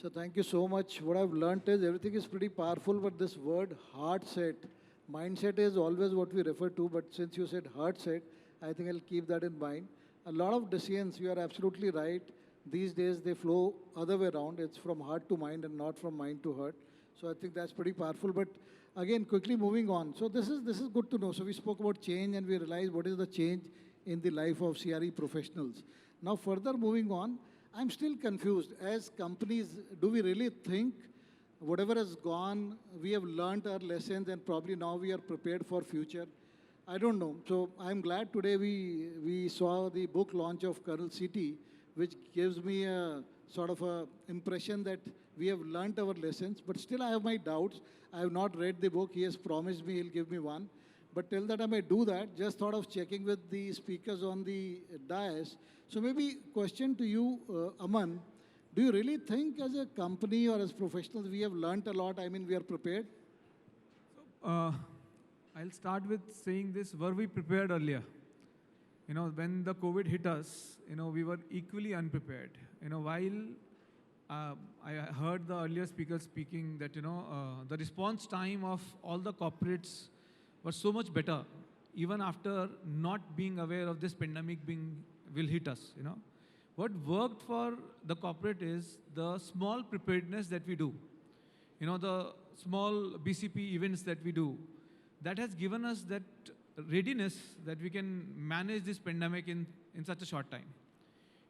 So thank you so much. What I've learned is everything is pretty powerful, but this word heart set, mindset is always what we refer to, but since you said heart set, I think I'll keep that in mind. A lot of decisions, you are absolutely right. These days they flow other way around. It's from heart to mind and not from mind to heart. So I think that's pretty powerful. But again, quickly moving on. So this is good to know. So we spoke about change and we realized what is the change in the life of CRE professionals. Now further moving on, I'm still confused. As companies, do we really think whatever has gone, we have learned our lessons and probably now we are prepared for future? I don't know. So I'm glad today we saw the book launch of Colonel CT, which gives me a sort of a impression that we have learnt our lessons, but still I have my doubts. I have not read the book. He has promised me he'll give me one. But till that I may do that, just thought of checking with the speakers on the dais. So maybe question to you, Aman, do you really think as a company or as professionals we have learnt a lot? I mean, we are prepared? I'll start with saying this, were we prepared earlier? You know, when the COVID hit us, you know, we were equally unprepared. You know, while I heard the earlier speaker speaking that, you know, the response time of all the corporates was so much better, even after not being aware of this pandemic will hit us, you know. What worked for the corporate is the small preparedness that we do. You know, the small BCP events that we do, that has given us that readiness that we can manage this pandemic in such a short time.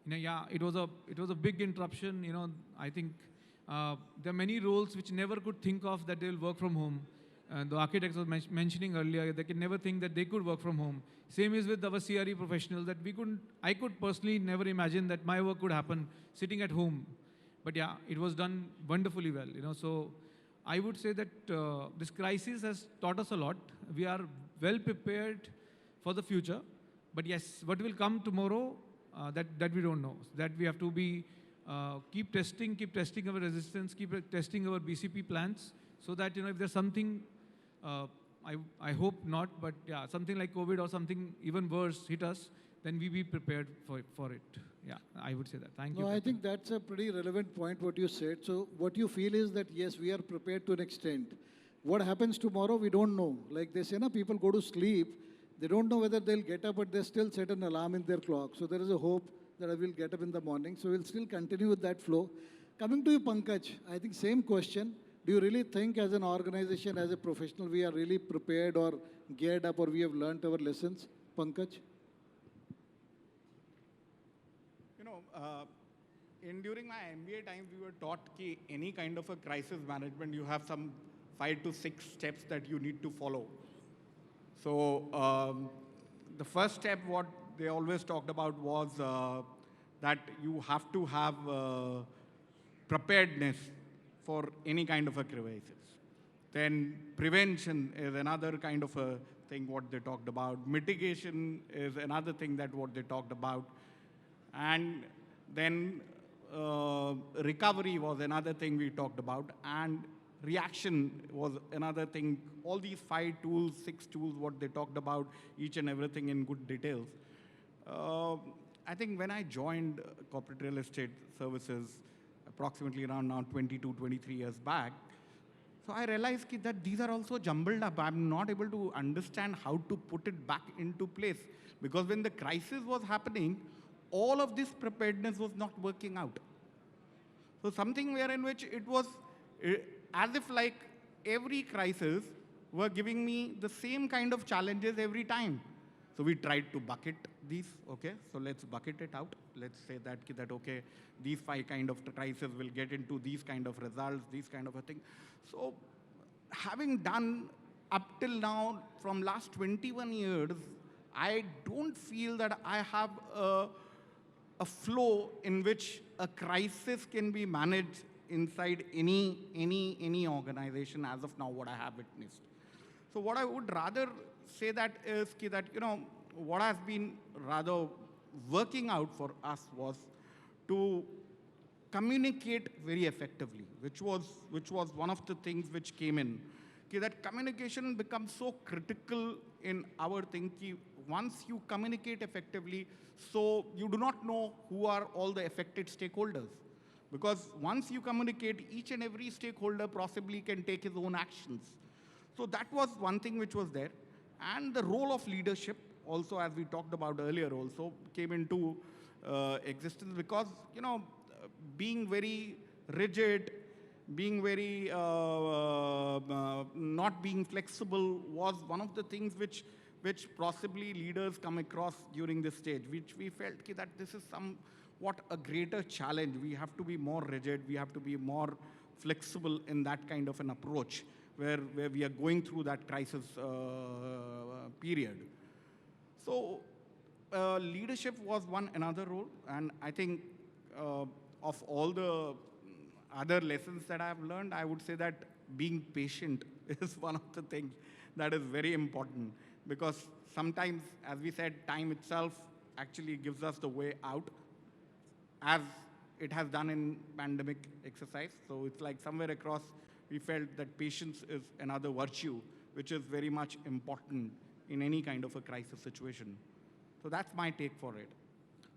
You know, yeah, it was a big interruption. You know, I think there are many roles which never could think of that they will work from home. The architects was mentioning earlier, they can never think that they could work from home. Same is with our CRE professionals that I could personally never imagine that my work could happen sitting at home. But yeah, it was done wonderfully well. You know, so I would say that this crisis has taught us a lot. We are well prepared for the future. But yes, what will come tomorrow, that we don't know. That we have to be, keep testing our resistance, keep testing our BCP plans, so that, you know, if there's something, I hope not, but yeah, something like COVID or something even worse hit us, then we be prepared for it. Yeah, I would say that. Thank you. No, I think that's a pretty relevant point, what you said. So what you feel is that, yes, we are prepared to an extent. What happens tomorrow, we don't know. Like they say, people go to sleep, they don't know whether they'll get up, but they still set an alarm in their clock. So there is a hope that I will get up in the morning. So we'll still continue with that flow. Coming to you, Pankaj, I think same question. Do you really think as an organization, as a professional, we are really prepared or geared up or we have learnt our lessons? Pankaj? You know, during my MBA time, we were taught that any kind of a crisis management, you have some 5 to 6 steps that you need to follow. So the first step, what they always talked about was that you have to have preparedness for any kind of a crisis. Then prevention is another kind of a thing what they talked about. Mitigation is another thing that what they talked about. And then recovery was another thing we talked about. And reaction was another thing. All these 5 tools, 6 tools, what they talked about, each and everything in good details. I think when I joined corporate real estate services, approximately around now 22, 23 years back, so I realized that these are also jumbled up. I'm not able to understand how to put it back into place. Because when the crisis was happening, all of this preparedness was not working out. So something where in which it was as if like every crisis were giving me the same kind of challenges every time. So we tried to bucket these, okay? So let's bucket it out. Let's say that, okay, these 5 kind of crises will get into these kind of results, these kind of a thing. So having done up till now, from last 21 years, I don't feel that I have a flow in which a crisis can be managed inside any organization as of now, what I have witnessed. So what I would rather say that is that, what has been rather working out for us was to communicate very effectively, which was one of the things which came in. That communication becomes so critical in our thinking. Once you communicate effectively, so you do not know who are all the affected stakeholders. Because once you communicate, each and every stakeholder possibly can take his own actions. So that was one thing which was there. And the role of leadership also, as we talked about earlier, also came into existence because, being very rigid, being very not being flexible was one of the things which possibly leaders come across during this stage, which we felt that this is somewhat a greater challenge. We have to be more rigid, we have to be more flexible in that kind of an approach where we are going through that crisis period. So leadership was another role, and I think of all the other lessons that I have learned, I would say that being patient is one of the things that is very important, because sometimes, as we said, time itself actually gives us the way out, as it has done in pandemic exercise. So it's like somewhere across, we felt that patience is another virtue, which is very much important in any kind of a crisis situation. So that's my take for it.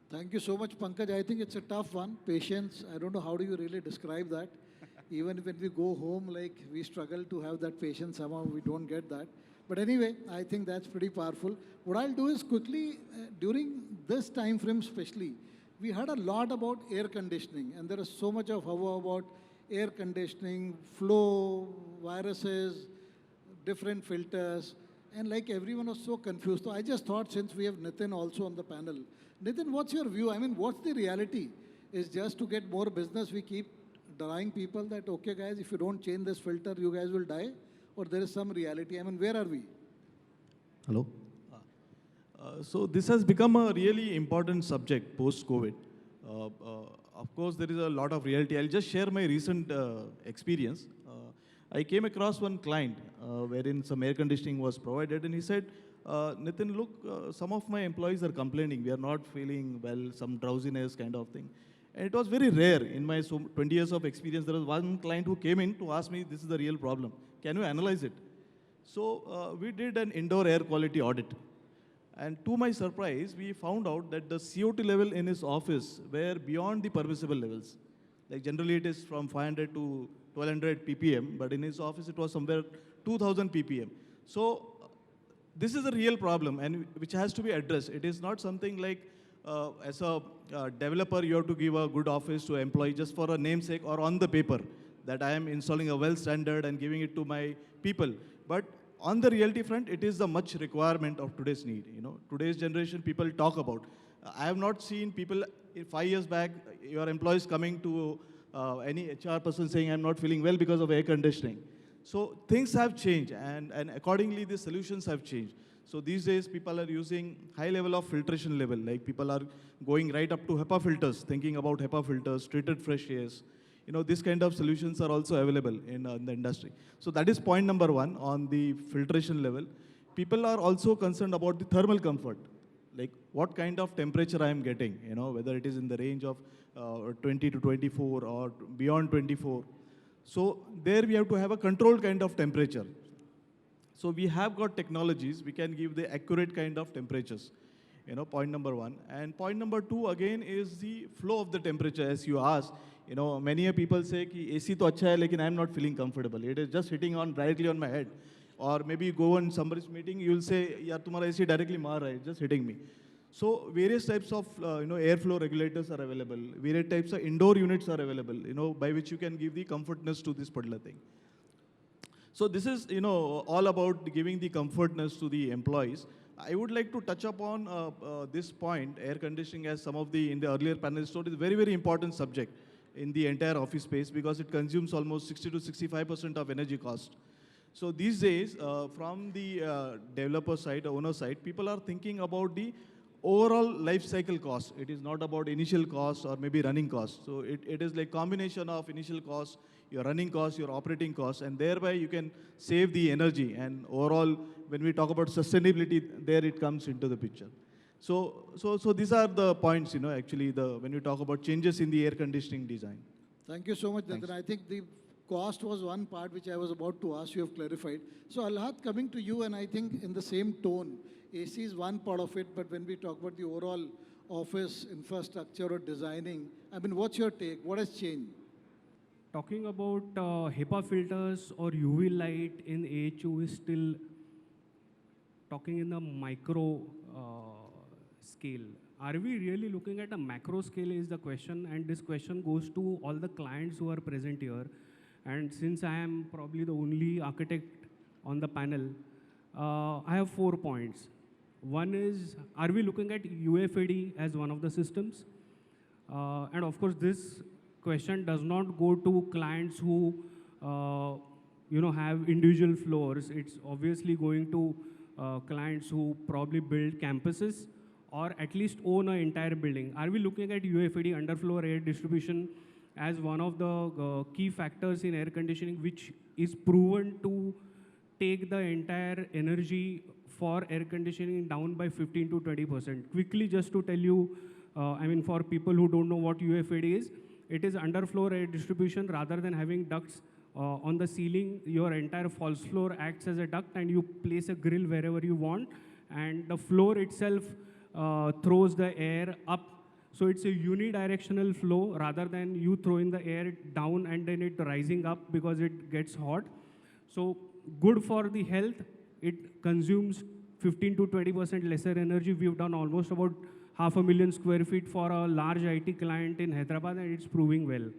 Thank you so much, Pankaj. I think it's a tough one. Patience, I don't know how do you really describe that. Even when we go home, like we struggle to have that patience, somehow we don't get that. But anyway, I think that's pretty powerful. What I'll do is quickly, during this time frame especially, we heard a lot about air conditioning, and there is so much of hubbub about air conditioning, flow, viruses, different filters, and like everyone was so confused. So I just thought, since we have Nitin also on the panel, Nitin, what's your view? I mean, what's the reality? Is just to get more business, we keep denying people that, okay, guys, if you don't change this filter, you guys will die? Or there is some reality? I mean, where are we? Hello? So this has become a really important subject post-COVID. Of course, there is a lot of reality. I'll just share my recent experience. I came across one client wherein some air conditioning was provided, and he said, Nitin, look, some of my employees are complaining. We are not feeling well, some drowsiness kind of thing. And it was very rare. In my 20 years of experience, there was one client who came in to ask me, this is the real problem. Can you analyze it? So we did an indoor air quality audit. And to my surprise, we found out that the CO2 level in his office were beyond the permissible levels. Like generally it is from 500 to 1200 ppm, but in his office it was somewhere 2000 ppm. So this is a real problem, and which has to be addressed. It is not something like as a developer you have to give a good office to employee just for a namesake or on the paper that I am installing a well standard and giving it to my people. But on the reality front, it is the much requirement of today's need. Today's generation people talk about. I have not seen people 5 years back, your employees coming to any HR person saying, I'm not feeling well because of air conditioning. So things have changed, and accordingly the solutions have changed. So these days people are using high level of filtration level, like people are going right up to HEPA filters, thinking about HEPA filters, treated fresh airs. This kind of solutions are also available in the industry. So that is point number one on the filtration level. People are also concerned about the thermal comfort, like what kind of temperature I am getting, whether it is in the range of 20 to 24 or beyond 24. So there we have to have a controlled kind of temperature. So we have got technologies, we can give the accurate kind of temperatures, point number one. And point number two, again, is the flow of the temperature, as you asked. Many people say, ki AC to acha hai, lekin I'm not feeling comfortable. It is just hitting directly on my head. Or maybe you go in somebody's meeting, you'll say, yaar, tumhara AC directly maar raha hai, just hitting me. So various types of airflow regulators are available. Various types of indoor units are available, by which you can give the comfortness to this particular thing. So this is, all about giving the comfortness to the employees. I would like to touch upon this point, air conditioning, as some of the, in the earlier panelists told, is a very, very important subject in the entire office space because it consumes almost 60 to 65% of energy cost. So these days, from the developer side, owner side, people are thinking about the overall life cycle cost. It is not about initial cost or maybe running cost. So it is like combination of initial cost, your running cost, your operating cost, and thereby you can save the energy. And overall, when we talk about sustainability, there it comes into the picture. So these are the points, actually, when we talk about changes in the air conditioning design. Thank you so much, Nitin. I think the cost was one part which I was about to ask, you have clarified. So Alhat, coming to you, and I think in the same tone, AC is one part of it, but when we talk about the overall office infrastructure or designing, I mean, what's your take? What has changed? Talking about HEPA filters or UV light in AHU is still talking in the micro scale. Are we really looking at a macro scale is the question, and this question goes to all the clients who are present here. And since I am probably the only architect on the panel, I have 4 points. One is, are we looking at UFAD as one of the systems? And of course, this question does not go to clients who have individual floors. It's obviously going to clients who probably build campuses or at least own an entire building. Are we looking at UFAD, underfloor air distribution, as one of the key factors in air conditioning, which is proven to take the entire energy for air conditioning down by 15 to 20%. Quickly, just to tell you, for people who don't know what UFAD is, it is underfloor air distribution. Rather than having ducts on the ceiling, your entire false floor acts as a duct and you place a grill wherever you want, and the floor itself throws the air up. So it's a unidirectional flow rather than you throwing the air down and then it rising up because it gets hot. So good for the health. It consumes 15 to 20% lesser energy. We've done almost about 500,000 square feet for a large IT client in Hyderabad, and it's proving well.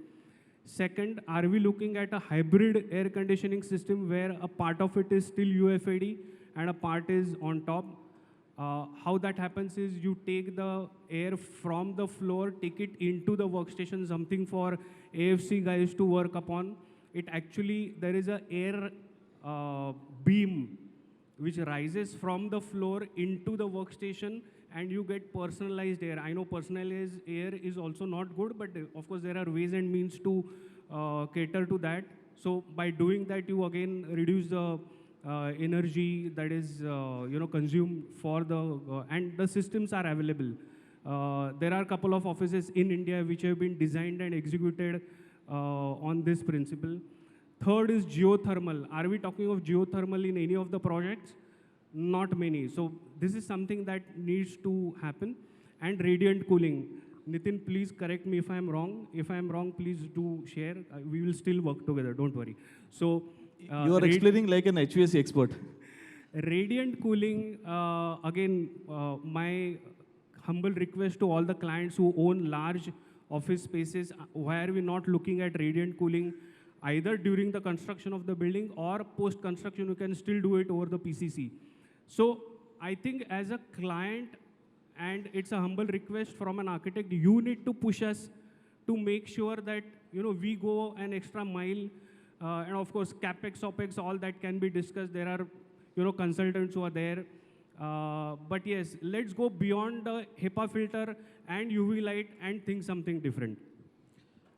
Second, are we looking at a hybrid air conditioning system where a part of it is still UFAD and a part is on top? How that happens is you take the air from the floor, take it into the workstation, something for AFC guys to work upon. It actually, there is a air beam which rises from the floor into the workstation and you get personalized air. I know personalized air is also not good, but of course there are ways and means to cater to that. So by doing that, you again reduce the energy that is consumed for the, and the systems are available. There are a couple of offices in India which have been designed and executed on this principle. Third is geothermal. Are we talking of geothermal in any of the projects? Not many. So this is something that needs to happen. And radiant cooling. Nitin, please correct me if I'm wrong. If I'm wrong, please do share. We will still work together, don't worry. So you are explaining like an HVAC expert. Radiant cooling, again, my humble request to all the clients who own large office spaces, why are we not looking at radiant cooling either during the construction of the building or post-construction? You can still do it over the PCC. So I think as a client, and it's a humble request from an architect, you need to push us to make sure that we go an extra mile. And of course, CapEx, OpEx, all that can be discussed. There are consultants who are there. But yes, let's go beyond the HEPA filter and UV light and think something different.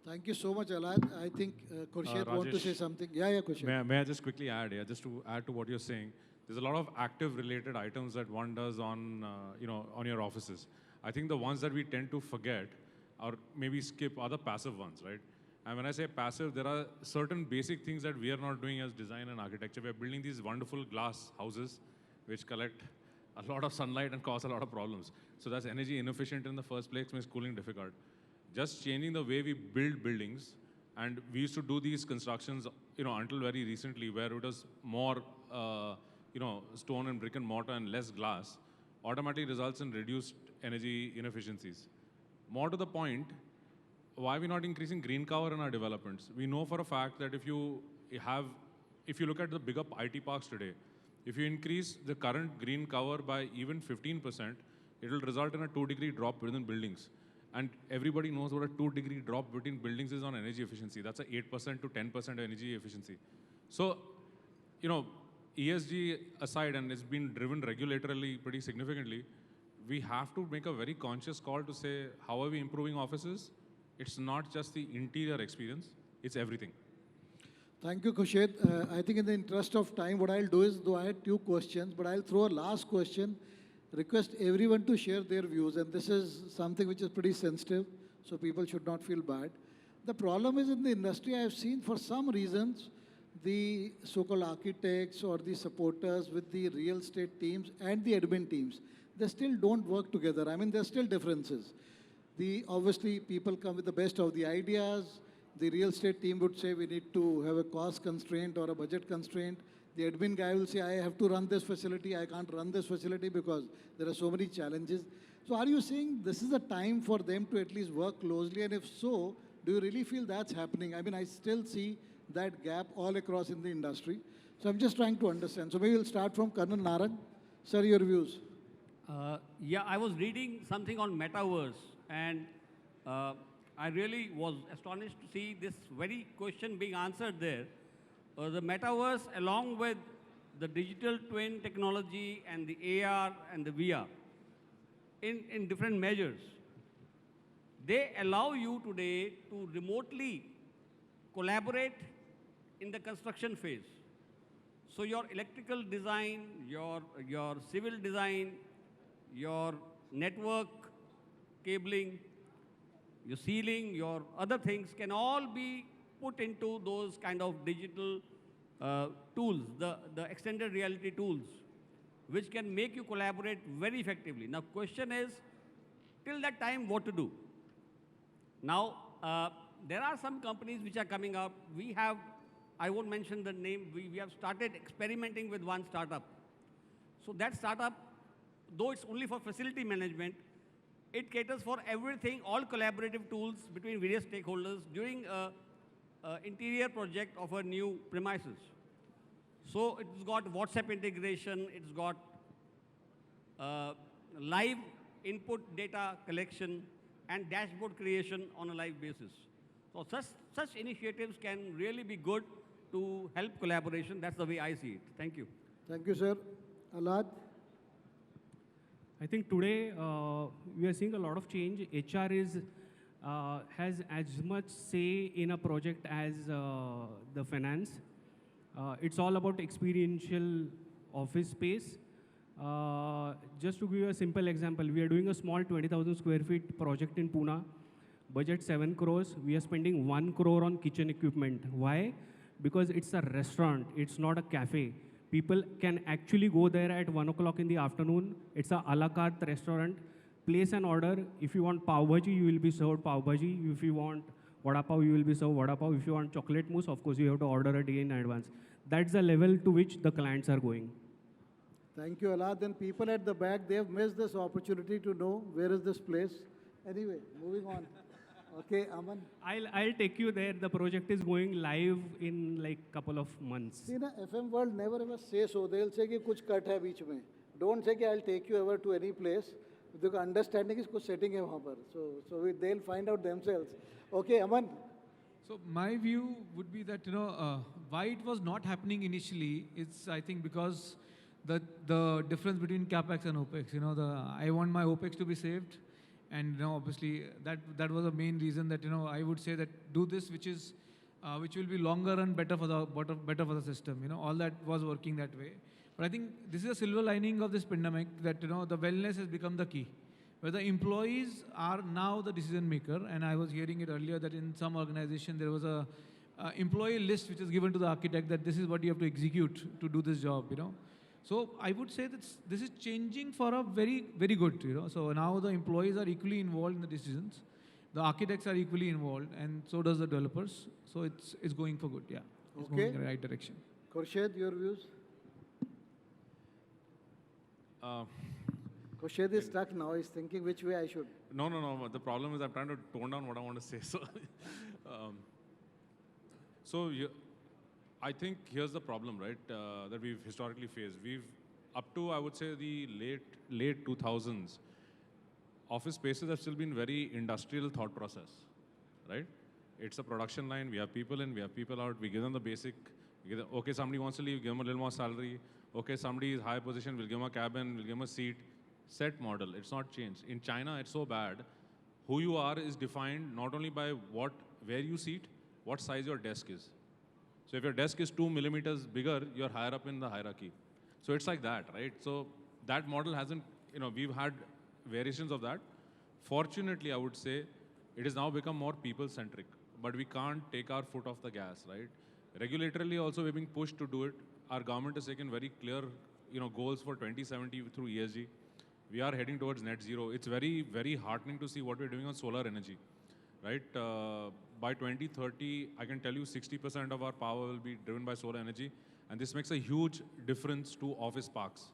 Thank you so much, Alad. I think Khurshid wants to say something. Yeah, Khurshid. May I just quickly add, just to add to what you're saying, there's a lot of active related items that one does on, on your offices. I think the ones that we tend to forget or maybe skip are the passive ones, right? And when I say passive, there are certain basic things that we are not doing as design and architecture. We're building these wonderful glass houses which collect a lot of sunlight and cause a lot of problems. So that's energy inefficient in the first place, makes cooling difficult. Just changing the way we build buildings, and we used to do these constructions, until very recently, where it was more, stone and brick and mortar and less glass, automatically results in reduced energy inefficiencies. More to the point, why are we not increasing green cover in our developments? We know for a fact that if you look at the bigger IT parks today, If you increase the current green cover by even 15%, it will result in a 2-degree drop within buildings. And everybody knows what a 2-degree drop between buildings is on energy efficiency. That's a 8% to 10% energy efficiency. So, ESG aside, and it's been driven regulatorily pretty significantly, we have to make a very conscious call to say, how are we improving offices? It's not just the interior experience, it's everything. Thank you, Khurshed. I think in the interest of time, what I'll do is, though I had 2 questions, but I'll throw a last question, request everyone to share their views, and this is something which is pretty sensitive, so people should not feel bad. The problem is in the industry, I have seen for some reasons, the so-called architects or the supporters with the real estate teams and the admin teams, they still don't work together. I mean, there's still differences. Obviously, people come with the best of the ideas. The real estate team would say we need to have a cost constraint or a budget constraint. The admin guy will say, I have to run this facility. I can't run this facility because there are so many challenges. So are you saying this is a time for them to at least work closely? And if so, do you really feel that's happening? I mean, I still see that gap all across in the industry. So I'm just trying to understand. So maybe we'll start from Karnan Narang. Sir, your views. Yeah, I was reading something on metaverse, and I really was astonished to see this very question being answered there. The metaverse, along with the digital twin technology and the AR and the VR, in different measures, they allow you today to remotely collaborate in the construction phase. So your electrical design, your civil design, your network cabling, your ceiling, your other things can all be put into those kind of digital tools, the extended reality tools, which can make you collaborate very effectively. Now, question is, till that time, what to do? Now, there are some companies which are coming up. We have, I won't mention the name, we have started experimenting with one startup. So that startup, though it's only for facility management, it caters for everything, all collaborative tools between various stakeholders during interior project of a new premises. So it's got WhatsApp integration, it's got live input data collection and dashboard creation on a live basis. So such initiatives can really be good to help collaboration. That's the way I see it. Thank you. Thank you, sir. Alad? I think today we are seeing a lot of change. HR has as much say in a project as the finance. It's all about experiential office space. Just to give you a simple example, we are doing a small 20,000 square feet project in Pune. Budget 7 crores. We are spending 1 crore on kitchen equipment. Why? Because it's a restaurant. It's not a cafe. People can actually go there at 1 o'clock in the afternoon. It's a la carte restaurant. Place an order. If you want pav bhaji, you will be served pav bhaji. If you want vada pav, you will be served vada pav. If you want chocolate mousse, of course, you have to order a day in advance. That's the level to which the clients are going. Thank you, Alad. Then people at the back, they have missed this opportunity to know where is this place. Anyway, moving on. Okay, Aman. I'll take you there. The project is going live in like couple of months. See, na, FM world never ever say so. They'll say कि कुछ cut है बीच में. Don't say कि I'll take you ever to any place. The understanding is कुछ setting है वहाँ पर. So they'll find out themselves. Okay, Aman. So my view would be that why it was not happening initially. It's I think because the difference between capex and opex. I want my opex to be saved. And obviously that was the main reason that I would say that do this which will be longer and better for the system. All that was working that way. But I think this is a silver lining of this pandemic that the wellness has become the key. Where the employees are now the decision maker, and I was hearing it earlier that in some organization there was a employee list which is given to the architect that this is what you have to execute to do this job. So I would say that this is changing for a very, very good, So now the employees are equally involved in the decisions. The architects are equally involved, and so does the developers. So it's going for good, yeah. It's going in the right direction. Khurshed, your views? Khurshed is stuck now. He's thinking which way I should. No. The problem is I'm trying to tone down what I want to say. So I think here's the problem, right, that we've historically faced. We've, up to, I would say, the late 2000s, office spaces have still been very industrial thought process, right? It's a production line, we have people in, we have people out, we give them the basic, okay, somebody wants to leave, give them a little more salary. Okay, somebody is high position, we'll give them a cabin, we'll give them a seat. Set model, it's not changed. In China, it's so bad. Who you are is defined not only by where you sit, what size your desk is. So if your desk is 2 millimeters bigger, you're higher up in the hierarchy. So it's like that, right? So that model hasn't, we've had variations of that. Fortunately, I would say, it has now become more people-centric. But we can't take our foot off the gas, right? Regulatorily also, we're being pushed to do it. Our government has taken very clear, goals for 2070 through ESG. We are heading towards net zero. It's very, very heartening to see what we're doing on solar energy, right? By 2030, I can tell you 60% of our power will be driven by solar energy. And this makes a huge difference to office parks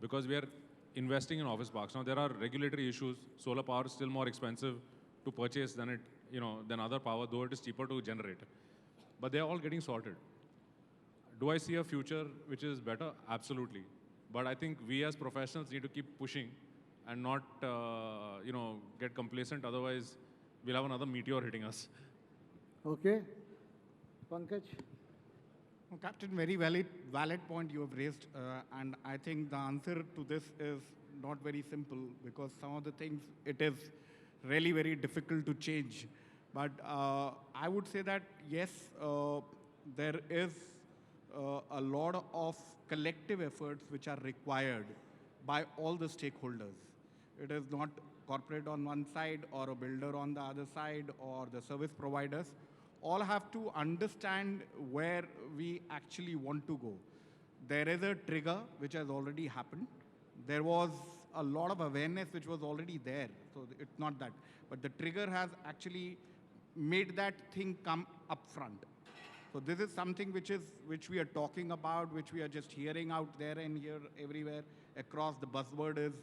because we are investing in office parks. Now, there are regulatory issues. Solar power is still more expensive to purchase than than other power, though it is cheaper to generate. But they're all getting sorted. Do I see a future which is better? Absolutely. But I think we as professionals need to keep pushing and not, get complacent. Otherwise, we'll have another meteor hitting us. Okay. Pankaj? Well, Captain, very valid point you have raised. And I think the answer to this is not very simple because some of the things, it is really very difficult to change. But I would say that, yes, there is a lot of collective efforts which are required by all the stakeholders. It is not corporate on one side or a builder on the other side or the service providers. All have to understand where we actually want to go. There is a trigger which has already happened. There was a lot of awareness which was already there. So it's not that. But the trigger has actually made that thing come up front. So this is something which we are talking about, which we are just hearing out there and here everywhere across. The buzzword is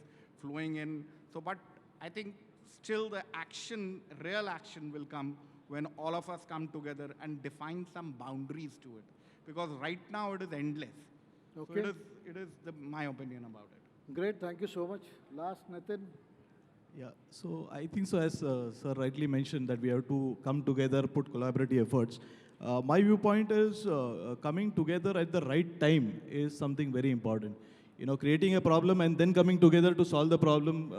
flowing in. So, but I think still the action, real action will come when all of us come together and define some boundaries to it. Because right now it is endless. Okay. So it is my opinion about it. Great, thank you so much. Last, Nitin. Yeah, so I think so, as Sir rightly mentioned, that we have to come together, put collaborative efforts. My viewpoint is coming together at the right time is something very important. Creating a problem and then coming together to solve the problem,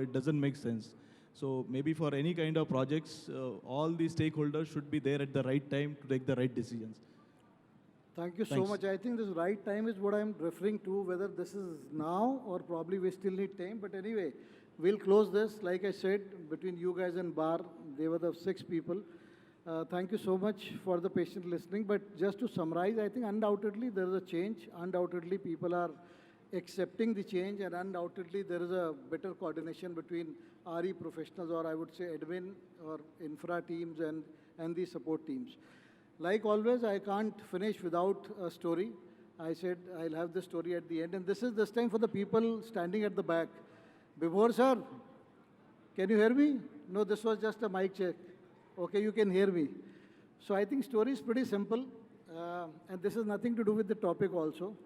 it doesn't make sense. So maybe for any kind of projects, all the stakeholders should be there at the right time to take the right decisions. Thank you Thanks. so much. I think this right time is what I'm referring to, whether this is now or probably we still need time. But anyway, we'll close this. Like I said, between you guys and Bar, they were the 6 people. Thank you so much for the patient listening. But just to summarize, I think undoubtedly there is a change. Undoubtedly people are accepting the change, and undoubtedly there is a better coordination between RE professionals, or I would say admin or infra teams and the support teams. Like always, I can't finish without a story. I said I'll have the story at the end, and this is this time for the people standing at the back. Vibhor sir, can you hear me? No, this was just a mic check. Okay, you can hear me. So I think story is pretty simple, and this has nothing to do with the topic also.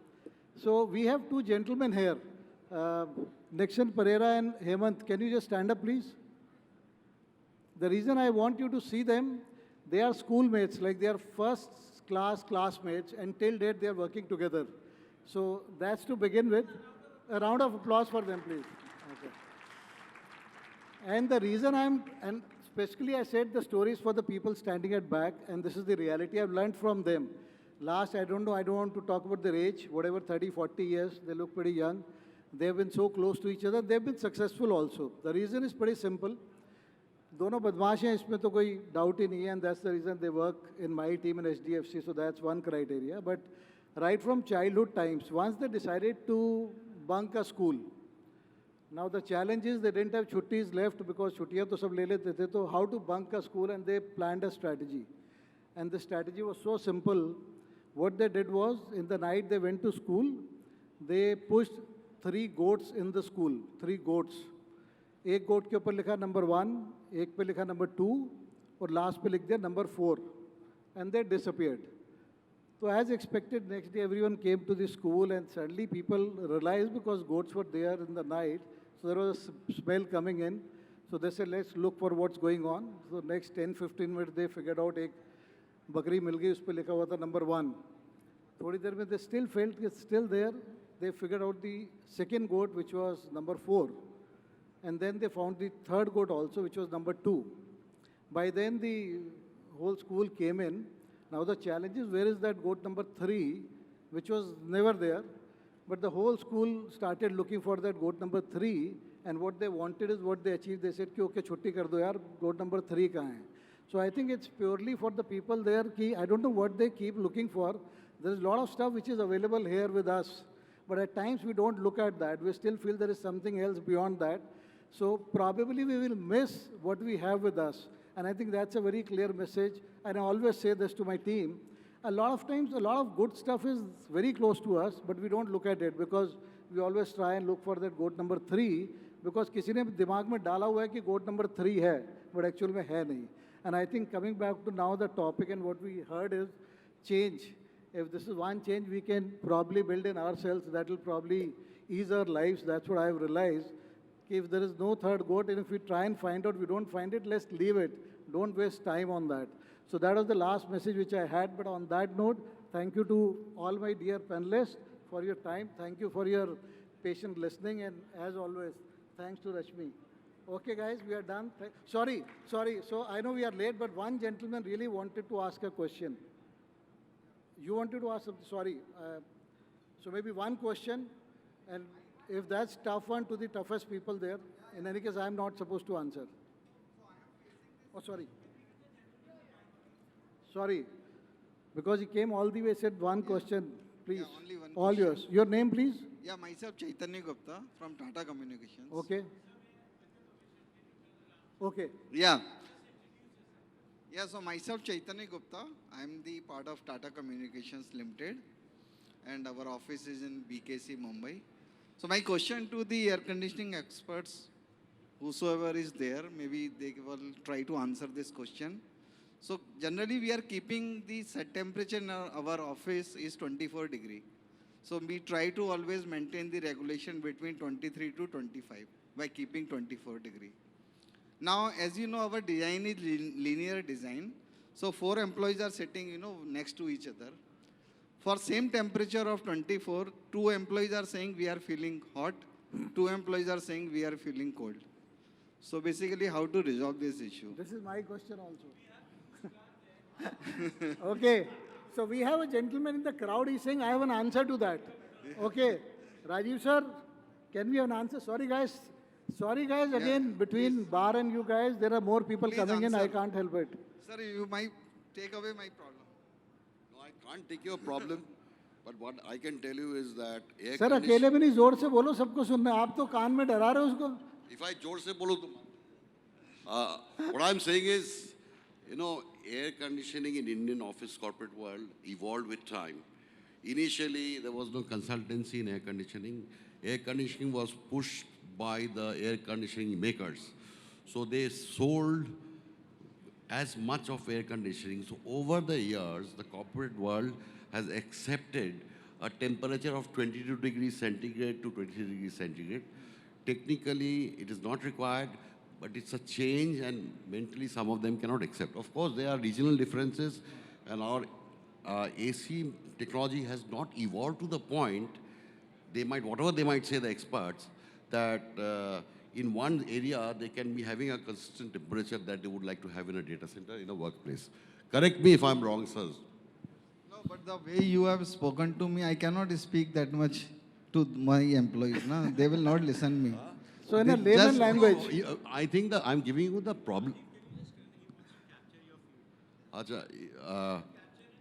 So we have 2 gentlemen here, Nixon Pereira and Hemant. Can you just stand up, please? The reason I want you to see them, they are schoolmates, like they are first class classmates, and till date they are working together. So that's to begin with. A round of applause for them, please. Okay. And the reason and specifically I said the stories for the people standing at back, and this is the reality I've learned from them. Last, I don't want to talk about their age, whatever, 30, 40 years, they look pretty young. They've been so close to each other. They've been successful also. The reason is pretty simple. दोनों बदमाश हैं, इसमें तो कोई doubt ही नहीं है, and that's the reason they work in my team in HDFC, so that's one criteria. But right from childhood times, once they decided to bunk a school, now the challenge is they didn't have chuttis left because chuttiयाँ तो सब ले लेते थे, so how to bunk a school, and they planned a strategy. And the strategy was so simple. What they did was, in the night they went to school, they pushed 3 goats in the school, 3 goats. एक गोट के ऊपर लिखा number 1, एक पे लिखा number 2, और last पे लिख दिया number 4, and they disappeared. So as expected, next day everyone came to the school and suddenly people realized because goats were there in the night, so there was a smell coming in. So they said, let's look for what's going on. So next 10-15 minutes they figured out एक बकरी मिल गई, उस पर लिखा हुआ था number 1. थोड़ी देर में they still felt it's still there. They figured out the second goat, which was number 4. And then they found the third goat also, which was number 2. By then the whole school came in. Now the challenge is, where is that goat number 3, which was never there. But the whole school started looking for that goat number 3. And what they wanted is what they achieved. They said, okay, chutti kar do yaar, goat number 3 kahan hai? So I think it's purely for the people there. I don't know what they keep looking for. There's a lot of stuff which is available here with us. But at times we don't look at that. We still feel there is something else beyond that. So probably we will miss what we have with us. And I think that's a very clear message. And I always say this to my team. A lot of times, a lot of good stuff is very close to us, but we don't look at it because we always try and look for that goat number 3 because किसी ने दिमाग में डाला हुआ है कि goat number 3 है, but actually में है नहीं. And I think coming back to now the topic and what we heard is change. If this is one change we can probably build in ourselves, that will probably ease our lives. That's what I've realized. If there is no third goat, and if we try and find out, we don't find it, let's leave it. Don't waste time on that. So that was the last message which I had. But on that note, thank you to all my dear panelists for your time. Thank you for your patient listening. And as always, thanks to Rashmi. Okay, guys, we are done. Sorry. So I know we are late, but one gentleman really wanted to ask a question. You wanted to ask something? Sorry. So maybe one question. And if that's tough one to the toughest people there, in any case, I'm not supposed to answer. Oh, sorry. Sorry. Because he came all the way, said one question. Please. Yeah, only one all question. yours. Your name, please? Yeah, myself Chaitanya Gupta from Tata Communications. Okay. Okay. Yeah. Yeah, so myself Chaitanya Gupta. I'm the part of Tata Communications Limited. And our office is in BKC, Mumbai. So my question to the air conditioning experts, whosoever is there, maybe they will try to answer this question. So generally we are keeping the set temperature in our office is 24 degree. So we try to always maintain the regulation between 23 to 25 by keeping 24 degree. Now, as you know, our design is linear design. So 4 employees are sitting, next to each other. For same temperature of 24, 2 employees are saying we are feeling hot, 2 employees are saying we are feeling cold. So basically, how to resolve this issue? This is my question also. Okay. So we have a gentleman in the crowd. He's saying, I have an answer to that. Okay. Rajiv sir, can we have an answer? Sorry guys, again, between bar and you guys, there are more people coming in. I can't help it. Sir, you might take away my problem. No, I can't take your problem. But what I can tell you is that air Sir, अकेले भी नहीं, जोर से बोलो, सबको सुनना है. आप तो कान में डरा रहे हो उसको. If I जोर से बोलो तो what I'm saying is, air conditioning in Indian office corporate world evolved with time. Initially, there was no consultancy in air conditioning. Air conditioning was pushed by the air conditioning makers. So they sold as much of air conditioning. So over the years, the corporate world has accepted a temperature of 22 degrees centigrade to 23 degrees centigrade. Technically, it is not required, but it's a change, and mentally some of them cannot accept. Of course, there are regional differences, and our AC technology has not evolved to the point, whatever they might say, the experts, that in one area they can be having a consistent temperature that they would like to have in a data center, in a workplace. Correct me if I'm wrong, sir. No, but the way you have spoken to me, I cannot speak that much to my employees. No? They will not listen me. So in a layman language. I think that I'm giving you the problem.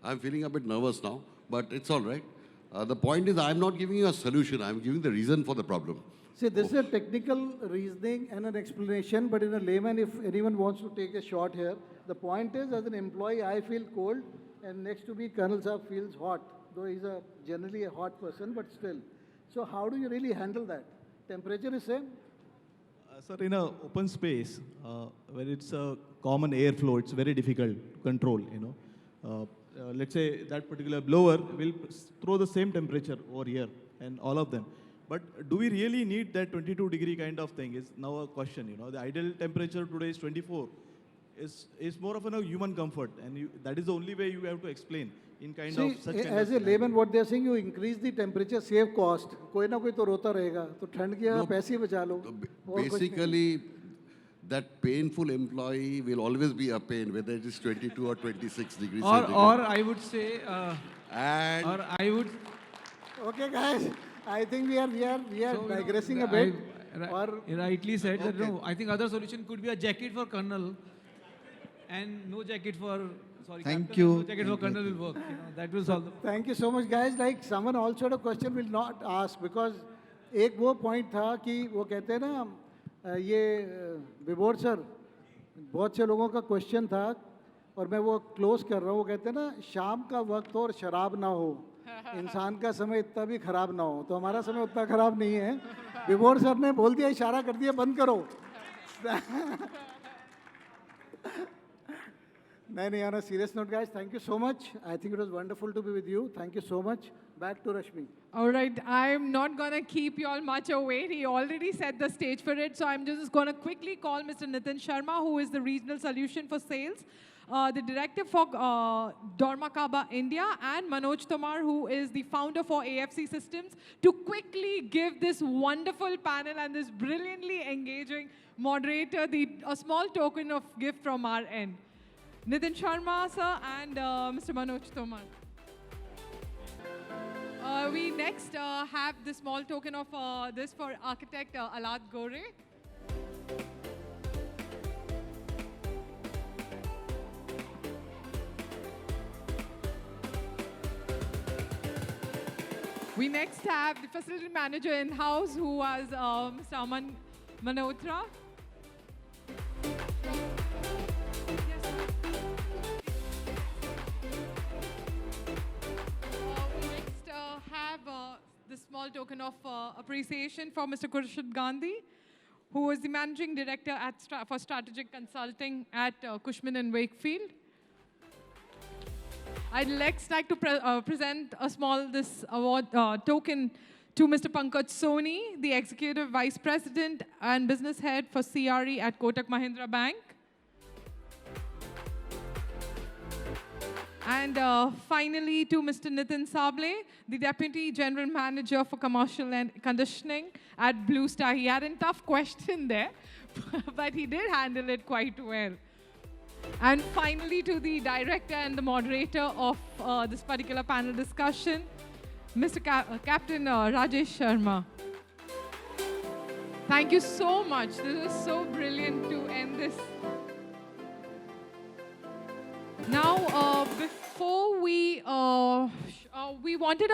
I'm feeling a bit nervous now, but it's all right. The point is, I'm not giving you a solution. I'm giving the reason for the problem. See, this is a technical reasoning and an explanation, but in a layman, if anyone wants to take a shot here, the point is, as an employee, I feel cold, and next to me, Colonel Saab feels hot, though he's generally a hot person, but still. So how do you really handle that? Temperature is same? Sir, in an open space, where it's a common airflow, it's very difficult to control, let's say that particular blower will throw the same temperature over here and all of them. But do we really need that 22-degree kind of thing is now a question. The ideal temperature today is 24. Is more of a human comfort, and that is the only way you have to explain in kind See, of such kind as of a layman, what they are saying, you increase the temperature, save cost. कोई ना कोई तो रोता रहेगा, तो ठंड के आप पैसे ही बचा लो. और कुछ नहीं. Basically, that painful employee will always be a pain, whether it is 22 or 26 degrees centigrade. Or I would say, Okay, guys, I think we are So, digressing a bit. You rightly said that no, I think other solution could be a jacket for colonel and no jacket for, sorry, Thank captain, you. no jacket for colonel will work. That will solve the problem. Thank you so much, guys. Like someone also had a question, will not ask because एक वो point था कि वो कहते हैं ना ये विभोर सर बहुत से लोगों का question था और मैं वो close कर रहा हूँ. वो कहते हैं ना शाम का वक्त हो और शराब ना हो, इंसान का समय इतना भी खराब ना हो. तो हमारा समय उतना खराब नहीं है. विभोर सर ने बोल दिया, इशारा कर दिया, बंद करो. नहीं, on a serious note, guys, thank you so much. I think it was wonderful to be with you. Thank you so much. Back to Rashmi. All right, I'm not going to keep you all much away. He already set the stage for it. So I'm just going to quickly call Mr. Nitin Sharma, who is the Regional Solution for Sales, the Director for Dormakaba India, and Manoj Tomar, who is the founder for AFC Systems, to quickly give this wonderful panel and this brilliantly engaging moderator a small token of gift from our end. Nitin Sharma, sir, and Mr. Manoj Tomar. We next have the small token of this for architect Alad Gore. We next have the facility manager in-house, who was Mr. Aman Manotra. The small token of appreciation for Mr. Khurshid Gandhi, who is the Managing Director for Strategic Consulting at Cushman & Wakefield. I'd next like to present a small award token to Mr. Pankaj Soni, the Executive Vice President and Business Head for CRE at Kotak Mahindra Bank. And finally, to Mr. Nitin Sable, the Deputy General Manager for Commercial and Conditioning at Blue Star. He had a tough question there, but he did handle it quite well. And finally, to the Director and the Moderator of this particular panel discussion, Mr. Captain Rajesh Sharma. Thank you so much. This was so brilliant to end this. Now, before we wanted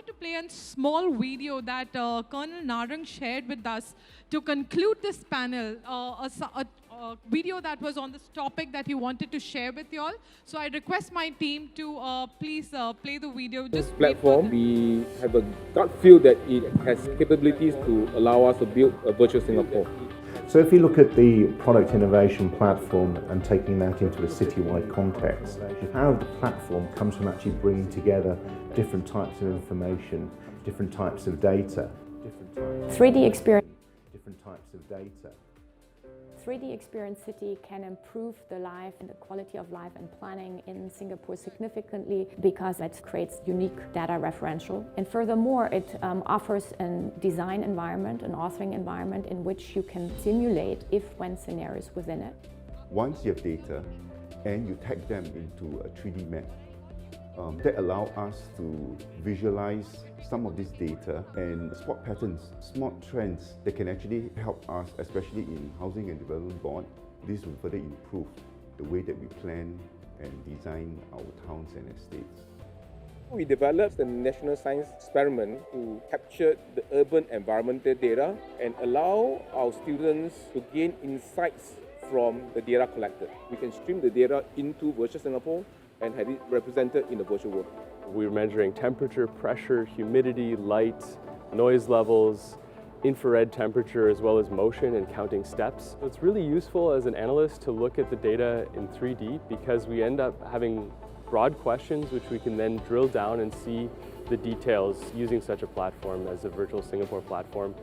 to play a small video that Colonel Narang shared with us to conclude this panel, a video that was on this topic that he wanted to share with you all. So I request my team to please play the video. This platform, we have a gut feel that it has capabilities to allow us to build a virtual Singapore. So if you look at the product innovation platform and taking that into a citywide context, how the platform comes from actually bringing together different types of information, different types of data, 3D experience. different types of data. 3D Experience City can improve the life and the quality of life and planning in Singapore significantly because it creates unique data referential. And furthermore, it offers a design environment, an authoring environment in which you can simulate if-when scenarios within it. Once you have data and you tag them into a 3D map, that allow us to visualize some of this data and spot patterns, smart trends that can actually help us, especially in Housing and Development Board. This will further improve the way that we plan and design our towns and estates. We developed the National Science Experiment to capture the urban environmental data and allow our students to gain insights from the data collected. We can stream the data into Virtual Singapore and have it represented in the virtual world. We're measuring temperature, pressure, humidity, light, noise levels, infrared temperature, as well as motion and counting steps. It's really useful as an analyst to look at the data in 3D because we end up having broad questions which we can then drill down and see the details using such a platform as the Virtual Singapore platform.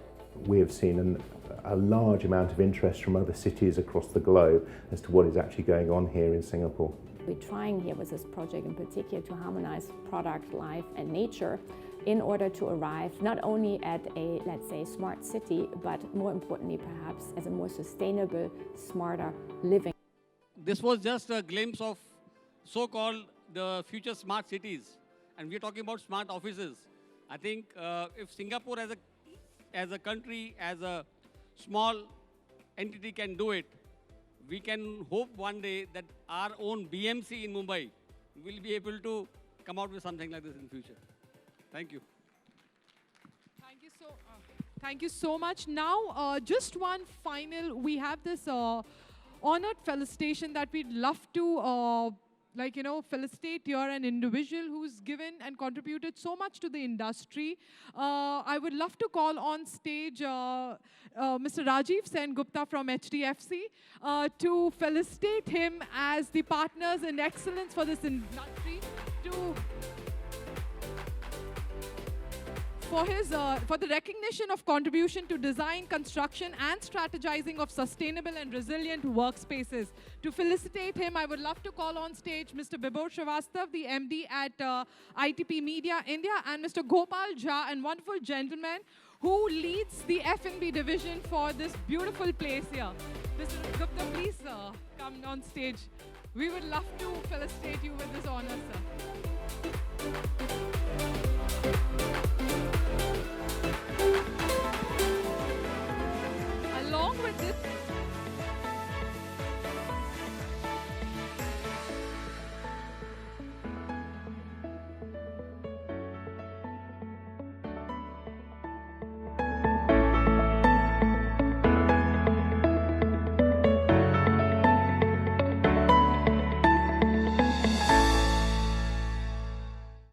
We have seen a large amount of interest from other cities across the globe as to what is actually going on here in Singapore. We're trying here with this project in particular to harmonize product, life and nature in order to arrive not only at a, let's say, smart city, but more importantly perhaps as a more sustainable, smarter living. This was just a glimpse of so-called the future smart cities. And we're talking about smart offices. I think if Singapore as a country, as a small entity can do it, we can hope one day that our own BMC in Mumbai will be able to come out with something like this in future. Thank you. Thank you so much. Now, just one final, we have this honored felicitation that we'd love to felicitate here an individual who's given and contributed so much to the industry. I would love to call on stage Mr. Rajiv Sen Gupta from HDFC to felicitate him as the Partners in Excellence for this industry for the recognition of contribution to design, construction and strategizing of sustainable and resilient workspaces. To felicitate him, I would love to call on stage Mr. Bibor Srivastav, the MD at ITP Media India, and Mr. Gopal Jha, and wonderful gentleman who leads the F&B division for this beautiful place here. Mr. Gupta, please come on stage. We would love to felicitate you with this honor, sir.